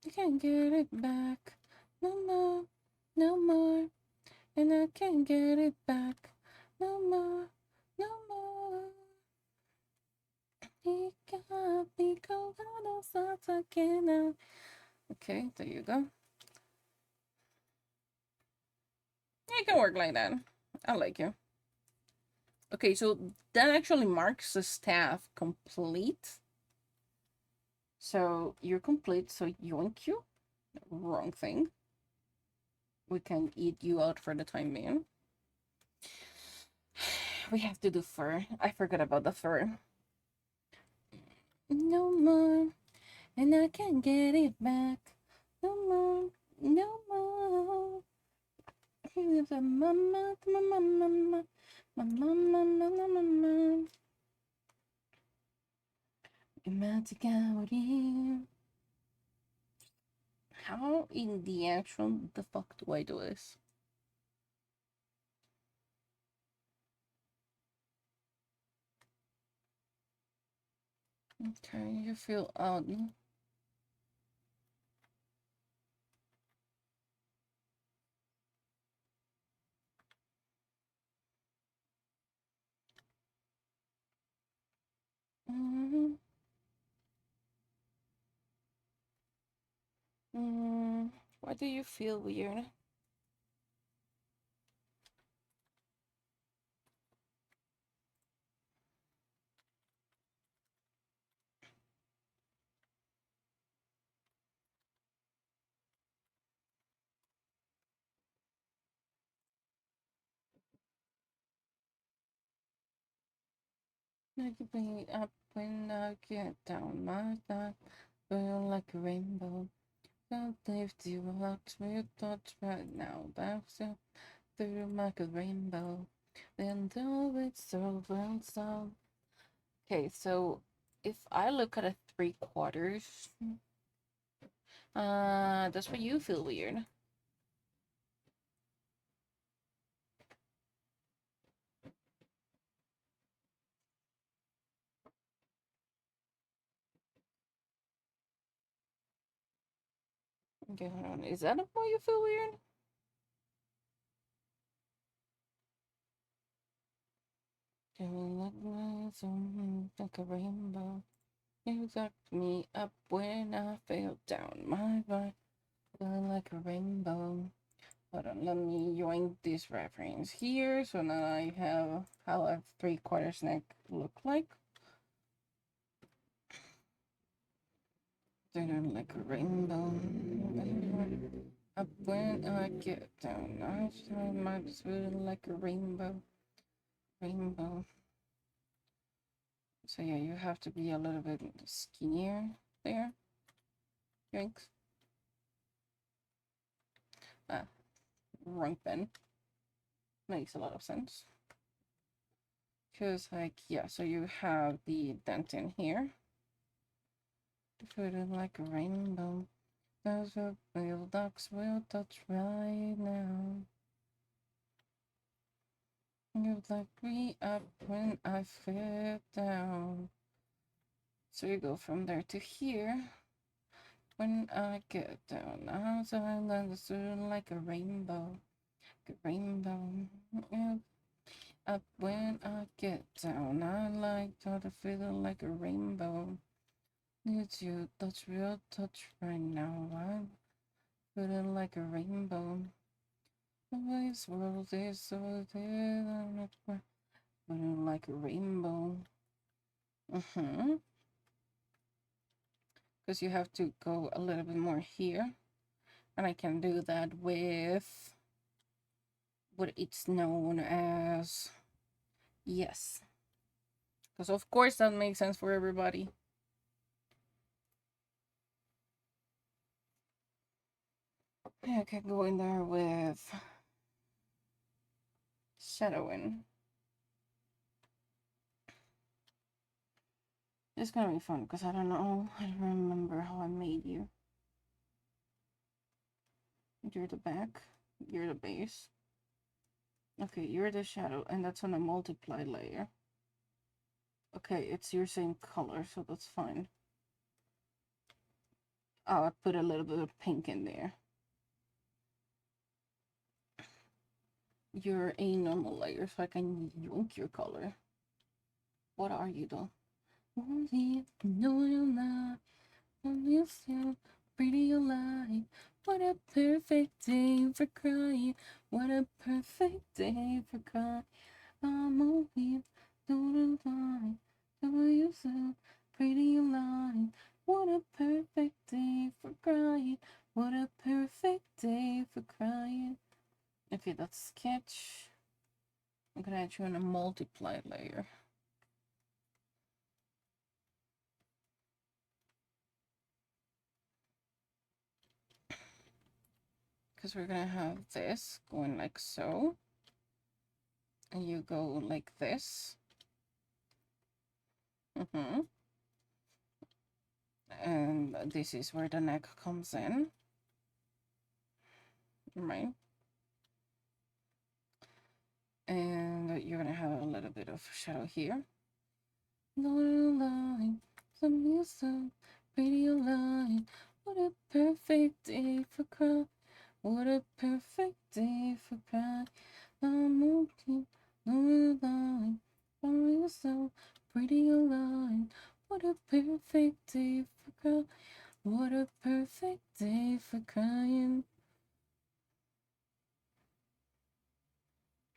You can't get it back. No more, no more. And I can't get it back. No more, no more. Okay, there you go. You can work like that. I like you. Okay, so that actually marks the staff complete. So you're complete, so yoink you. Wrong thing. We can eat you out for the time being. We have to do fur. I forgot about the fur. No more, and I can't get it back. No more, no more. Here's a mama, mama, mama, mama, mama, mama, mama. How in the actual the fuck do I do this? Okay, you feel odd. Why do you feel weird? I could be up when I get down my thigh, burn like a rainbow. Don't lift you up to your thoughts right now. That's it through like a rainbow. Then though it's over and so. Okay, so if I look at a 3/4, that's where you feel weird. Okay, hold on. Is that why you feel weird? Like a rainbow. You sucked me up when I fell down my right, feeling like a rainbow. Hold on, let me join this reference here so now I have how a 3/4 neck look like. Feeling like a rainbow. Up when I get down, I might feel like a rainbow. Rainbow. So yeah, you have to be a little bit skinnier there. Thanks. Ah, wrong pen. Makes a lot of sense. Because like, yeah, so you have the dent in here. Feeling like a rainbow. Those are real ducks will touch right now. You like me up when I fell down. So you go from there to here. When I get down, I'm soon like a rainbow. Like a rainbow. Yeah. Up when I get down, I like to feel like a rainbow. It's you, touch real touch right now. I'm feeling like a rainbow. This world is so dead, feeling like a rainbow. Because you have to go a little bit more here. And I can do that with what it's known as, yes. Because of course that makes sense for everybody. I can go in there with shadowing. It's gonna be fun because I don't know. I don't remember how I made you. You're the back. You're the base. Okay, you're the shadow, and that's on a multiply layer. Okay, it's your same color, so that's fine. Oh, I put a little bit of pink in there. You're a normal layer, so I can yoink your color. What are you though? Only know you're not. Only so pretty alive. What a perfect day for crying. What a perfect day for crying. I'm only doing fine. You so pretty alive. What a perfect day for crying. What a perfect day for crying. Okay, that's sketch. I'm gonna add you on a multiply layer. Because we're gonna have this going like so. And you go like this. And this is where the neck comes in. Right? And you're gonna have a little bit of shadow here. Line, some music, radio line. What a perfect day for cry. What a perfect day for cry. I'm moving, no line. From yourself, pretty alive. What a perfect day for cry. What a perfect day for crying.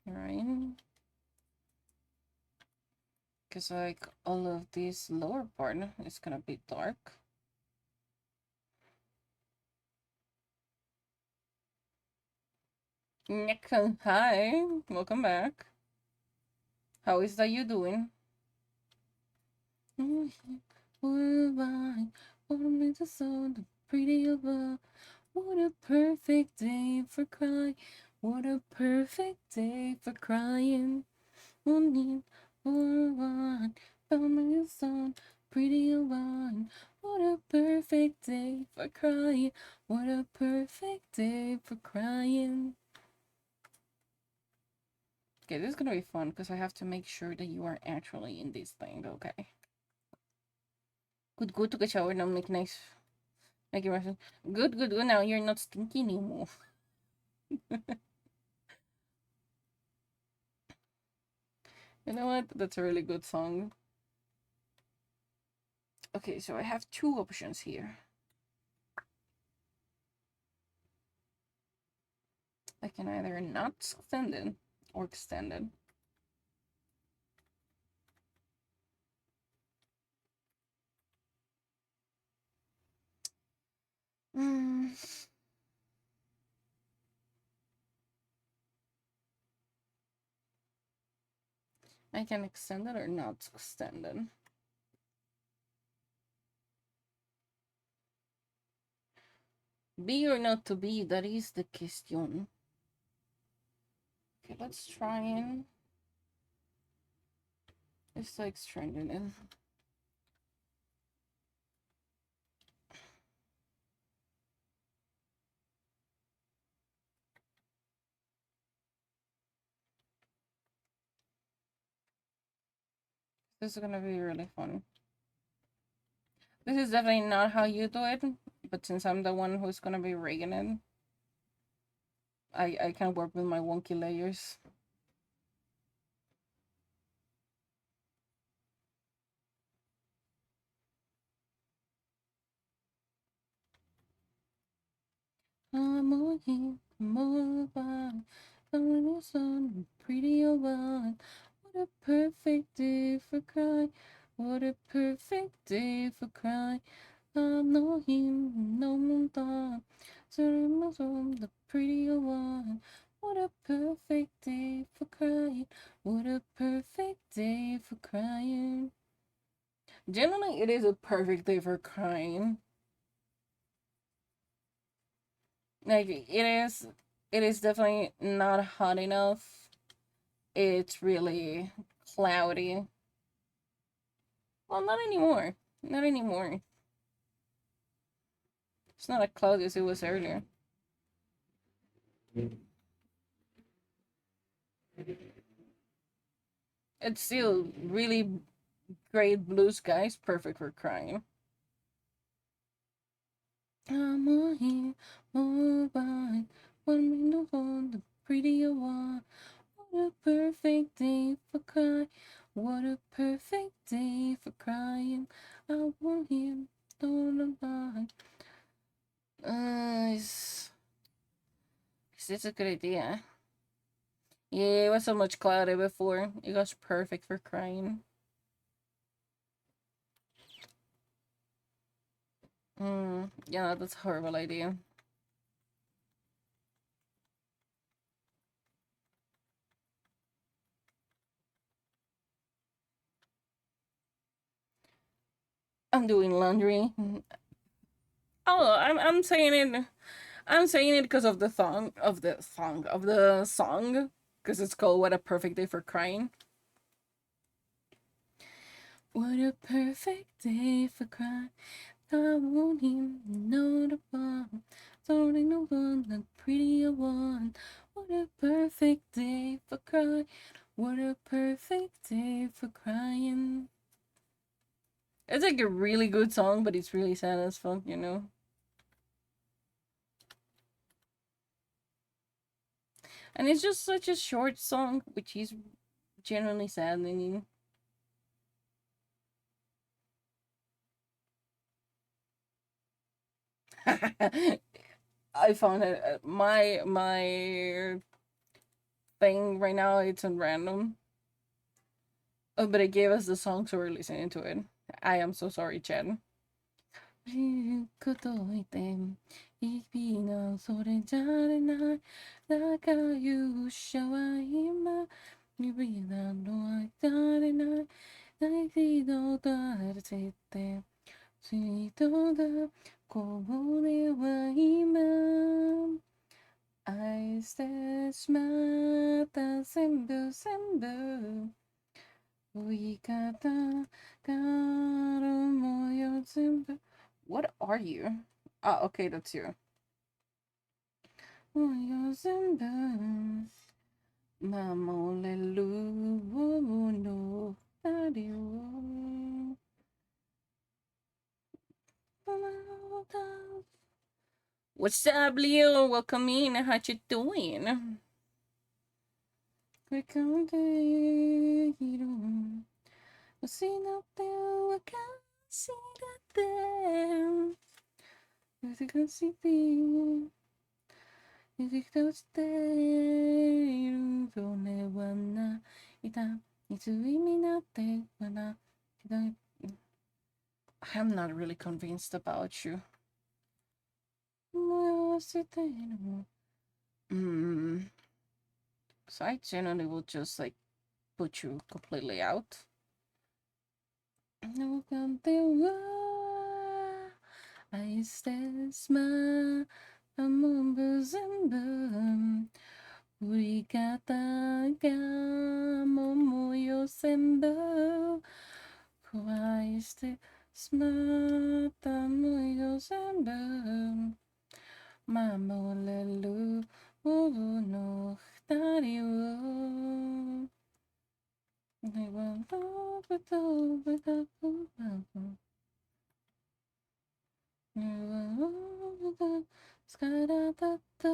Right? Because like all of this lower part is gonna be dark. Nick, hi, welcome back. How is that you doing? the sun, the pretty of a. What a perfect day for crying. What a perfect day for crying. One for one, found me sun, pretty one. What a perfect day for crying. What a perfect day for crying. Okay, this is gonna be fun because I have to make sure that you are actually in this thing, okay? Good, go take a shower now, make nice. Make it rest. Good, good, good. Now you're not stinky anymore. You know what? That's a really good song. Okay, so I have two options here. I can either not extend it or extend it. I can extend it or not extend it. Be or not to be, that is the question. Okay, let's try and it's like strengthen it. This is gonna be really fun. This is definitely not how you do it, but since I'm the one who's gonna be rigging it, I can work with my wonky layers. I'm on him, move on, the sun, pretty one. What a perfect day for crying. What a perfect day for crying. I'm no him, no moon, so the pretty one. What a perfect day for crying. What a perfect day for crying. Generally, it is a perfect day for crying. Like it is definitely not hot enough. It's really cloudy. Well, not anymore. Not anymore. It's not as cloudy as it was earlier. It's still really great blue skies, perfect for crying. I'm on here, mobile, 1 minute on the prettier one. What a perfect day for crying. What a perfect day for crying. I want him, don't lie. Is this a good idea? Yeah, it was so much cloudy before. It was perfect for crying. Yeah, that's a horrible idea. I'm doing laundry. Oh, I'm saying it. I'm saying it because of the song, because it's called "What a Perfect Day for Crying." What a perfect day for crying. I want him, know the one. Don't no one, the prettier one. What a perfect day for crying. What a perfect day for crying. It's like a really good song, but it's really sad as fuck, you know? And it's just such a short song, which is genuinely saddening. I found it. My thing right now, it's on random. Oh, but it gave us the song, so we're listening to it. I am so sorry, Chad. こと言って日々のそれじゃれない仲良しは今指なのは誰ない大事の誰せて水道がこぼれは今愛してしまった全部全部追い方があるもよ全部 What are you? Ah, okay, that's you. もよ全部守れるの二人を What's up, Leo? Welcome in. How you doing? これからできる失ってわかしだって難しい水としているそれはないたいつ意味なってはな I'm not really convinced about you. So I generally will just like put you completely out. I stay smile, I'm on boom. 振り方が桃よ全部怖いしてしまったもよ全部守れるの二人を願うことが疲れたと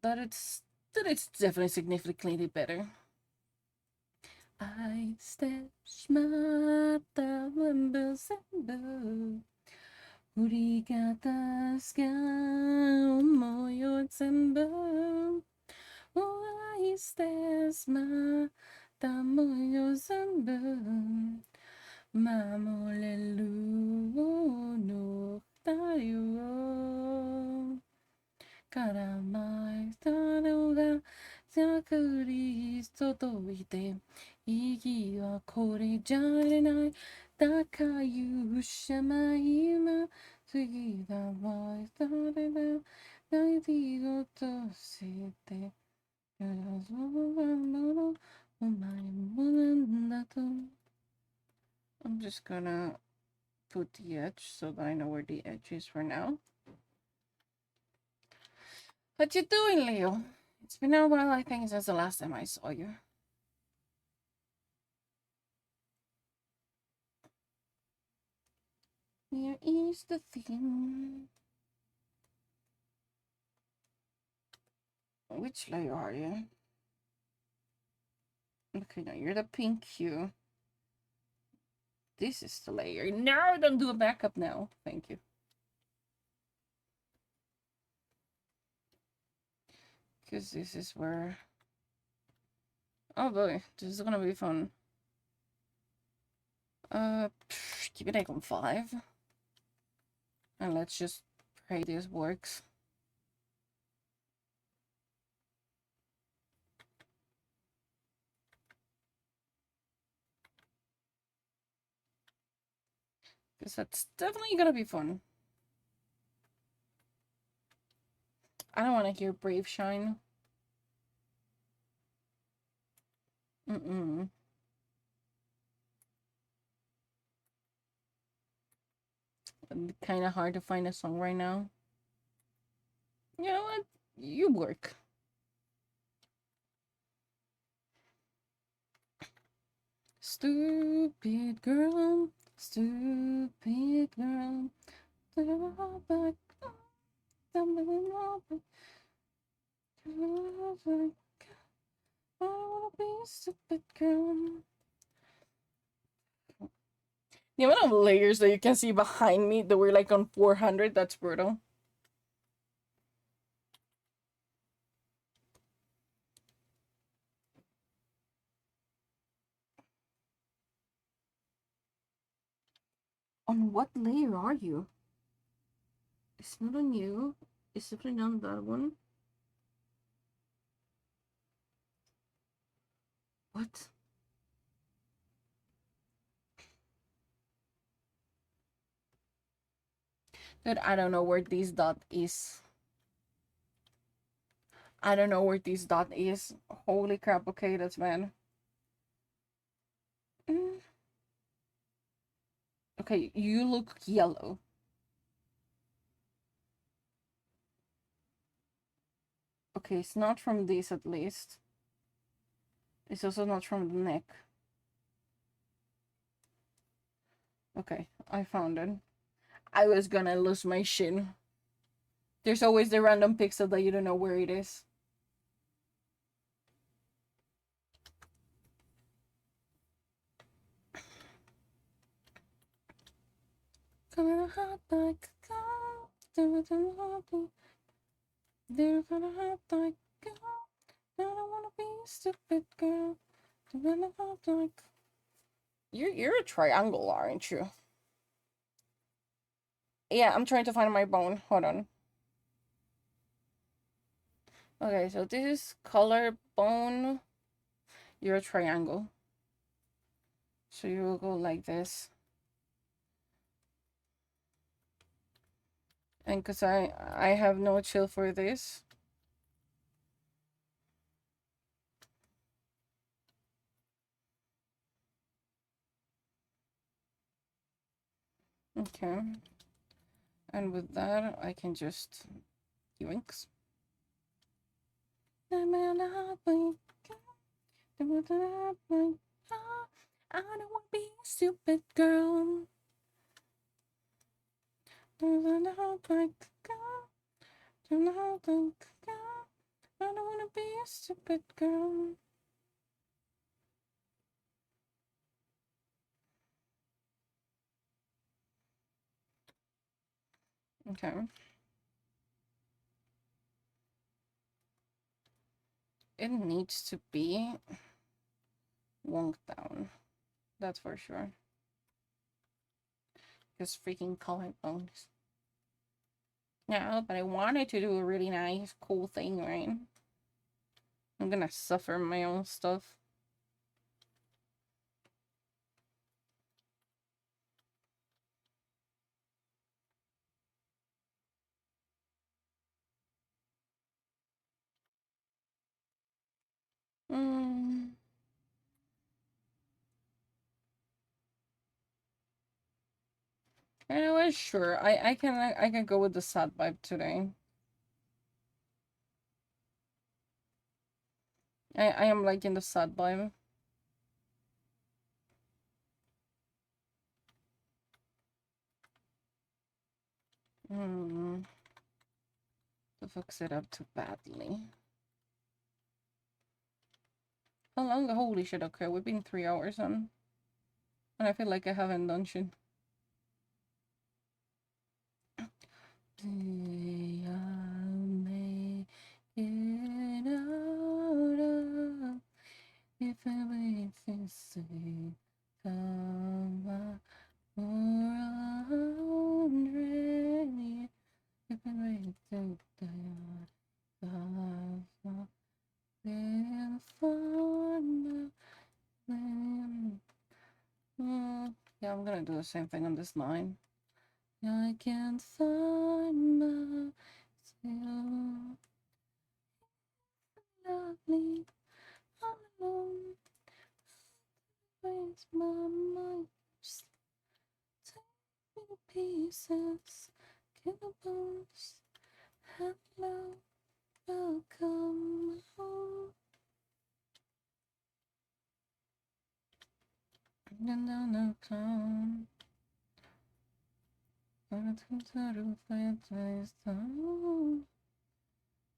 but it's definitely significantly better. I step smart the semble. 振り方すが思いを全部愛してしまったもよ全部守れるの二人を絡まえたのがざくり届いて息はこれじゃれないだから勇者ま今次がわいたれだ泣いてごとしてお前もなんだと I'm just gonna put the edge so that I know where the edge is for now. What you doing, Leo? It's been a while, I think, since the last time I saw you. Here is the thing. Which Leo are you? Okay, no, you're the pink hue. This is the layer. No, don't do a backup now. Thank you. Because this is where... Oh boy, this is gonna be fun. Keep it on 5. And let's just pray this works. Because that's definitely gonna be fun. I don't want to hear Brave Shine. Mm-mm. Kind of hard to find a song right now. You know what? You work. Stupid girl, stupid girl. I wanna be a stupid girl. The amount of layers that you can see behind me that we're like on 400, that's brutal. On what layer are you? It's not on you. It's definitely not on that one. What? Dude, I don't know where this dot is. I don't know where this dot is. Holy crap, okay, that's bad. Okay, you look yellow. Okay, it's not from this at least. It's also not from the neck. Okay, I found it. I was gonna lose my shit. There's always the random pixel that you don't know where it is. Coming hot like go, do it in the they're gonna hot like go. I don't wanna be a stupid girl. Like you're a triangle, aren't you? Yeah, I'm trying to find my bone. Hold on. Okay, so this is color bone. You're a triangle. So you will go like this. And because I have no chill for this. Okay. And with that, I can just yoinks. I don't wanna be a stupid girl. I don't wanna be a stupid girl. Okay. It needs to be wonked down. That's for sure. Because freaking collarbones. Yeah, but I wanted to do a really nice, cool thing, right? I'm gonna suffer my own stuff. I was sure. I can go with the sad vibe today. I am like in the sad vibe. To fix it up too badly. How long? Holy shit, okay, we've been 3 hours on. And I feel like I haven't done shit. Day I'll make it out of if everything's safe. Come on, for 100 years. If everything's safe, been fun. Yeah, I'm gonna do the same thing on this line. I can't find myself. Lovely, alone. Where's my mind? Take me to pieces. Kill the bones. Hello, welcome home. And down the town. I'm to the fireplace down.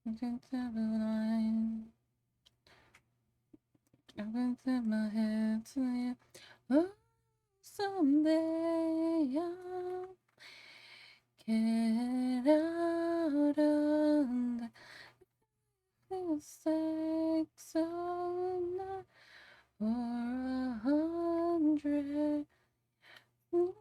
Into the line. I went to my head to you. Oh, someday I'll get out of the sex of night for 100. Like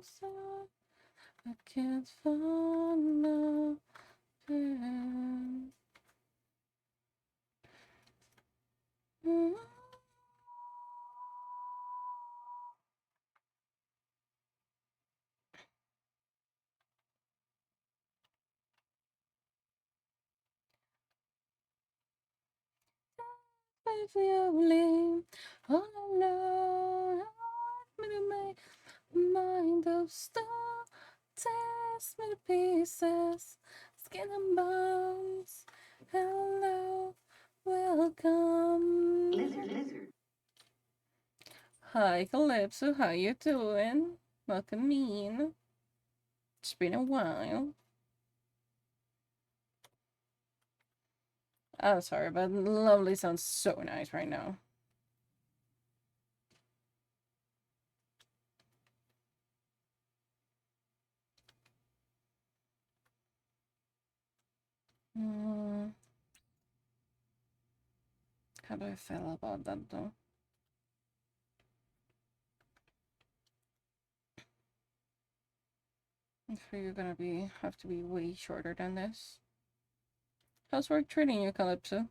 sad. I can't find no pen. Only all alone, me to make mind of stone, test me to pieces, skin and bones. Hello, welcome. Lizard. Hi, Calypso. How you doing? Welcome in. It's been a while. Oh, sorry, but lovely sounds so nice right now. How do I feel about that though? I'm sure you're gonna have to be way shorter than this. How's work treating you, Calypso?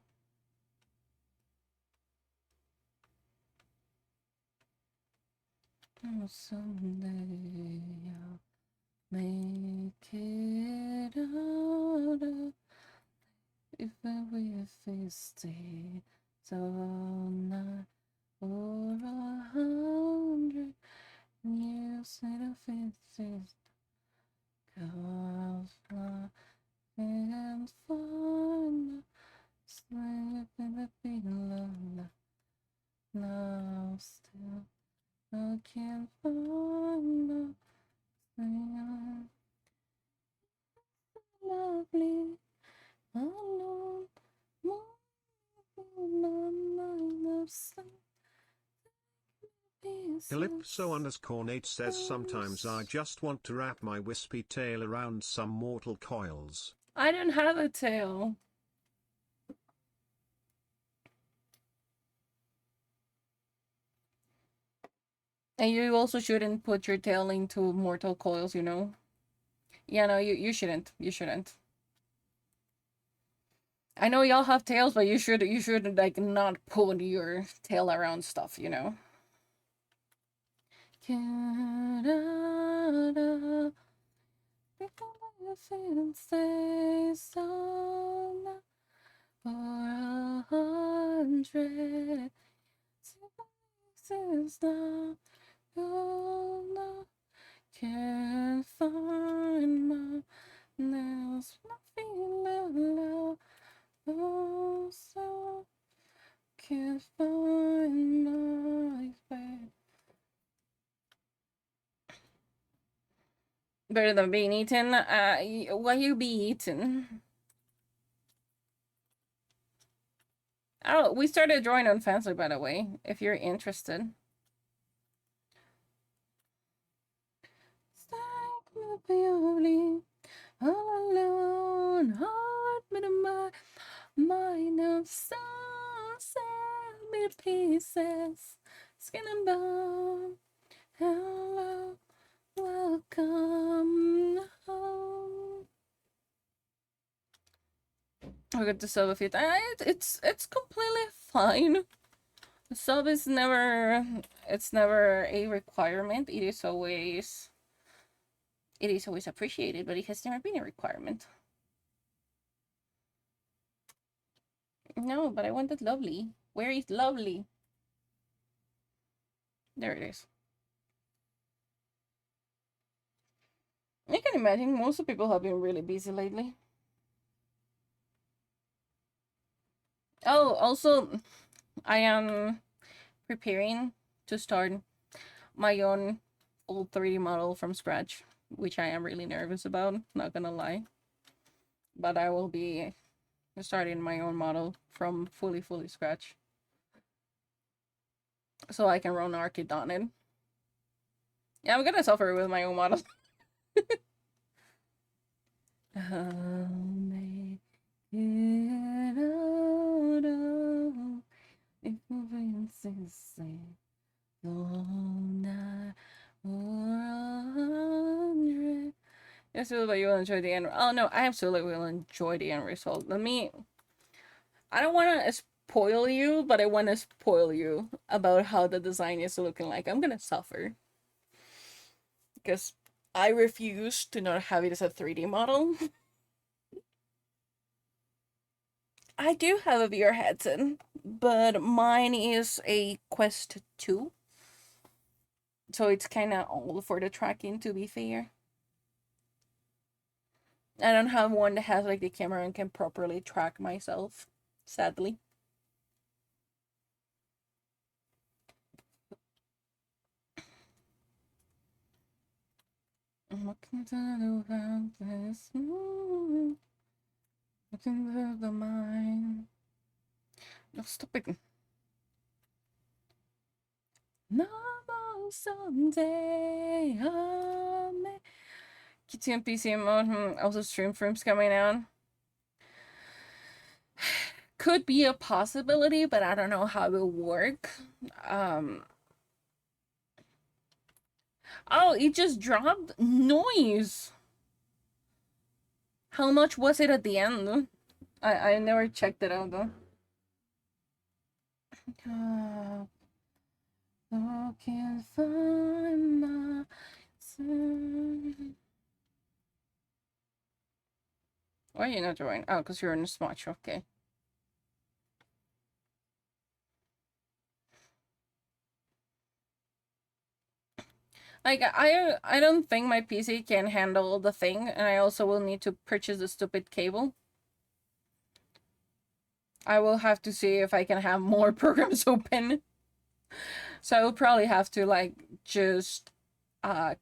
Oh, someday I'll make it out of if we stay so night or 100 years in a 50s. Cause I can't find sleep in the pillow now still. I can't find the thing lovely alone. More than my mind of Calypso_Nate says sometimes I just want to wrap my wispy tail around some mortal coils. I don't have a tail. And you also shouldn't put your tail into mortal coils, you know? Yeah, no, you shouldn't. You shouldn't. I know y'all have tails, but you should like not put your tail around stuff, you know? Stay so for 100 since now you can't find my nails, not feeling low. Oh, so can't find my way. Better than being eaten. What you be eating? Oh, we started drawing on Fansly, by the way, if you're interested. Stack me beauty, all alone, heart me to my mind of stone, set me to pieces, skin and bone. Hello, welcome home. I got the sub a few times. It's completely fine. The sub is never a requirement. It is always appreciated, but it has never been a requirement. No, but I wanted lovely. Where is lovely? There it is. I can imagine most of people have been really busy lately. Oh, also, I am preparing to start my own old 3D model from scratch, which I am really nervous about, not gonna lie. But I will be starting my own model from fully scratch. So I can run Arcade on it. Yeah, I'm gonna suffer with my own model. I'll make it out of if the princess say all night Absolutely, you will enjoy the end. Oh no, I absolutely will enjoy the end result. I don't want to spoil you, but I want to spoil you about how the design is looking like. I'm gonna suffer because I refuse to not have it as a 3D model. I do have a VR headset, but mine is a Quest 2. So it's kind of old for the tracking, to be fair. I don't have one that has like the camera and can properly track myself, sadly. Looking to the mind. No, stop it. No more someday. Kitty and PC mode. Also, stream frames coming out. Could be a possibility, but I don't know how it will work. Oh, it just dropped noise. How much was it at the end? I never checked it out though. Looking for my son. Why are you not drawing? Oh, because you're in a smudge. Okay. Like I don't think my PC can handle the thing, and I also will need to purchase the stupid cable. I will have to see if I can have more programs open. So I will probably have to like just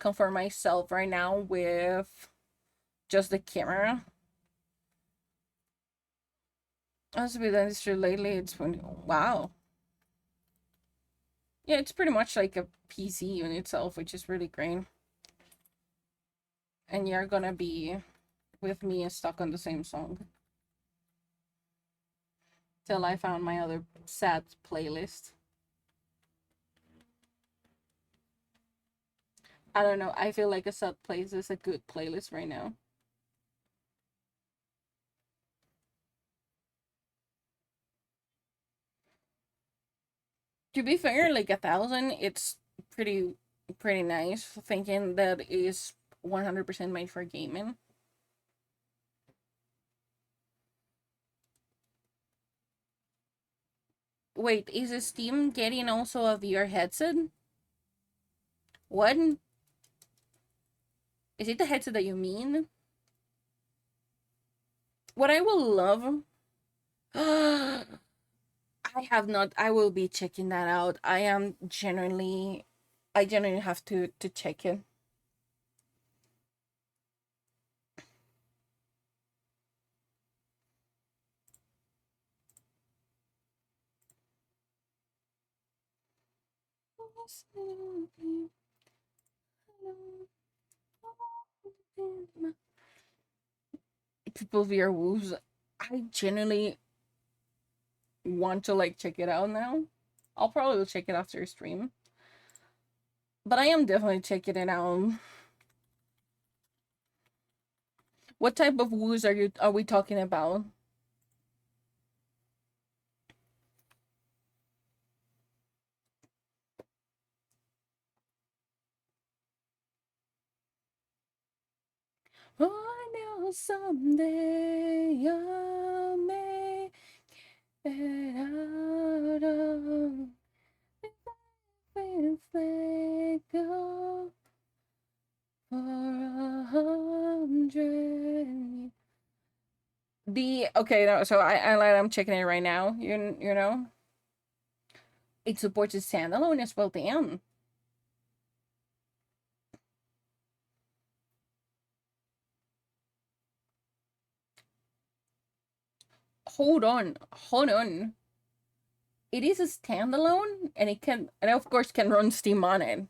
confirm myself right now with just the camera. As with industry lately, it's when wow. Yeah, it's pretty much like a PC in itself, which is really great. And you're gonna be with me stuck on the same song till I found my other sad playlist. I don't know. I feel like a sad playlist is a good playlist right now. To be fair, like 1,000, it's pretty nice. Thinking that is 100% made for gaming. Wait, is Steam getting also a VR headset? What? Is it the headset that you mean? What I will love. I have not. I will be checking that out. I genuinely have to check it. People VR wolves. I genuinely want to like check it out now. I'll probably check it after stream. But I am definitely checking it out. What type of woos are we talking about? Oh, I know someday I'll make it out of this they go for 100. The okay, no, so I'm checking it right now. You know, it supports a standalone as well. Damn. Hold on. It is a standalone, and of course can run Steam on it.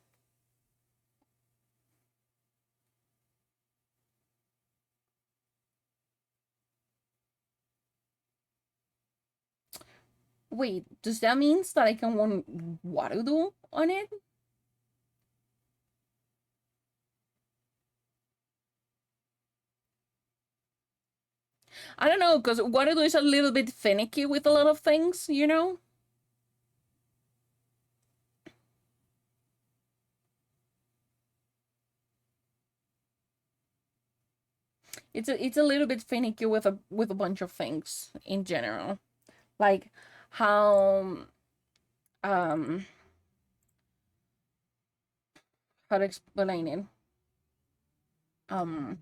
Wait, does that mean that I can run Warudo on it? I don't know, because Waterloo is a little bit finicky with a lot of things, you know? It's a little bit finicky with a bunch of things in general. Like how um how to explain it. Um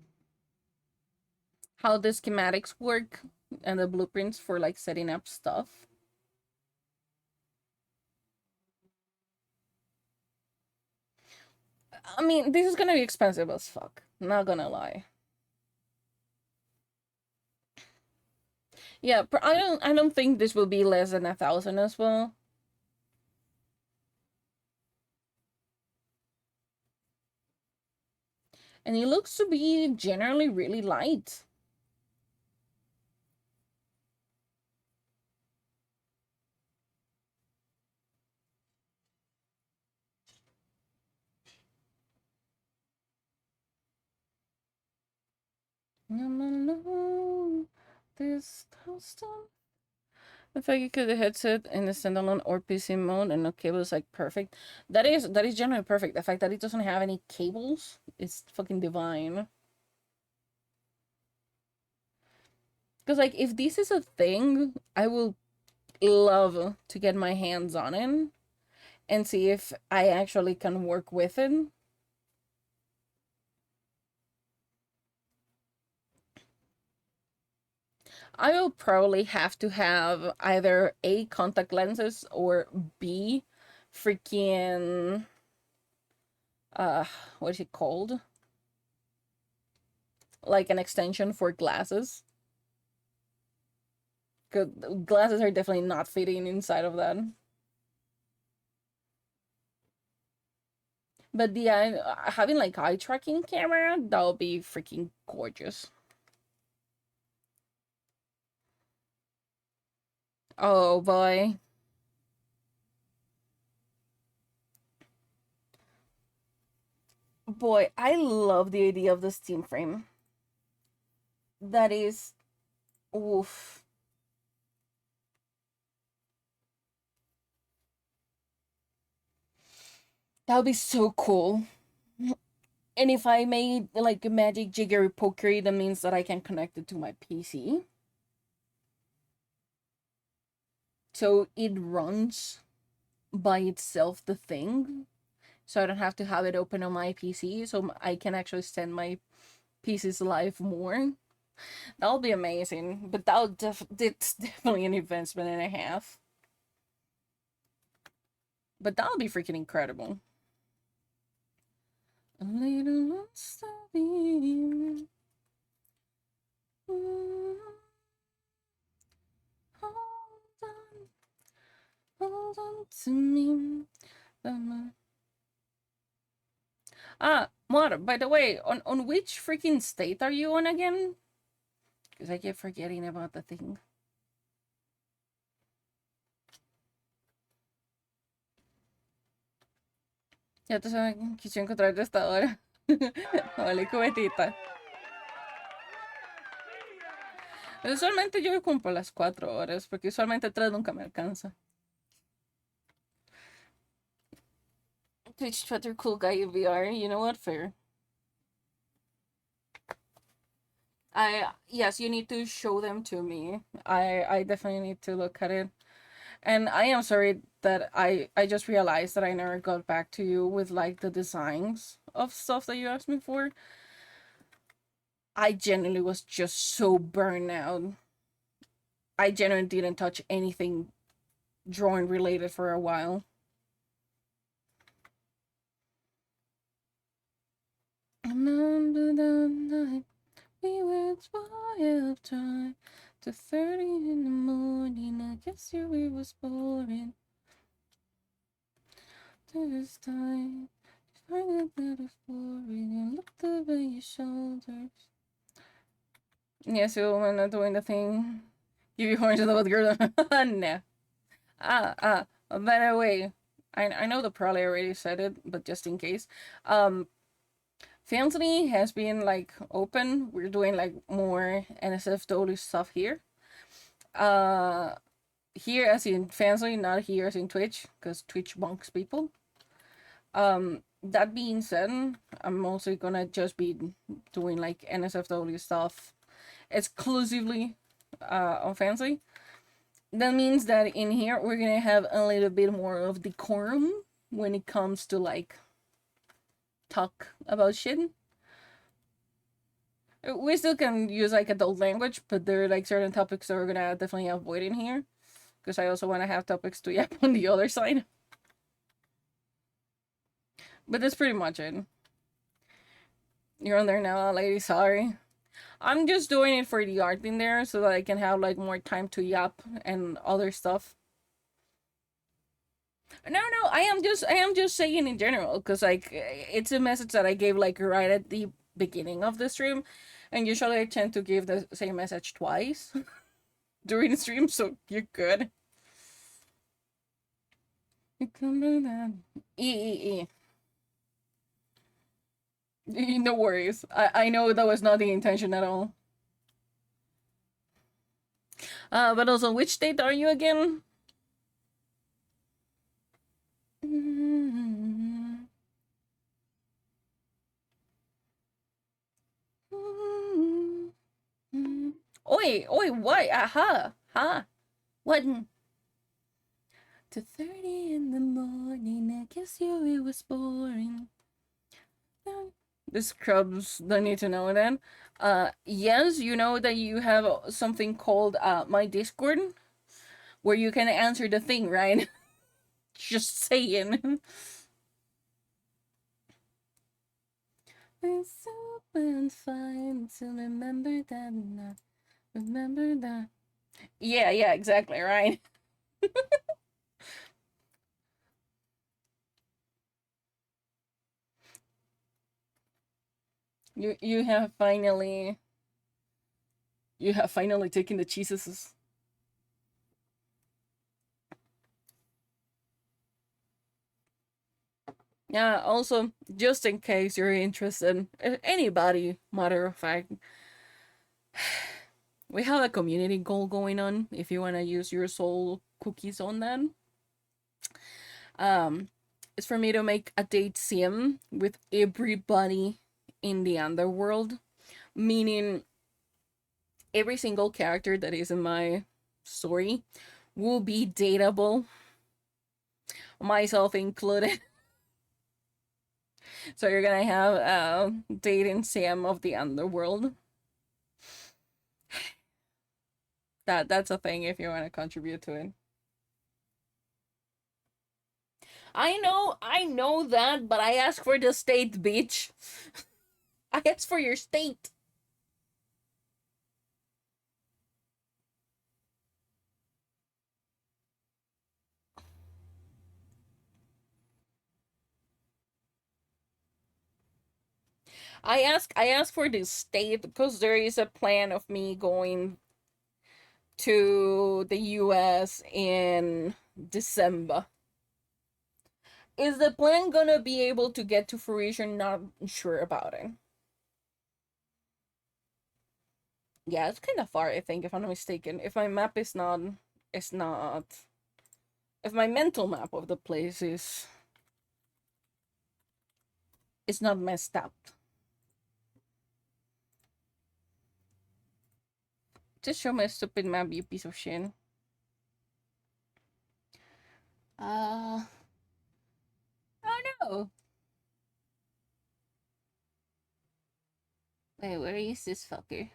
how the schematics work and the blueprints for like setting up stuff. I mean, this is gonna be expensive as fuck. Not gonna lie. Yeah, I don't think this will be less than 1,000 as well. And it looks to be generally really light. I'm alone. This thousand. The fact you could the headset in the standalone or PC mode and no cables like perfect. That is generally perfect. The fact that it doesn't have any cables is fucking divine. Because like if this is a thing, I will love to get my hands on it and see if I actually can work with it. I will probably have to have either A, contact lenses, or B, freaking uh what is it called? Like an extension for glasses. 'Cause glasses are definitely not fitting inside of that. But the having like eye tracking camera, that would be freaking gorgeous. Oh boy. Boy, I love the idea of the Steam frame. That is oof. That would be so cool. And if I made like a magic jiggery pokery, that means that I can connect it to my PC. So it runs by itself the thing. So I don't have to have it open on my PC. So I can actually extend my PC's life more. That'll be amazing. But it's definitely an investment and a half. But that'll be freaking incredible. A little unsteady. Hold on to me. Mar, by the way, on which freaking state are you on again? Because I keep forgetting about the thing. Ya te saben, quise encontrar esta hora. Vale, cubetita. Usualmente yo cumplo las 4 horas, porque usualmente 3 nunca me alcanza. Twitch Twitter cool guy VR, you know what? Fair. Yes, you need to show them to me. I definitely need to look at it. And I am sorry that I just realized that I never got back to you with like the designs of stuff that you asked me for. I genuinely was just so burned out. I genuinely didn't touch anything drawing related for a while. Remember the night we went wild time to 30 in the morning. I guess you we was boring. This time, find a little boring and look over your shoulders. Yes, you when not doing the thing. Give you horns to the girl. No. By the way, I know the probably already said it, but just in case. Fansly has been like open. We're doing like more NSFW stuff here. Uh, here as in Fansly, not here as in Twitch, because Twitch bonks people. That being said, I'm mostly gonna just be doing like NSFW stuff exclusively on Fansly. That means that in here we're gonna have a little bit more of decorum when it comes to like talk about shit. We still can use like adult language, but there are like certain topics that we're gonna definitely avoid in here, because I also want to have topics to yap on the other side. But that's pretty much it. You're on there now, lady. Sorry. I'm just doing it for the art in there so that I can have like more time to yap and other stuff. No, I am just saying in general, because like it's a message that I gave like right at the beginning of the stream, and usually I tend to give the same message twice during the stream, so you're good. E. No worries. I know that was not the intention at all. But also, which state are you again? Oi, why? Aha, ha. What? 2:30 in the morning, I guess you it was boring. The scrubs don't need to know that. Yes, you know that you have something called my Discord, where you can answer the thing, right? Just saying. It's so fine to remember that, not remember that. Yeah, exactly, right? You have finally taken the cheeses. Yeah, also, just in case you're interested, anybody, matter of fact, we have a community goal going on if you want to use your soul cookies on that. It's for me to make a date sim with everybody in the underworld, meaning every single character that is in my story will be dateable, myself included. So you're gonna have a dating sim of the underworld. That's a thing if you want to contribute to it. I know that, but I asked for the state, bitch. I asked for your state. I asked for the state because there is a plan of me going to the US in December. Is the plan gonna be able to get to fruition? Not sure about it. Yeah, it's kind of far, I think, if I'm not mistaken. If my map is not, it's not. If my mental map of the place is, it's not messed up. Just show my stupid map, you piece of shit. Oh no. Wait, where is this fucker?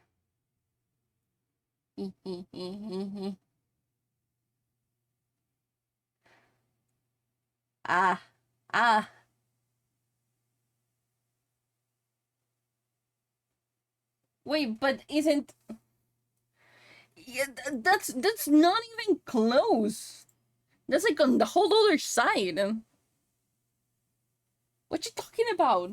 Ah, ah. Wait, but isn't? Yeah, that's not even close. That's like on the whole other side. What you talking about?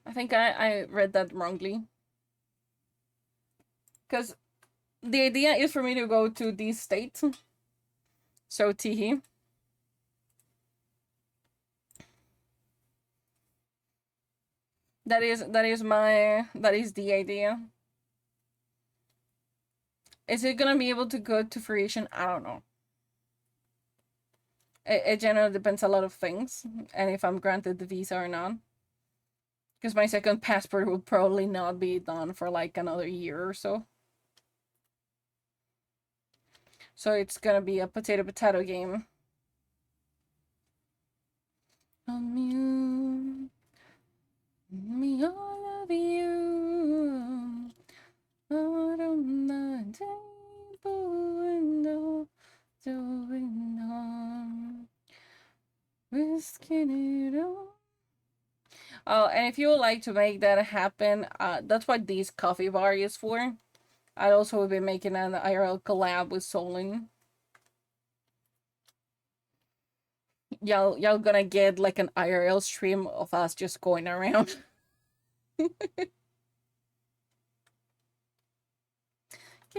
I think I read that wrongly. Because the idea is for me to go to this state So Tihi. That is the idea. Is it gonna be able to go to fruition? I don't know. It generally depends a lot of things, and if I'm granted the visa or not. Because my second passport will probably not be done for like another year or so. So it's gonna be a potato game. Me all of you. Out on the table window, the window, risking it all. Oh, and if you would like to make that happen, that's what this coffee bar is for. I also will be making an IRL collab with Solin. Y'all gonna get like an IRL stream of us just going around. Give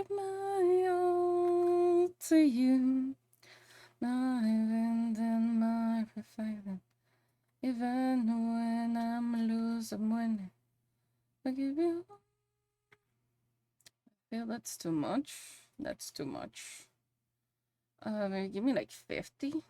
my all to you, my wind and my perfection. Even when I'm losing, I'm winning. I give you. I feel that's too much. That's too much. Give me like 50.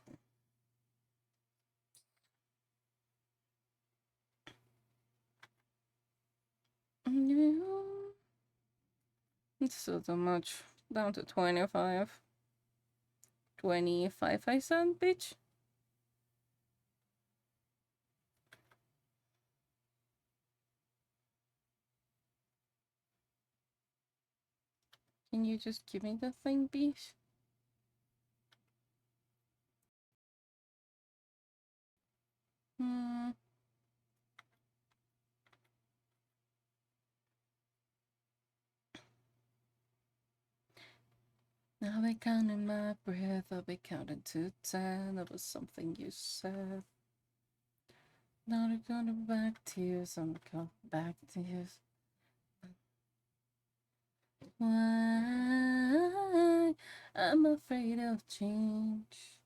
It's still too much. Down to 25. 25, I said, bitch. Can you just give me the thing, bitch? Hmm. I'll be counting my breath. I'll be counting to 10. That was something you said. Now I'm gonna back tears. I'm gonna back tears. Why I'm afraid of change.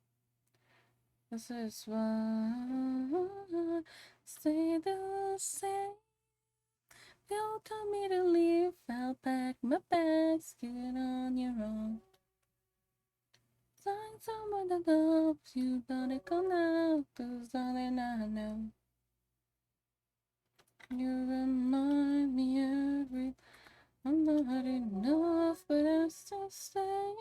This is why stay the same. You told me to leave. I'll pack my bags. Get on your own. Find someone that loves you, but it come out. Cause darling, I know. You remind me every. I'm not enough, but I still stay.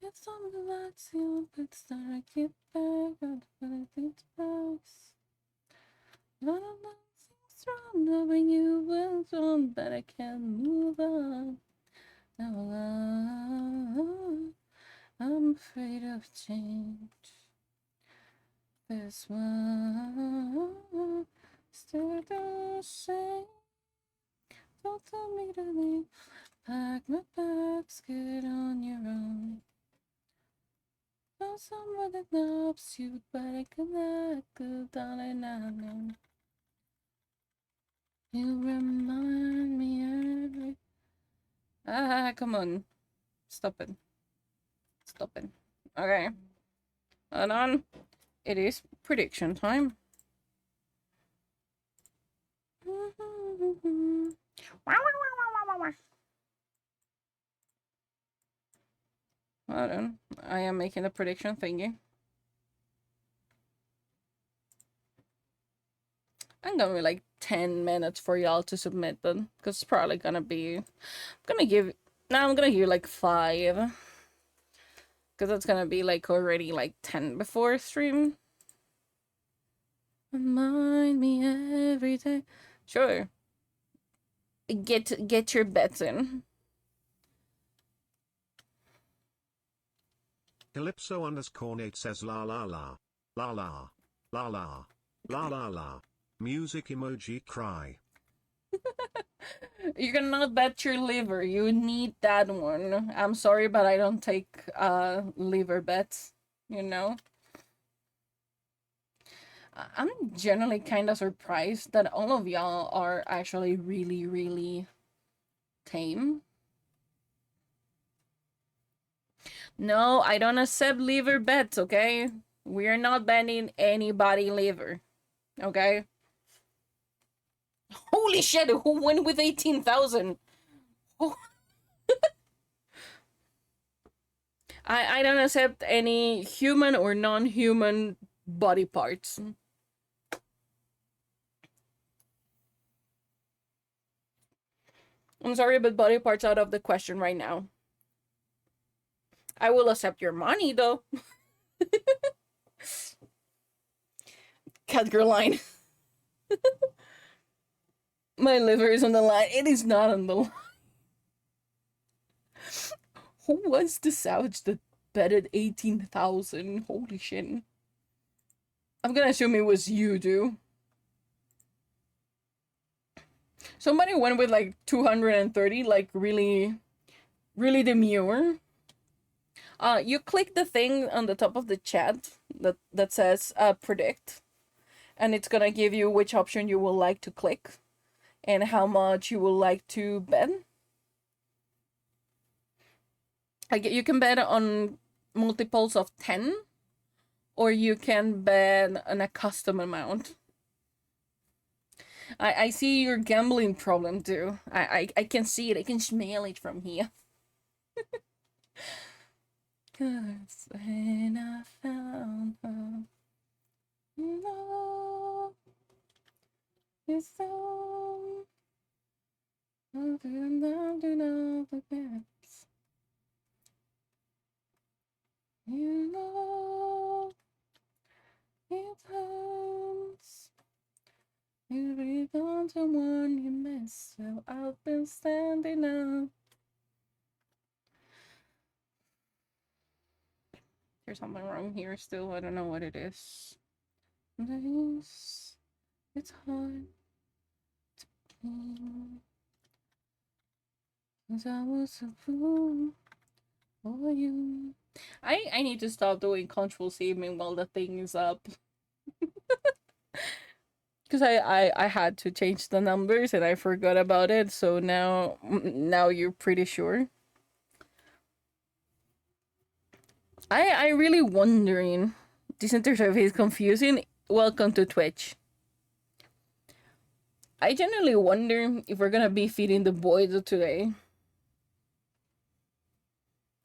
It's something like you, but start I get back. I don't think twice. But I'm not strong knowing you went on, but I can't move on. Now I'm afraid of change. This one still the same. Don't tell me to leave. Pack my bags, get on your own. Found someone that loves you, but I cannot go down and I know. You remind me every. Come on. Stop it. Stop it. Okay. Hold on. It is prediction time. Hold on. I am making the prediction thingy. I'm gonna be like 10 minutes for y'all to submit them. Because it's probably gonna be. I'm gonna give you like 5. Because that's gonna be like already like 10 before stream. Remind me every day. Sure. Get your bets in. Calypso_Nate says la la la. La la. La la. La la la. Music emoji cry. You cannot bet your liver. You need that one. I'm sorry, but I don't take liver bets, you know? I'm generally kind of surprised that all of y'all are actually really, really tame. No, I don't accept liver bets, okay? We are not banning anybody liver, okay? Holy shit, who went with 18,000? Oh, I don't accept any human or non-human body parts. I'm sorry, but body parts out of the question right now. I will accept your money, though. Cat line. My liver is on the line. It is not on the line. Who was the savage that betted 18,000? Holy shit. I'm gonna assume it was you, dude. Somebody went with like 230, like really, really demure. You click the thing on the top of the chat that says predict, and it's gonna give you which option you will like to click and how much you will like to bet. You can bet on multiples of 10, or you can bet on a custom amount. I see your gambling problem too. I can see it. I can smell it from here. Cause when I found her, love is so the gaps. You know it hurts. You become someone you miss. So I've been standing up. There's something wrong here still. I don't know what it is. It's hard to believe. 'Cause I was a fool for you. I need to stop doing control saving while the thing is up. Because I had to change the numbers and I forgot about it, so now you're pretty sure. I really wondering. This interface is confusing. Welcome to Twitch. I genuinely wonder if we're gonna be feeding the void today.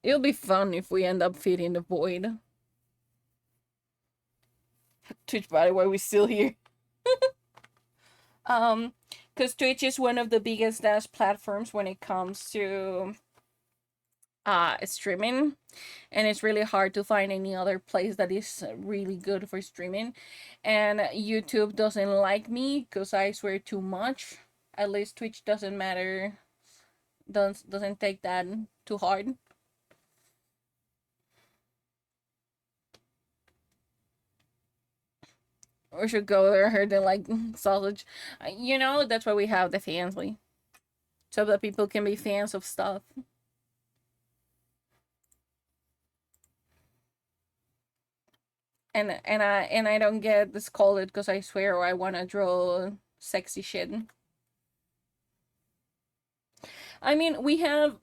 It'll be fun if we end up feeding the void. Twitch, by the way, we're still here. Because Twitch is one of the biggest platforms when it comes to streaming, and it's really hard to find any other place that is really good for streaming. And YouTube doesn't like me because I swear too much. At least Twitch doesn't take that too hard. We should go there and like sausage. You know, that's why we have the fansly, so that people can be fans of stuff. And I don't get scolded because I swear or I want to draw sexy shit. I mean, we have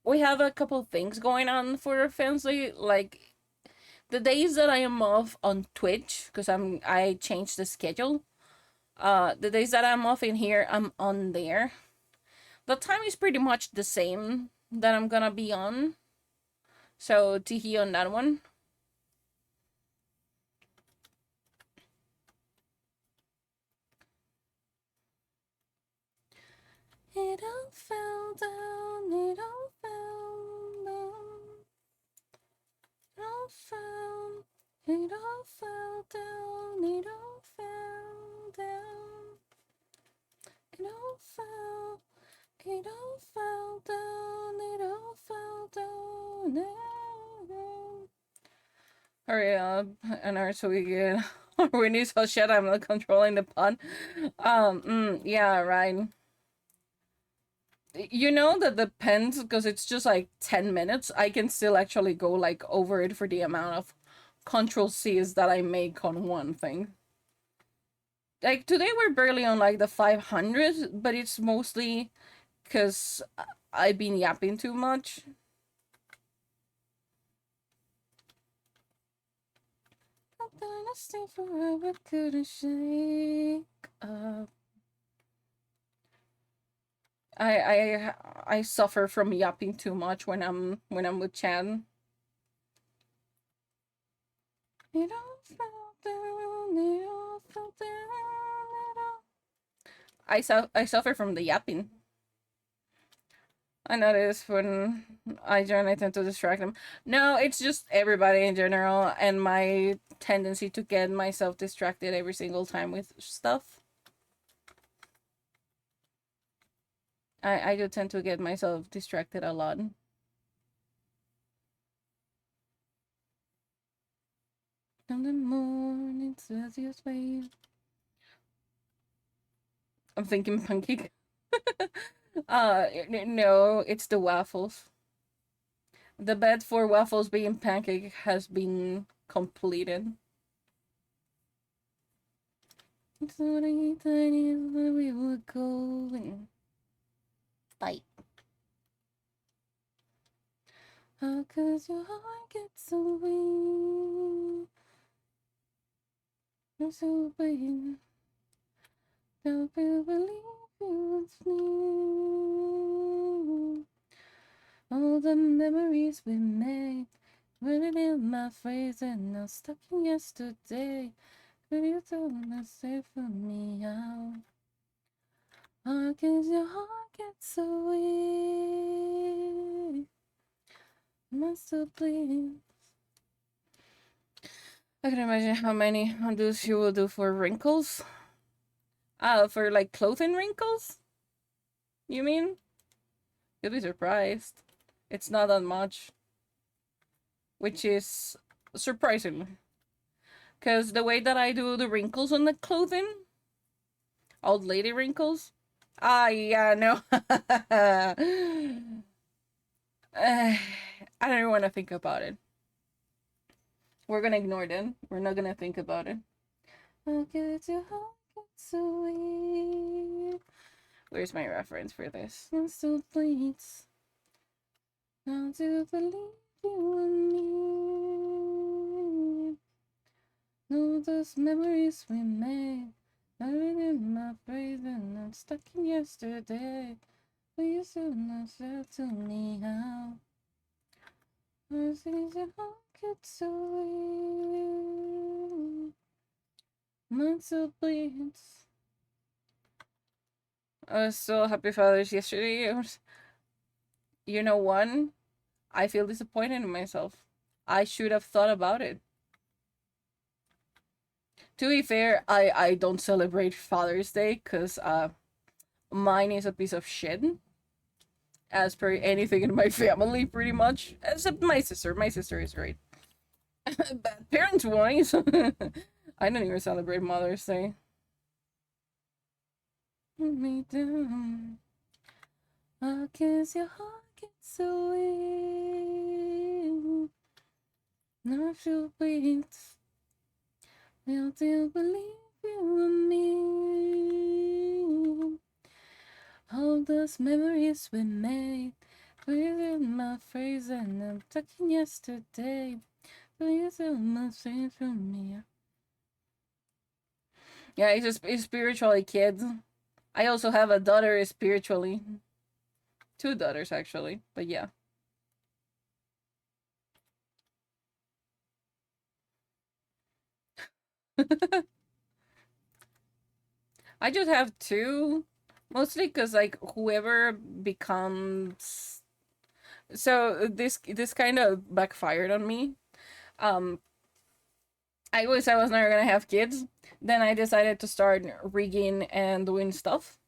a couple things going on for Fansly. Like the days that I am off on Twitch, because I changed the schedule. The days that I'm off in here, I'm on there. The time is pretty much the same that I'm gonna be on. So Tihi on that one. It all fell down, it all fell down. It all fell, it all fell down, it all fell down. It all fell, it all fell down, it all fell down. Hurry up, and so we get we need so shit. I'm not controlling the pun. Yeah, right. You know that depends because it's just like 10 minutes. I can still actually go like over it for the amount of control C's that I make on one thing. Like today we're barely on like the 500, but it's mostly because I've been yapping too much. stay forever, couldn't shake up. I suffer from yapping too much when I'm with Chan. You don't feel down, you don't feel down at all. I suffer from the yapping. I notice when I join, I tend to distract them. No, it's just everybody in general, and my tendency to get myself distracted every single time with stuff. I do tend to get myself distracted a lot. In the morning, Celsius wave. I'm thinking pancake. No, it's the waffles. The bet for waffles being pancake has been completed. It's tiny, tiny where we were going. Bye. How could your heart get so weak? I'm so big. Don't you believe you was me? All the memories we made, written in my face and now stuck in yesterday. Could you tell me say for me out? How could your heart get so weak? Must have bleed. I can imagine how many undos you will do for wrinkles. For like clothing wrinkles? You mean? You'll be surprised. It's not that much. Which is surprising. Because the way that I do the wrinkles on the clothing, old lady wrinkles. Yeah, no. I don't even want to think about it. We're gonna ignore them. We're not gonna think about it. I'll get your heart so weak. Where's my reference for this? And still bleeds. How to believe you and me. Know those memories we made. Buried in my brain and I'm stuck in yesterday. Will you soon not say to me how? I see your heart get so weak. Mine still bleeds. I was so happy Father's yesterday. You know, one, I feel disappointed in myself. I should have thought about it. To be fair, I don't celebrate Father's Day because mine is a piece of shit. As per anything in my family, pretty much. Except my sister. My sister is great. But parents-wise, I don't even celebrate Mother's Day. Put me down. How kiss your heart gets so weak. Now I feel bleeds. Will you believe you and me? All those memories we made within my phrase and I'm talking yesterday. Will you so much say from me? Yeah, it's spiritually, kids. I also have a daughter spiritually. Two daughters, actually. But yeah. I just have two. Mostly because, like, whoever becomes... So, this kind of backfired on me. I was never gonna have kids. Then I decided to start rigging and doing stuff.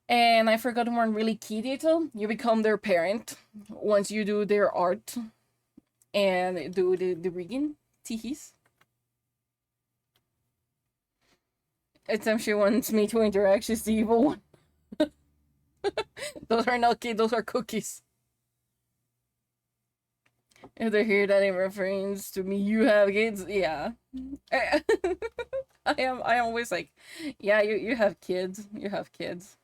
And I forgot one really key detail. You become their parent once you do their art and do the rigging. Tihis. Except she wants me to interact. She's the evil one. Those are not kids, those are cookies. If they hear that in reference to me, you have kids, yeah. I am always like, yeah, you have kids. You have kids.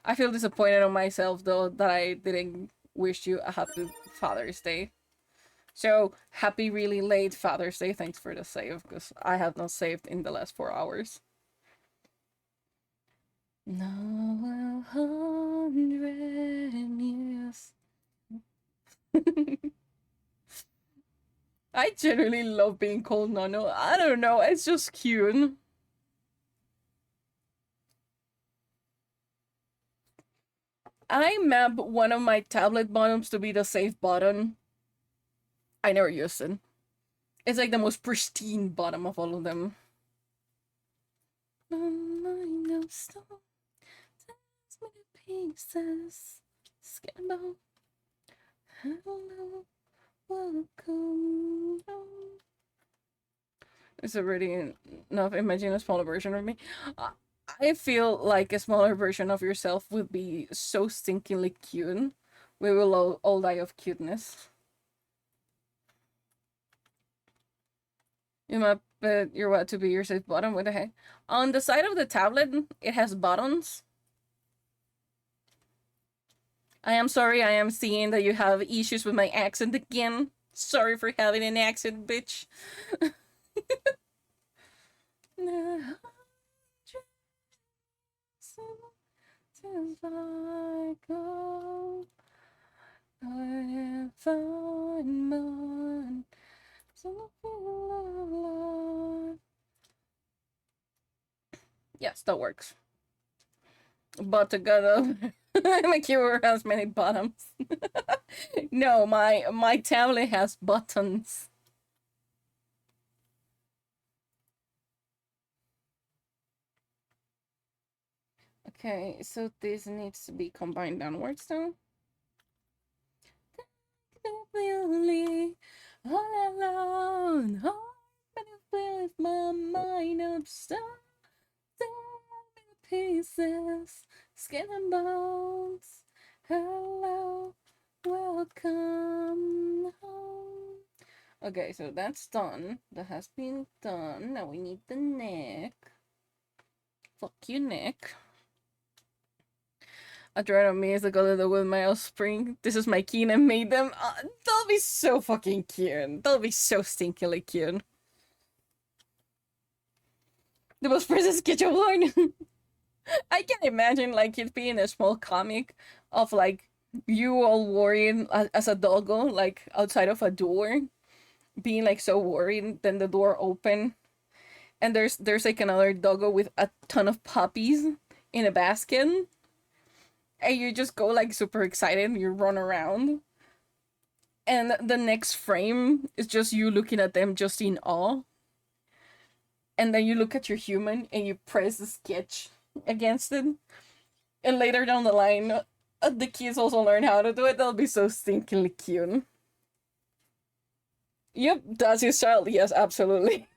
I feel disappointed on myself though that I didn't wish you a happy Father's Day. So happy really late Father's Day. Thanks for the save, because I have not saved in the last 4 hours. No, 100 years. I generally love being called Nono. I don't know, it's just cute. I map one of my tablet bottoms to be the safe button. I never used it. It's like the most pristine bottom of all of them. Pieces. Scandal. Hello. Welcome. It's already enough. Imagine a smaller version of me. I feel like a smaller version of yourself would be so stinkingly cute. We will all die of cuteness. You map your what to be your safe bottom. What the heck? On the side of the tablet, it has buttons. I am sorry, I am seeing that you have issues with my accent again. Sorry for having an accent, bitch. Yes, that works. But together, my keyboard has many buttons. No, my tablet has buttons. Okay, so this needs to be combined downwards now. Only all alone, with my mind upset, pieces, skin and bones. Hello, welcome home. Okay, so that's done. That has been done. Now we need the neck. Fuck you, Nick. A dread of me is the color that with my offspring. This is my king and made them. That'll be so fucking cute. That'll be so stinkily cute. The most Princess Kitchen one. I can imagine like it being a small comic of like you all worrying as a doggo, like outside of a door, being like so worried. Then the door open, and there's like another doggo with a ton of puppies in a basket. And you just go like super excited, you run around. And the next frame is just you looking at them just in awe. And then you look at your human and you press the sketch against it. And later down the line, the kids also learn how to do it. That'll be so stinkingly cute. Yep, that's his child. Yes, absolutely.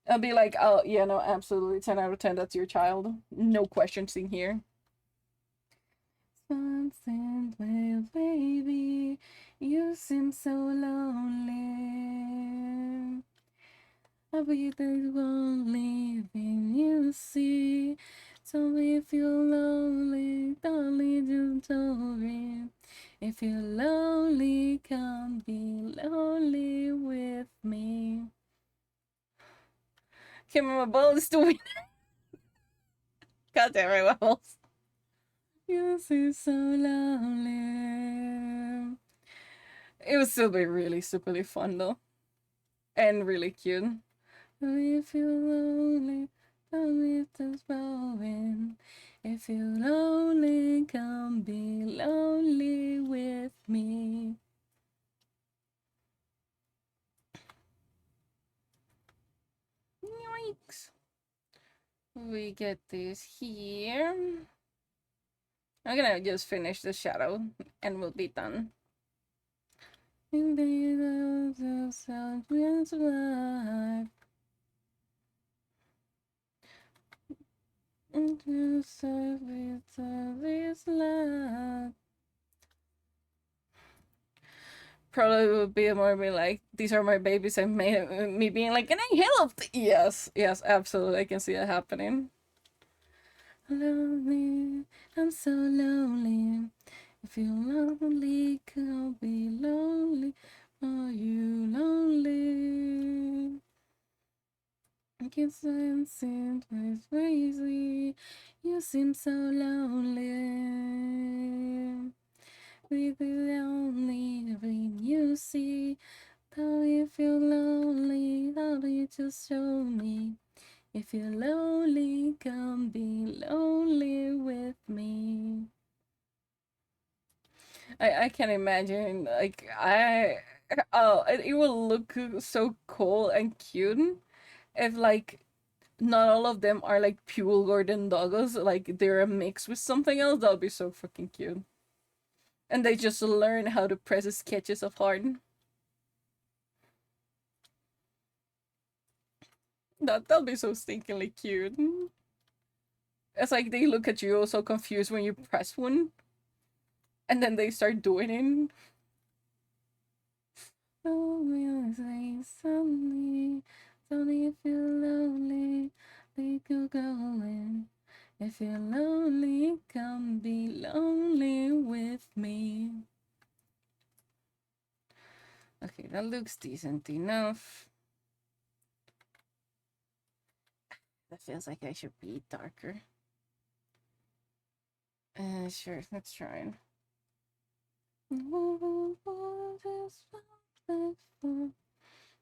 I'll be like, oh, yeah, no, absolutely. 10 out of 10, that's your child. No questions in here. Baby, you seem so lonely. I'll be the only thing you see. Tell me if you're lonely, darling, just tell me. If you're lonely, come be lonely with me. Can't remember my ball is doing. God damn it, Wells. You seem so lonely. It would still be really superly fun though. And really cute. If you're lonely, tell me if there's blowing. If you're lonely, come be lonely with me. Yikes. We get this here. I'm gonna just finish the shadow and we'll be done. Probably would be more be like, these are my babies, and me being like, can I help? Yes, yes, absolutely, I can see that happening. Lonely, I'm so lonely. If you're lonely, I'll be lonely. Are you lonely? I can't sense it, it's crazy. You seem so lonely. We the only thing you see. How you feel lonely, how do you just show me? If you're lonely, come be lonely with me. I can't imagine, like, oh, it will look so cool and cute if, like, not all of them are, like, pure Gordon doggos, like, they're a mix with something else. That would be so fucking cute. And they just learn how to press sketches of Harden. That'll be so stinkingly cute. It's like they look at you so confused when you press one, and then they start doing it. Oh, we say suddenly, suddenly if you're lonely, we could go in. If you're lonely, come be lonely with me. Okay, that looks decent enough. That feels like I should be darker. Sure, let's try it.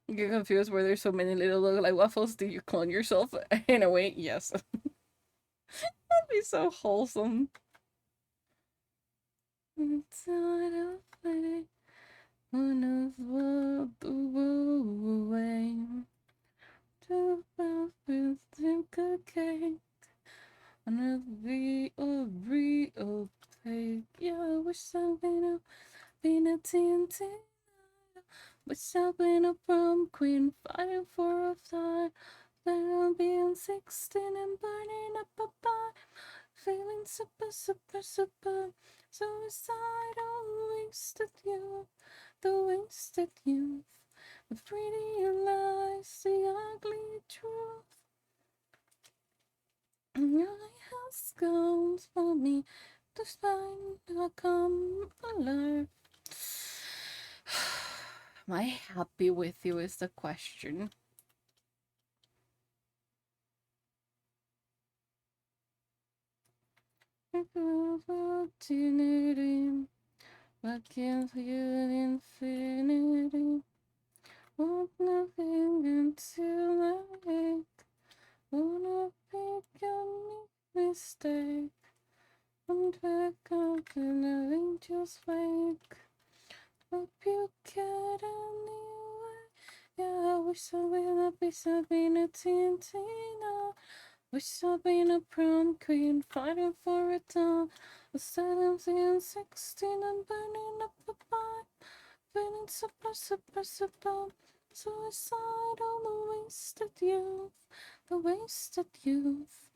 You get confused where there's so many little like waffles. Do you clone yourself? In a way, yes. That'd be so wholesome. Inside of me, who knows what the way to breakfast and cooking. Another be a real take. Yeah, I wish I'd been a TNT. Wish I'd been a prom queen fighting for a time. Then being 16 and burning up a bar. Feeling super, super, super. Suicidal, wasted youth. The wasted youth. The pretty lies, the ugly truth. Your house goes for me to find I come alive. Am I happy with you is the question. Opportunity, what can you infinity? Want nothing until I ache. Wanna pick your mistake. I'm back up and nothing just fake. Hope you get anyway. Yeah, I wish I'd been a piece of being a TNT now. Wish I'd been a prom queen fighting for a town. A 17, 16 and burning up a pipe. Feeling super, super, super. Suicidal, the wasted youth. The wasted youth.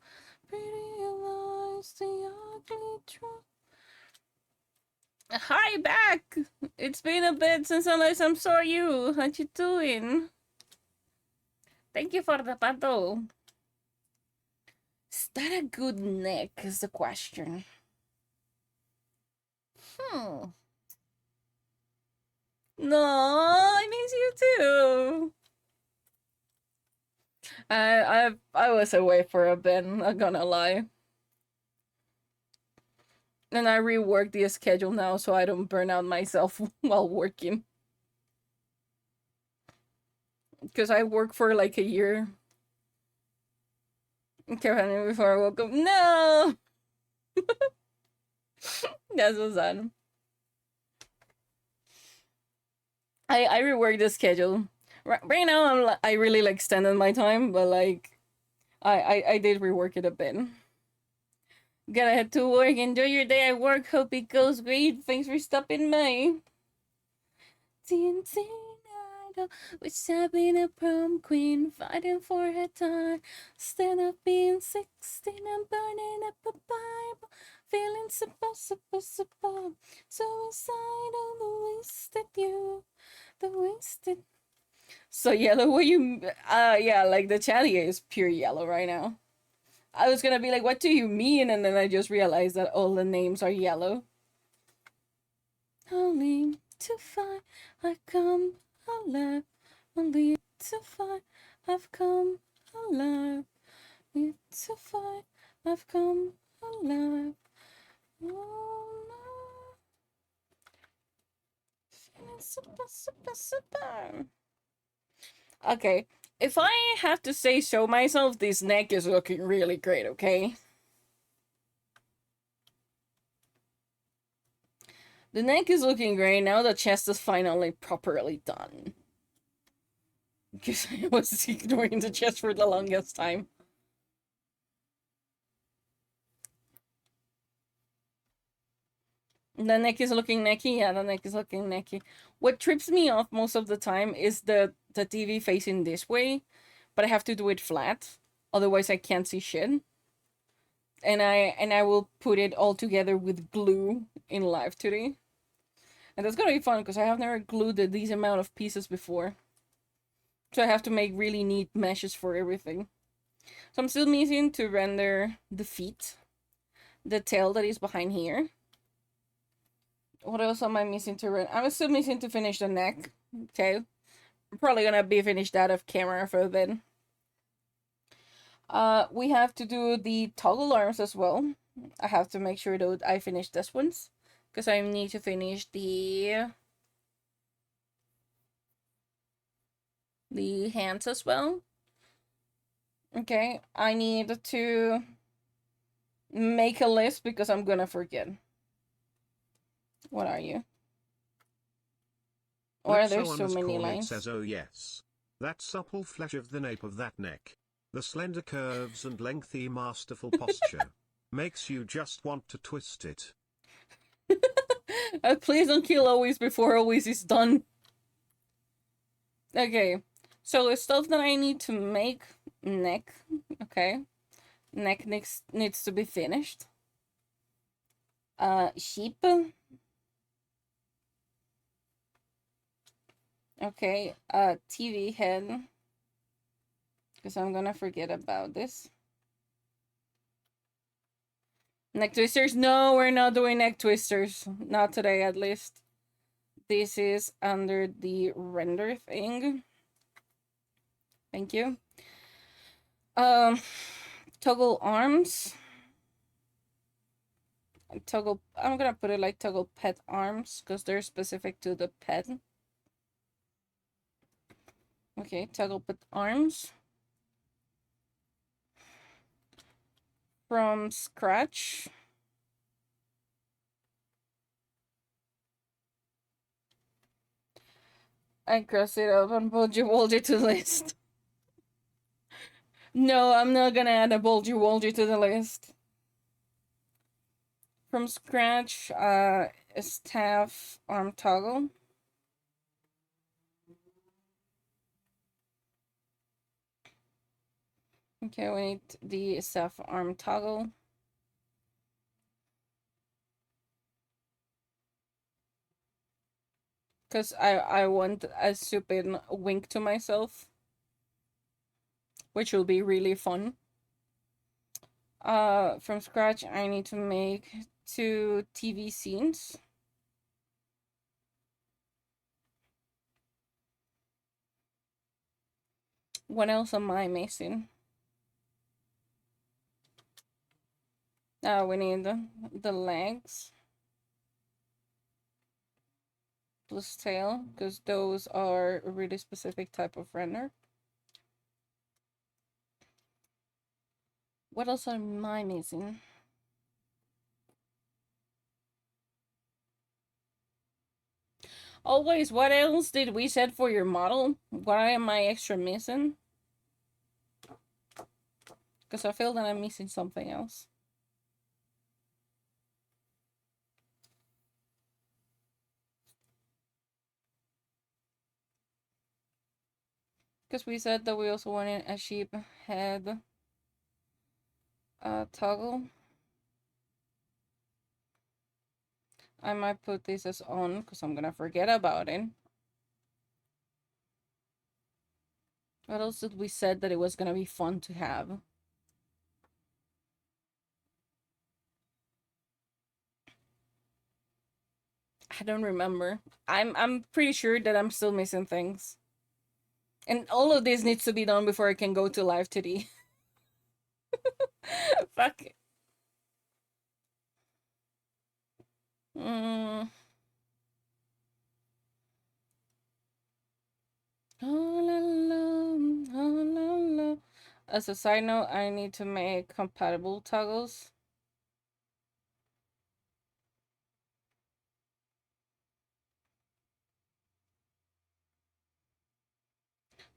Pretty lies, the ugly truth. Hi, back! It's been a bit since the last time saw you. How you doing? Thank you for the paddle. Is that a good neck is the question. No, I miss you too. I was away for a bit, not gonna lie. And I reworked the schedule now so I don't burn out myself while working. Because I worked for like a year. Okay, before I woke up. No! That's so sad. I reworked the schedule. Right now I really like extended my time, but like I did rework it a bit. Gotta head to work. Enjoy your day at work. Hope it goes great. Thanks for stopping by. TNT idol, wish I'd been a prom queen fighting for her time. Instead of being 16 and burning up a Bible, feeling super, super, super. Suicidal, the wasted youth, the wasted. So yellow, what you? Yeah, like the chat here is pure yellow right now. I was gonna be like, what do you mean? And then I just realized that all the names are yellow. Only to find I come alive. Only to find I've come alive. Only to find I've come alive. Oh no. Feeling super, super, super. Okay, if I have to say so myself, this neck is looking really great, okay? The neck is looking great, now the chest is finally properly done. Because I was ignoring the chest for the longest time. The neck is looking necky, yeah, the neck is looking necky. What trips me off most of the time is the TV facing this way, but I have to do it flat, otherwise I can't see shit. And I will put it all together with glue in live today. And that's gonna be fun because I have never glued these amount of pieces before. So I have to make really neat meshes for everything. So I'm still missing to render the feet, the tail that is behind here. What else am I missing to render? I'm still missing to finish the neck. Okay. I'm probably gonna be finished out of camera for a bit. We have to do the toggle arms as well. I have to make sure that I finish this ones. Because I need to finish the hands as well. Okay, I need to make a list because I'm gonna forget. What are you? Why are there so many lines? Says, oh yes. That supple flesh of the nape of that neck. The slender curves and lengthy masterful posture. Makes you just want to twist it. Please don't kill always before always is done. Okay, so the stuff that I need to make neck, okay, neck needs to be finished. Sheep. Okay, TV head, because I'm gonna forget about this. Neck twisters? No, we're not doing neck twisters. Not today, at least. This is under the render thing. Thank you. Toggle arms. Toggle. I'm gonna put it like toggle pet arms because they're specific to the pet. Okay, toggle pet arms. From scratch. I cross it up and bulgy to the list. No, I'm not gonna add a bulgy to the list. From scratch, staff arm toggle. Okay, we need the staff arm toggle. Because I want a stupid wink to myself. Which will be really fun. From scratch, I need to make 2 TV scenes. What else am I missing? We need the legs. Plus tail, because those are a really specific type of render. What else am I missing? Always, what else did we set for your model? Why am I extra missing? Because I feel that I'm missing something else. Because we said that we also wanted a sheep head toggle. I might put this as on because I'm gonna forget about it. What else did we said that it was gonna be fun to have? I don't remember. I'm pretty sure that I'm still missing things. And all of this needs to be done before I can go to live today. Fuck. Mm. Oh, la, la, oh, la, la. As a side note, I need to make compatible toggles.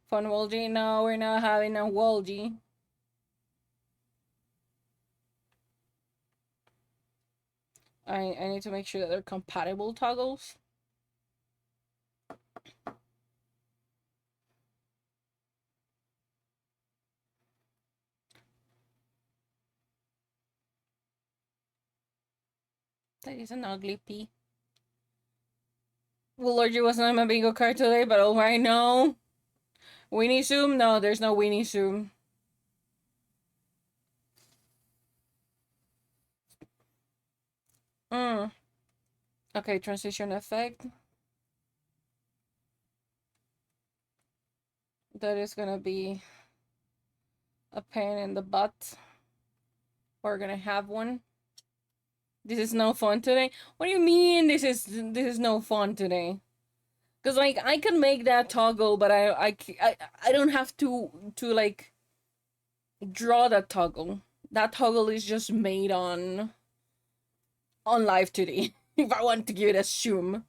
Fun Wolgie? No, we're not having a Wolgie. I need to make sure that they're compatible toggles. That is an ugly pea. Well, Lord, you wasn't on my bingo card today, but oh, I know. Winnie Zoom? No, there's no Winnie Zoom. Okay, transition effect. That is gonna be a pain in the butt. We're gonna have one. This is no fun today. What do you mean this is no fun today? Cause like I can make that toggle, but I don't have to like draw that toggle. That toggle is just made on live today. If I want to give it a zoom.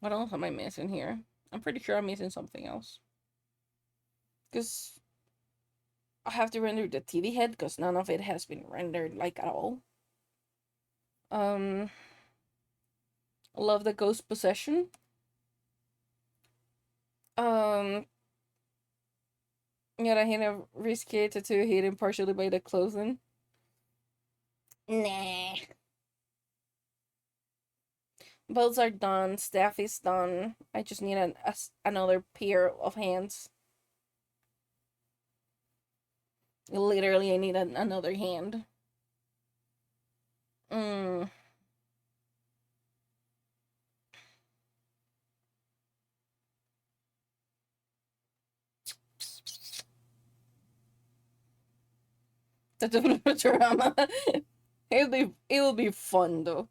What else am I missing here? I'm pretty sure I'm missing something else. Because I have to render the TV head because none of it has been rendered like at all. Love the ghost possession. Yet I hit a risky tattoo hidden partially by the clothing. Nah. Boats are done. Staff is done. I just need another pair of hands. Literally, I need another hand. That's a drama. It will be fun though.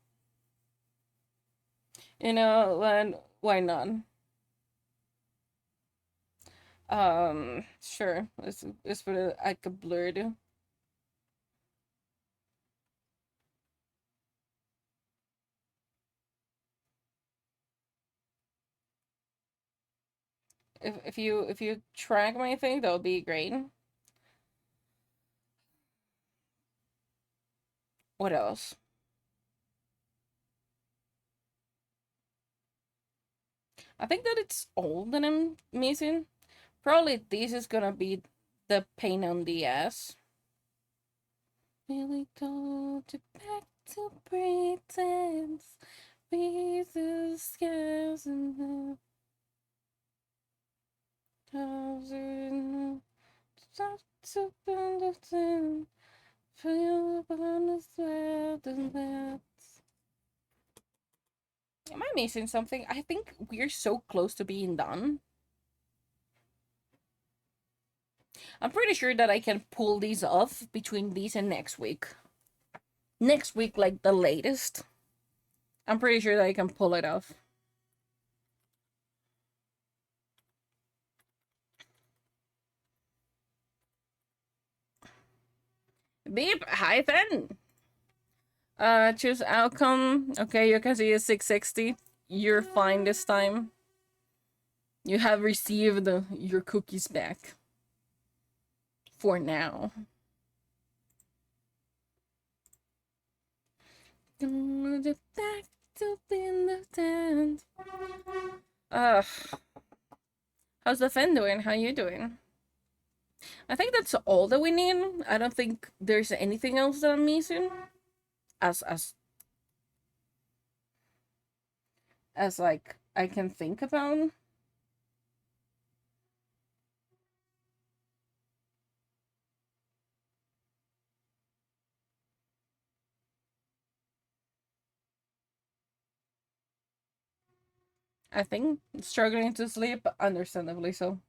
You know, and why not? Sure. Let's put it like a blurred. If you track my thing, that would be great. What else? I think that it's all that I'm missing. Probably this is gonna be the pain on the ass. Really go back to pretense. Be the scares and the thousand. Stop to bend of ten. Feel upon the sweat and that. Am I missing something? I think we're so close to being done. I'm pretty sure that I can pull these off between these and next week. Next week, like the latest. I'm pretty sure that I can pull it off. Beep, hi then. Choose outcome. Okay, you can see a 660. You're fine this time. You have received your cookies back. For now. Back to in the tent. How's the fan doing? How you doing? I think that's all that we need. I don't think there's anything else that I'm missing. As like I can think about. I think struggling to sleep, understandably so.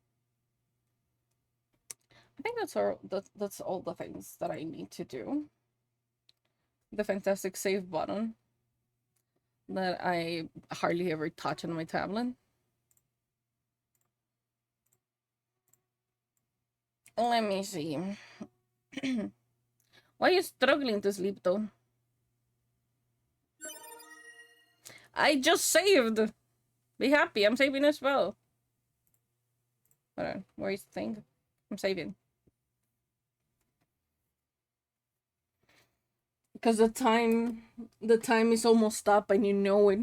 I think that's all the things that I need to do. The fantastic save button that I hardly ever touch on my tablet. Let me see. Why are you struggling to sleep though? I just saved. Be happy. I'm saving as well. Hold on. Where's the thing? I'm saving. Because the time is almost up and you know it.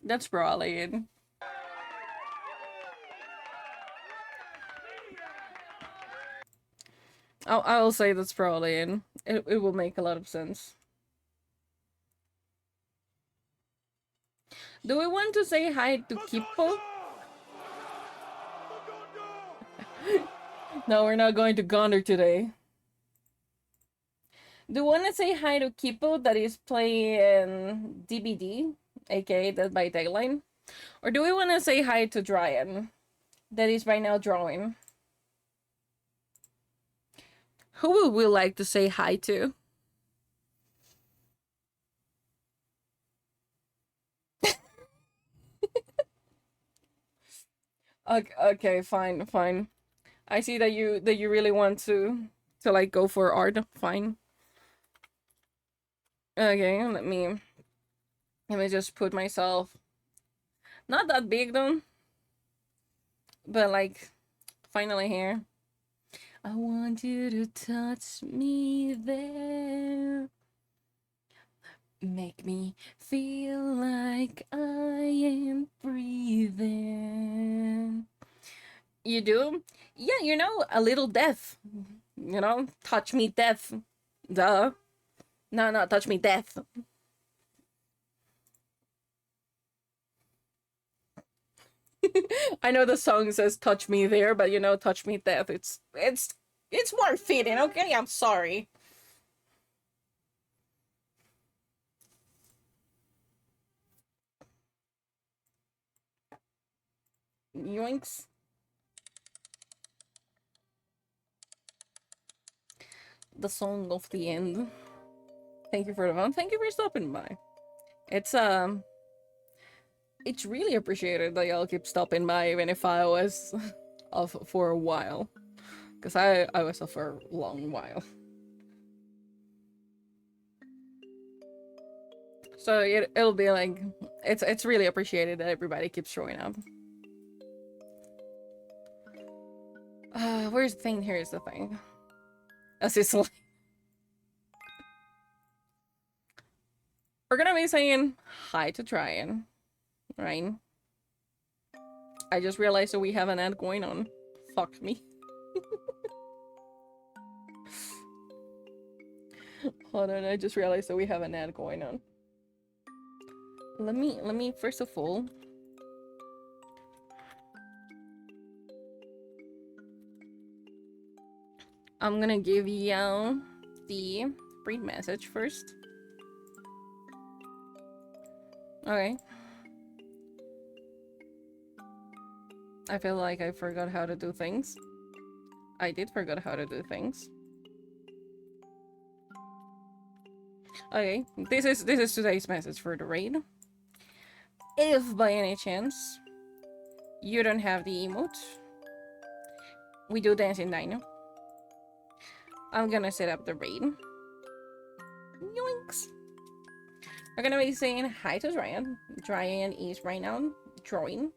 That's probably it. I'll say that's probably it. It will make a lot of sense. Do we want to say hi to Kippo? No, we're not going to Gondor today. Do you want to say hi to Kippo that is playing DBD, aka Dead by Daylight? Or do we want to say hi to Dryan that is right now drawing? Who would we like to say hi to? Okay, fine, fine. I see that you really want to like go for art. Fine. Okay, let me just put myself not that big though, but like finally here. I want you to touch me there. Make me feel like I am breathing. You do? Yeah, you know, a little death. You know, touch me death. Duh. No, no, touch me death. I know the song says touch me there, but you know, touch me death. It's more fitting, okay? I'm sorry. Yoinks. The song of the end. Thank you for the fun. Thank you for stopping by. It's it's really appreciated that y'all keep stopping by even if I was off for a while. Because I was off for a long while. So it'll be like it's really appreciated that everybody keeps showing up. Where's the thing? Here's the thing. As it's like we're gonna be saying hi to Tryon, right? I just realized that we have an ad going on. Fuck me. Hold on, I just realized that we have an ad going on. Let me first of all I'm gonna give you the read message first. Okay. I feel like I forgot how to do things. I did forget how to do things. Okay, this is today's message for the raid. If by any chance you don't have the emote, we do dance in Dino. I'm gonna set up the raid. Yoinks! We're gonna be saying hi to Dryan. Dryan is right now drawing.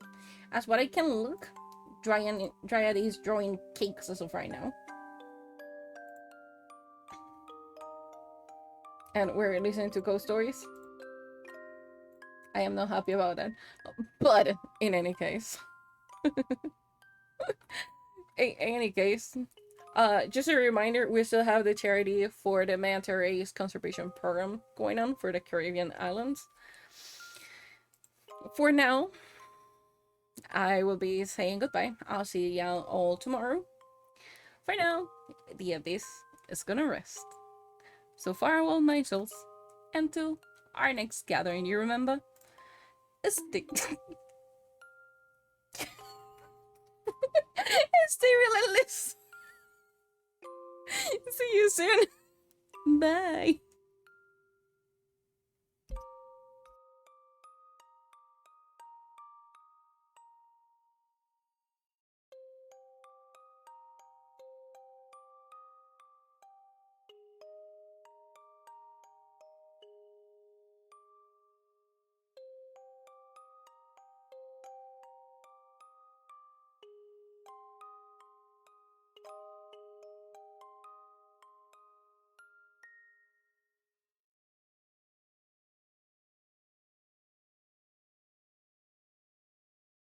As what I can look, Dryan is drawing cakes as of right now. And we're listening to ghost stories. I am not happy about that. But in any case. In any case, just a reminder, we still have the charity for the manta rays conservation program going on for the Caribbean islands. for now, I will be saying goodbye. I'll see y'all all tomorrow. For now, the abyss is gonna rest. So farewell, my souls, and till our next gathering, you remember? Stick. Stay relentless. See you soon. Bye.